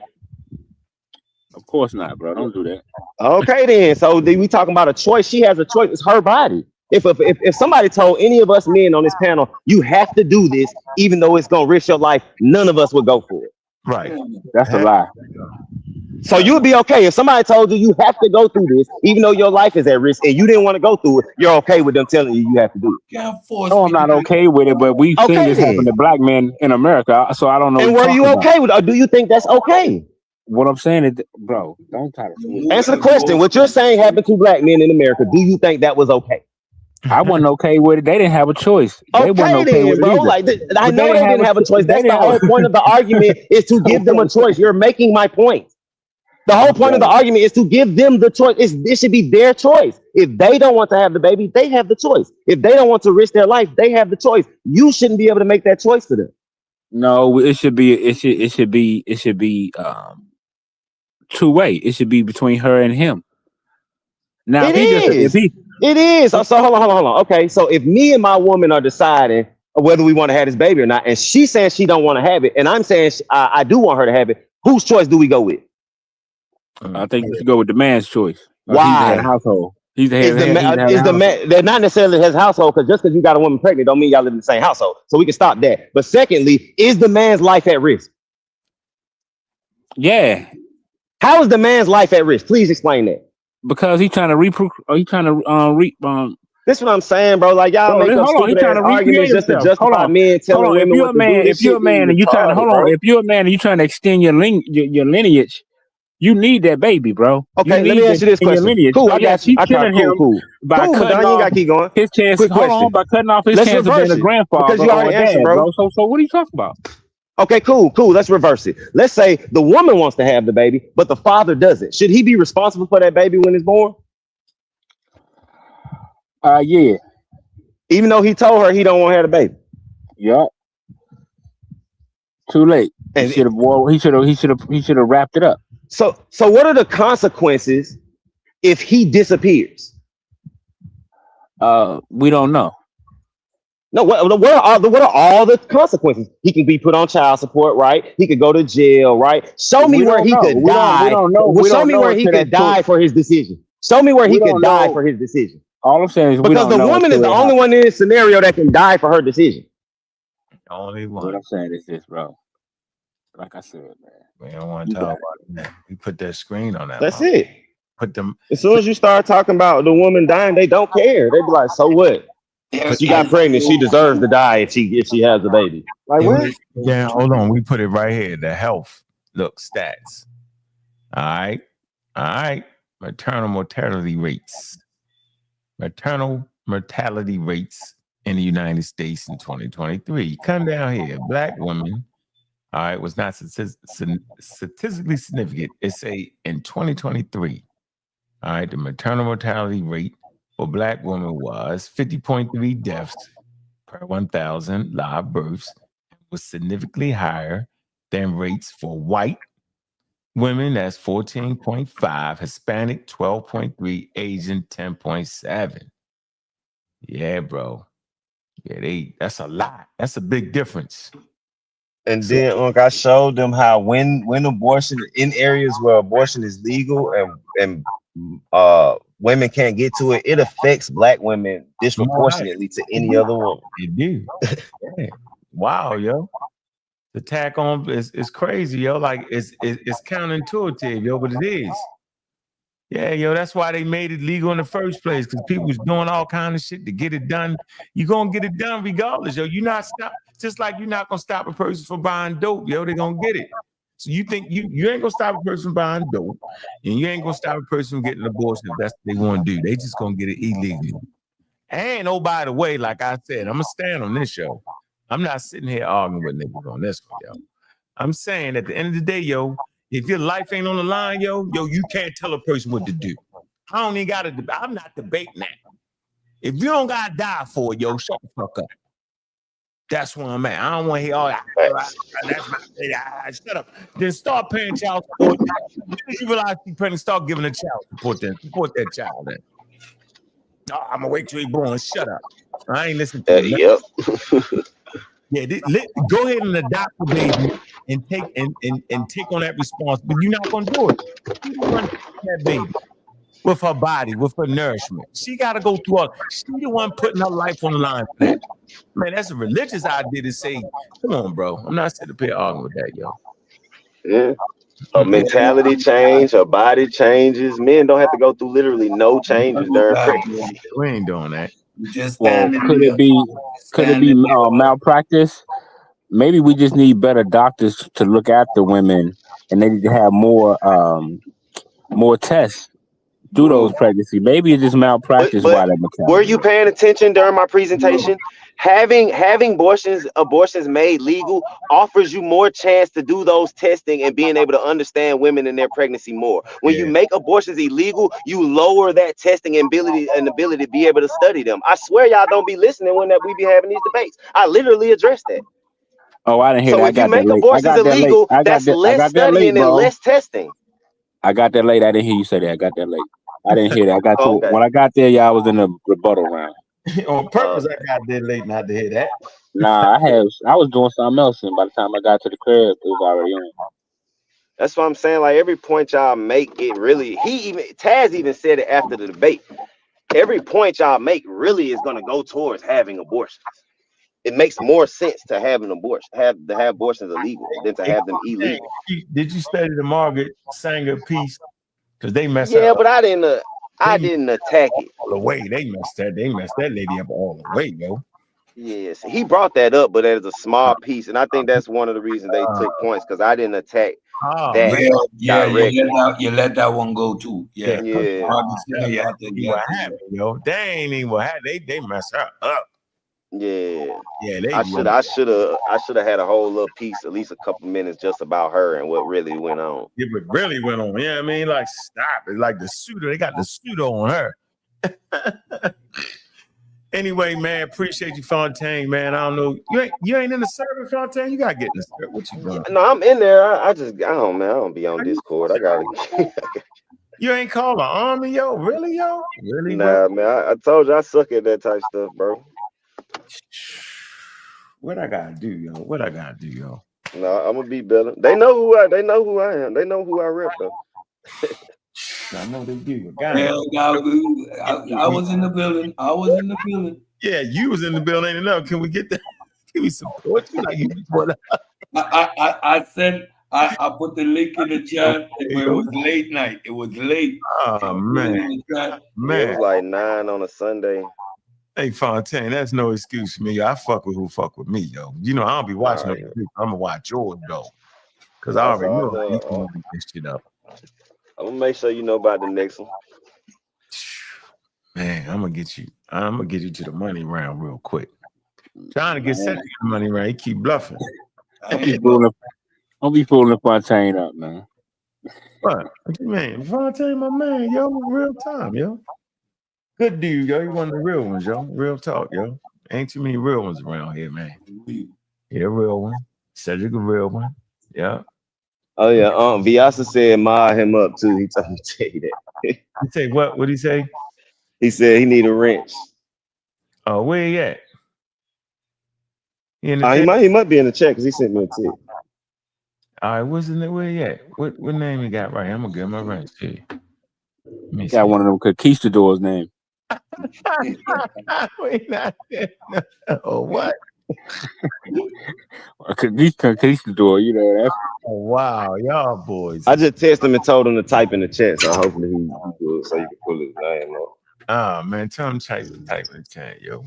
Of course not, bro. Don't do that. Okay, then. So we talking about a choice. She has a choice. It's her body. If somebody told any of us men on this panel, you have to do this, even though it's gonna risk your life, none of us would go for it. Right. That's a lie. So you would be okay if somebody told you you have to go through this, even though your life is at risk and you didn't want to go through it. You're okay with them telling you have to do it. No, I'm not okay with it, but we've seen this happen to black men in America, so I don't know. And were you okay with it, or do you think that's okay? What I'm saying is, bro, don't try to answer the question. What you're saying happened to black men in America. Do you think that was okay? I wasn't okay with it. They didn't have a choice. They wasn't okay then, with bro. it either. Like I know they didn't have a choice. That's the whole point of the argument is to give them a choice. You're making my point. The whole point of the argument is to give them the choice. It should be their choice. If they don't want to have the baby, they have the choice. If they don't want to risk their life, they have the choice. You shouldn't be able to make that choice for them. No, it should be two-way. It should be between her and him. Now It is. So hold on. Okay, so if me and my woman are deciding whether we want to have this baby or not, and she's saying she don't want to have it, and I'm saying I do want her to have it, whose choice do we go with? I think you should go with the man's choice. Why? He's the head of household. He's the head Is the man? They're not necessarily his household, because just because you got a woman pregnant don't mean y'all live in the same household. So we can stop that. But secondly, is the man's life at risk? Yeah. How is the man's life at risk? Please explain that. Because he's trying to This is what I'm saying, bro. Like y'all make up stupid ass arguments just to justify men telling women what to do. If you're a man and you trying to if you're a man and you trying to extend your lineage, you need that baby, bro. Okay, let me ask you this question. Cool, I got you. She's killing him by cutting off keep going. his chance. Hold on, by cutting off his chance of being a grandfather. Because you already answered, bro. So what are you talking about? Okay, cool. Let's reverse it. Let's say the woman wants to have the baby, but the father doesn't. Should he be responsible for that baby when it's born? Yeah. Even though he told her he don't want to have the baby. Yup. Too late. He should have wrapped it up. So what are the consequences if he disappears? We don't know. No, what are all the consequences? He can be put on child support, right? He could go to jail, right? Show me where he could die. Show me where he could die for his decision. Show me where he could die for his decision. All I'm saying is because the woman is the only one in this scenario that can die for her decision. Only one. What I'm saying is this, bro. Like I said, man. We don't want to talk about it, man. We put that screen on that. That's it. Put them. As soon as you start talking about the woman dying, they don't care. They be like, so what? She got pregnant. She deserves to die if she has a baby. Like what? Yeah, hold on. We put it right here. The health stats. All right. Maternal mortality rates. Maternal mortality rates in the United States in 2023. Come down here. Black women, all right, was not statistically significant. It's in 2023. All right, the maternal mortality rate for Black women was 50.3 deaths per 1,000 live births, was significantly higher than rates for white women. That's 14.5, Hispanic 12.3, Asian 10.7. Yeah, bro. Yeah, that's a lot. That's a big difference. And then I showed them how when abortion in areas where abortion is legal and women can't get to it, it affects Black women disproportionately to any other woman. It do. Yeah. Wow, yo. The attack on is crazy, yo. Like it's counterintuitive, yo, but it is. Yeah, yo, that's why they made it legal in the first place, because people was doing all kind of shit to get it done. You're gonna get it done regardless, yo. You're not stop, just like you're not gonna stop a person from buying dope, yo. They're gonna get it. So you think you ain't gonna stop a person from buying dope, and you ain't gonna stop a person from getting an abortion if that's what they want to do. They just gonna get it illegally. And oh, by the way, like I said, I'm gonna stand on this show. I'm not sitting here arguing with niggas on this one, yo. I'm saying at the end of the day, yo, if your life ain't on the line, yo, you can't tell a person what to do. I don't even gotta. I'm not debating that. If you don't gotta die for it, yo, shut the fuck up. That's where I'm at. I don't want to hear all that. Shut up. Then start paying child support. You realize you're pregnant, start giving a child support. Then support that child. Then. No, I'm gonna wait till he's born. Shut up. I ain't listening to you. Yep. Yeah, go ahead and adopt the baby and take on that responsibility. But you're not gonna do it. She's the one taking that baby with her body, with her nourishment. She gotta go through all. She the one putting her life on the line for that. Man, that's a religious idea to say, come on, bro. I'm not sitting up here arguing with that, yo. Yeah. A mentality change, a body changes. Men don't have to go through literally no changes during pregnancy. We ain't doing that. Just Well, could it be malpractice? Maybe we just need better doctors to look after women, and they need to have more tests through those pregnancies. Maybe it's just malpractice. But were you paying attention during my presentation? Having abortions made legal offers you more chance to do those testing and being able to understand women in their pregnancy more. When you make abortions illegal, you lower that testing ability to be able to study them. I swear y'all don't be listening when we be having these debates. I literally addressed that. Oh, I didn't hear that. So if you make abortions illegal, that's less studying and less testing. I got that late. I didn't hear you say that. I got that late. I didn't hear that. I got to when I got there, y'all was in the rebuttal round. On purpose, I got there late not to hear that. Nah, I was doing something else, and by the time I got to the crib, it was already on. That's what I'm saying. Like every point y'all make, it really. Taz even said it after the debate. Every point y'all make really is going to go towards having abortions. It makes more sense to have an abortion, have abortions illegal than to have them illegal. Did you study the Margaret Sanger piece? Because they messed up. But I didn't attack it. All the way. They messed that lady up all the way, yo. Yes, he brought that up, but as a small piece, and I think that's one of the reasons they took points because I didn't attack that. You let that one go too. Yeah. What happened, yo? They ain't even what happened. They messed her up. Yeah. Yeah, I should have had a whole little piece, at least a couple minutes, just about her and what really went on. Yeah, what really went on. Yeah, I mean, like, stop it. Like the pseudo, they got the pseudo on her. Anyway, man, appreciate you, Fontaine, man. I don't know. You ain't in the server, Fontaine? You gotta get in the server. What you doing? No, I'm in there. I don't be on Discord. I gotta You ain't called an army, yo? Really, yo? Really? Nah, man. I told you I suck at that type stuff, bro. What I gotta do, yo? No, I'm gonna be better. They know who I am. They know who I rep, though. I know they do. I was in the building. Yeah, you was in the building. Ain't enough. Can we get that? Can we support you? Like I said I put the link in the chat. It was late night. It was late. Oh man. It was like 9 on a Sunday. Hey Fontaine, that's no excuse for me. I fuck with who fuck with me, yo. You know I don't be watching I'm gonna watch yours though, cause I already know you can make this shit up. I'm gonna make sure you know about the next one. Man, I'm gonna get you to the money round real quick. Trying to get set to the money round. He keep bluffing. Don't be fooling Fontaine up, man. What you mean? Fontaine, my man, yo, real time, yo. Good dude, yo. You one of the real ones, yo. Real talk, yo. Ain't too many real ones around here, man. Yeah, real one. Cedric, a real one. Yeah. Oh yeah, Vyasa said mod him up too. He told me to tell you that. He say what? What'd he say? He said he need a wrench. Oh, where he at? He might be in the chat because he sent me a tip. All right, where he at? What name he got right? I'm gonna give him a wrench. He got one of them conquistadors name. Wait, not oh what? Conquistador, you know that. Oh wow, y'all boys. I just texted him and told him to type in the chat, so hopefully he good, so you can pull his name up. Oh man, tell him type in the chat, yo.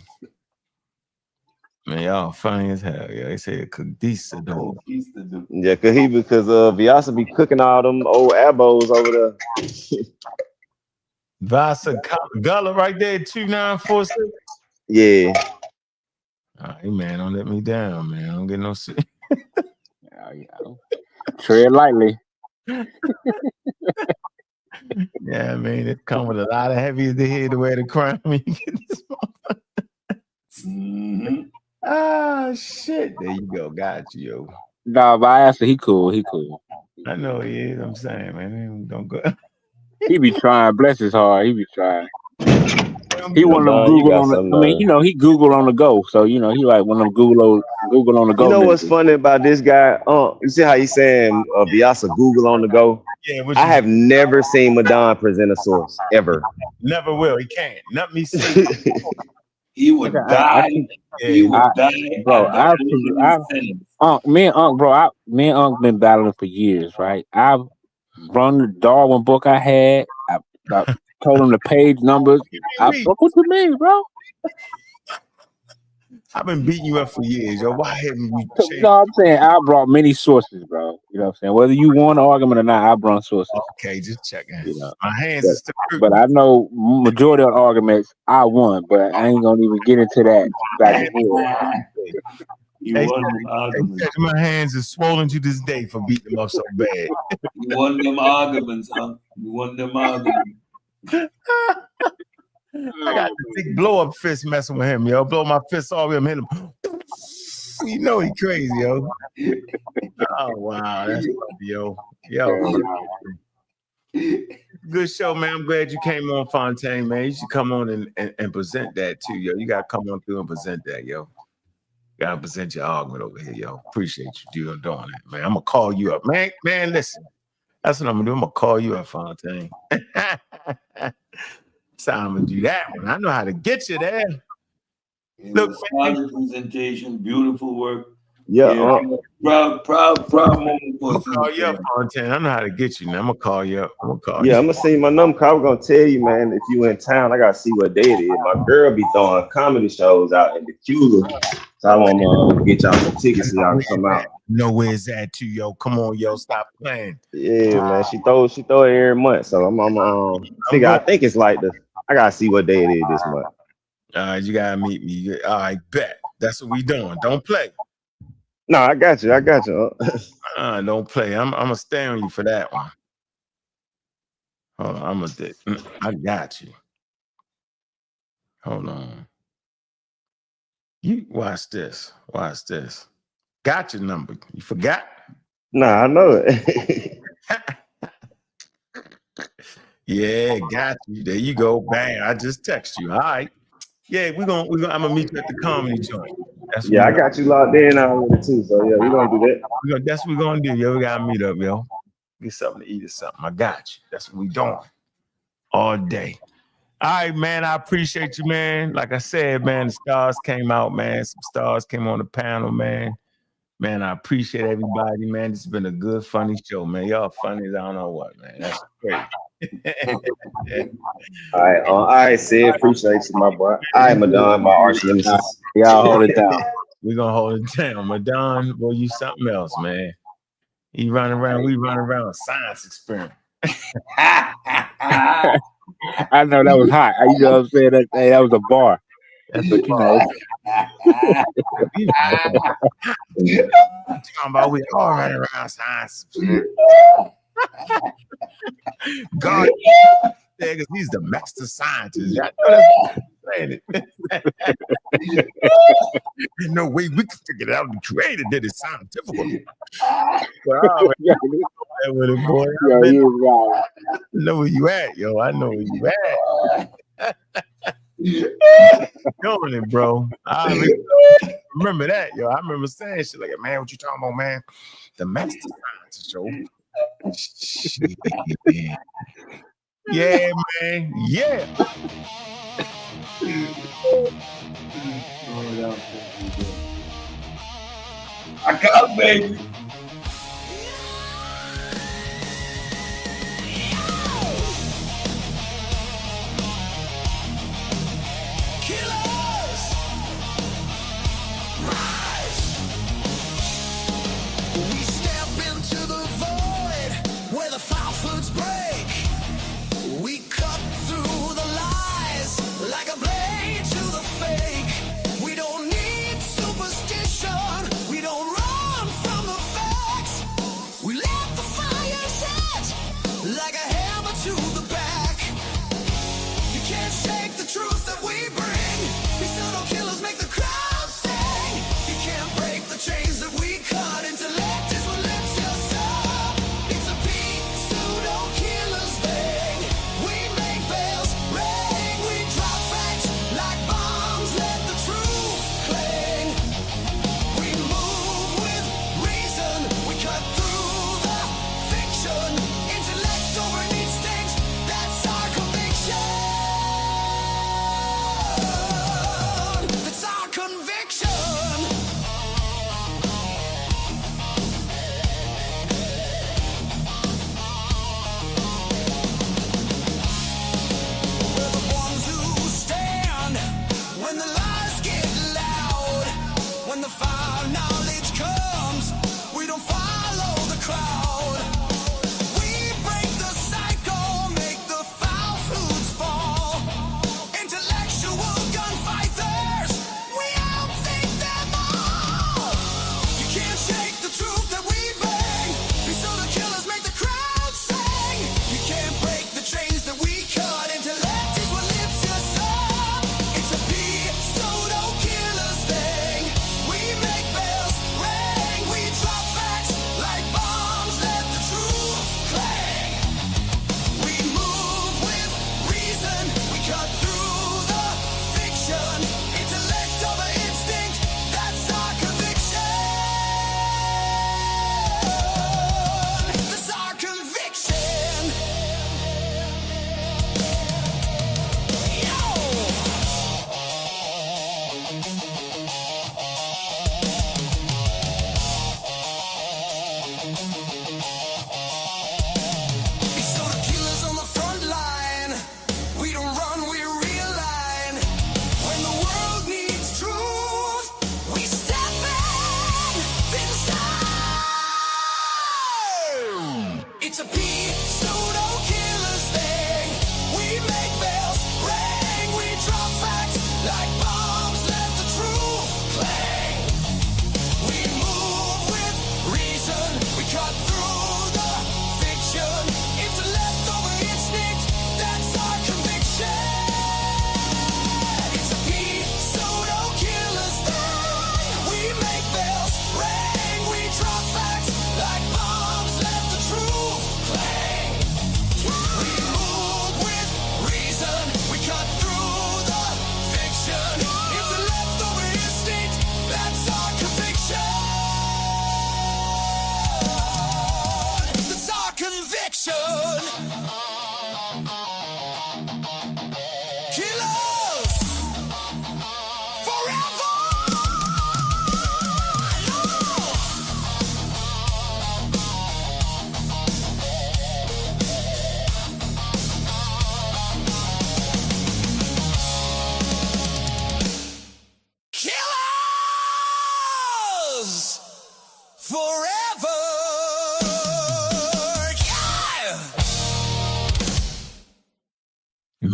Man, y'all funny as hell, yo. They say a conquistador. Yeah, because Vyasa be cooking all them old abos over there. Vyasa Gullah right there, 2946. Yeah. All right, man, don't let me down, man. I don't get no shit. Tread lightly. Yeah, I mean, it come with a lot of heavies to hear the way the crime when you get this motherfucker. Ah, shit. There you go. Got you, yo. Nah, but I asked him, he cool. I know he is. I'm saying, man, don't go. He be trying. Bless his heart. He be trying. He one of them Madonna, you Google got on the. something. I mean, he Google on the go. So he like one of them Google on the go. You know what's niggas. funny about this guy? You see how he's saying Biasa Google on the go? Yeah, I have never seen Madonna present a source ever. Never will. He can't. Not me say. He would die. He would die. Bro, me and Unc been battling for years, right? I've run the Darwin book I had. I told him the page numbers. What you mean, bro? I've been beating you up for years, yo. Why haven't you changed? No, I'm saying I brought many sources, bro. You know what I'm saying? Whether you won the argument or not, I brought sources. Okay, just checking. You know, my hands are still but I know majority of the arguments I won, but I ain't gonna even get into that back and forth. My hands are swollen to this day for beating them up so bad. You won them arguments, huh? You won them arguments. I got the big blow up fist messing with him, yo. Blow my fist all the way, hit him. You know he crazy, yo. Oh wow, that's funny, yo. Good show, man. I'm glad you came on, Fontaine, man. You should come on and present that too, yo. You gotta come on through and present that, yo. You gotta present your argument over here, yo. Appreciate you doing that, man. I'm gonna call you up, man. Man, listen. That's what I'm gonna do. I'm gonna call you up, Fontaine. So I'm gonna do that one. I know how to get you there. Look, presentation, beautiful work. Yeah, proud moment for I'm gonna call you up, Fontaine. I know how to get you now. I'm gonna call you up. I'm gonna see my number. I was gonna tell you, man, if you in town, I gotta see what day it is. My girl be throwing comedy shows out in the Cuba, so I want to get y'all some tickets so y'all can come out. Know where it's at too, yo. Come on, yo. Stop playing. Yeah, man. She throw it every month, so I'm figure. I think it's like I gotta see what day it is this month. All right, you gotta meet me. All right, bet. That's what we doing. Don't play. No, I got you. Don't play. I'm gonna stay on you for that one. Hold on, I got you. Hold on. You watch this. Watch this. Got your number. You forgot? Nah, I know it. Yeah, got you. There you go. Bang. I just text you. All right. Yeah, I'm gonna meet you at the comedy joint. I got you locked in already too. So yeah, we're gonna do that. That's what we're gonna do, yo. We gotta meet up, yo. Get something to eat or something. I got you. That's what we doing. All day. All right, man. I appreciate you, man. Like I said, man, the stars came out, man. Some stars came on the panel, man. Man, I appreciate everybody, man. It's been a good, funny show, man. Y'all funny as I don't know what, man. That's great. All right, Sid. Appreciate you, my boy. I am Madonna, my arch nemesis. Y'all hold it down. We're gonna hold it down. Madonna, boy, you something else, man. We run around a science experiment. I know that was hot. You know what I'm saying? That was a bar. That's what you know. Talking about we all running around science. God, because he's the master scientist. I know that's saying it. There's no way we can figure it out and create it. That is scientific. Well, boy. I know where you at, yo. I know where you at. Doing it, bro. I remember that, yo. I remember saying shit like, man, what you talking about, man? The master scientist, yo. Yeah, man. Yeah. I got baby. We don't need superstition. We don't run from the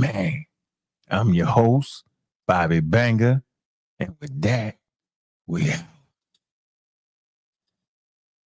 Man, I'm your host, Bobby Banger. And with that, we out.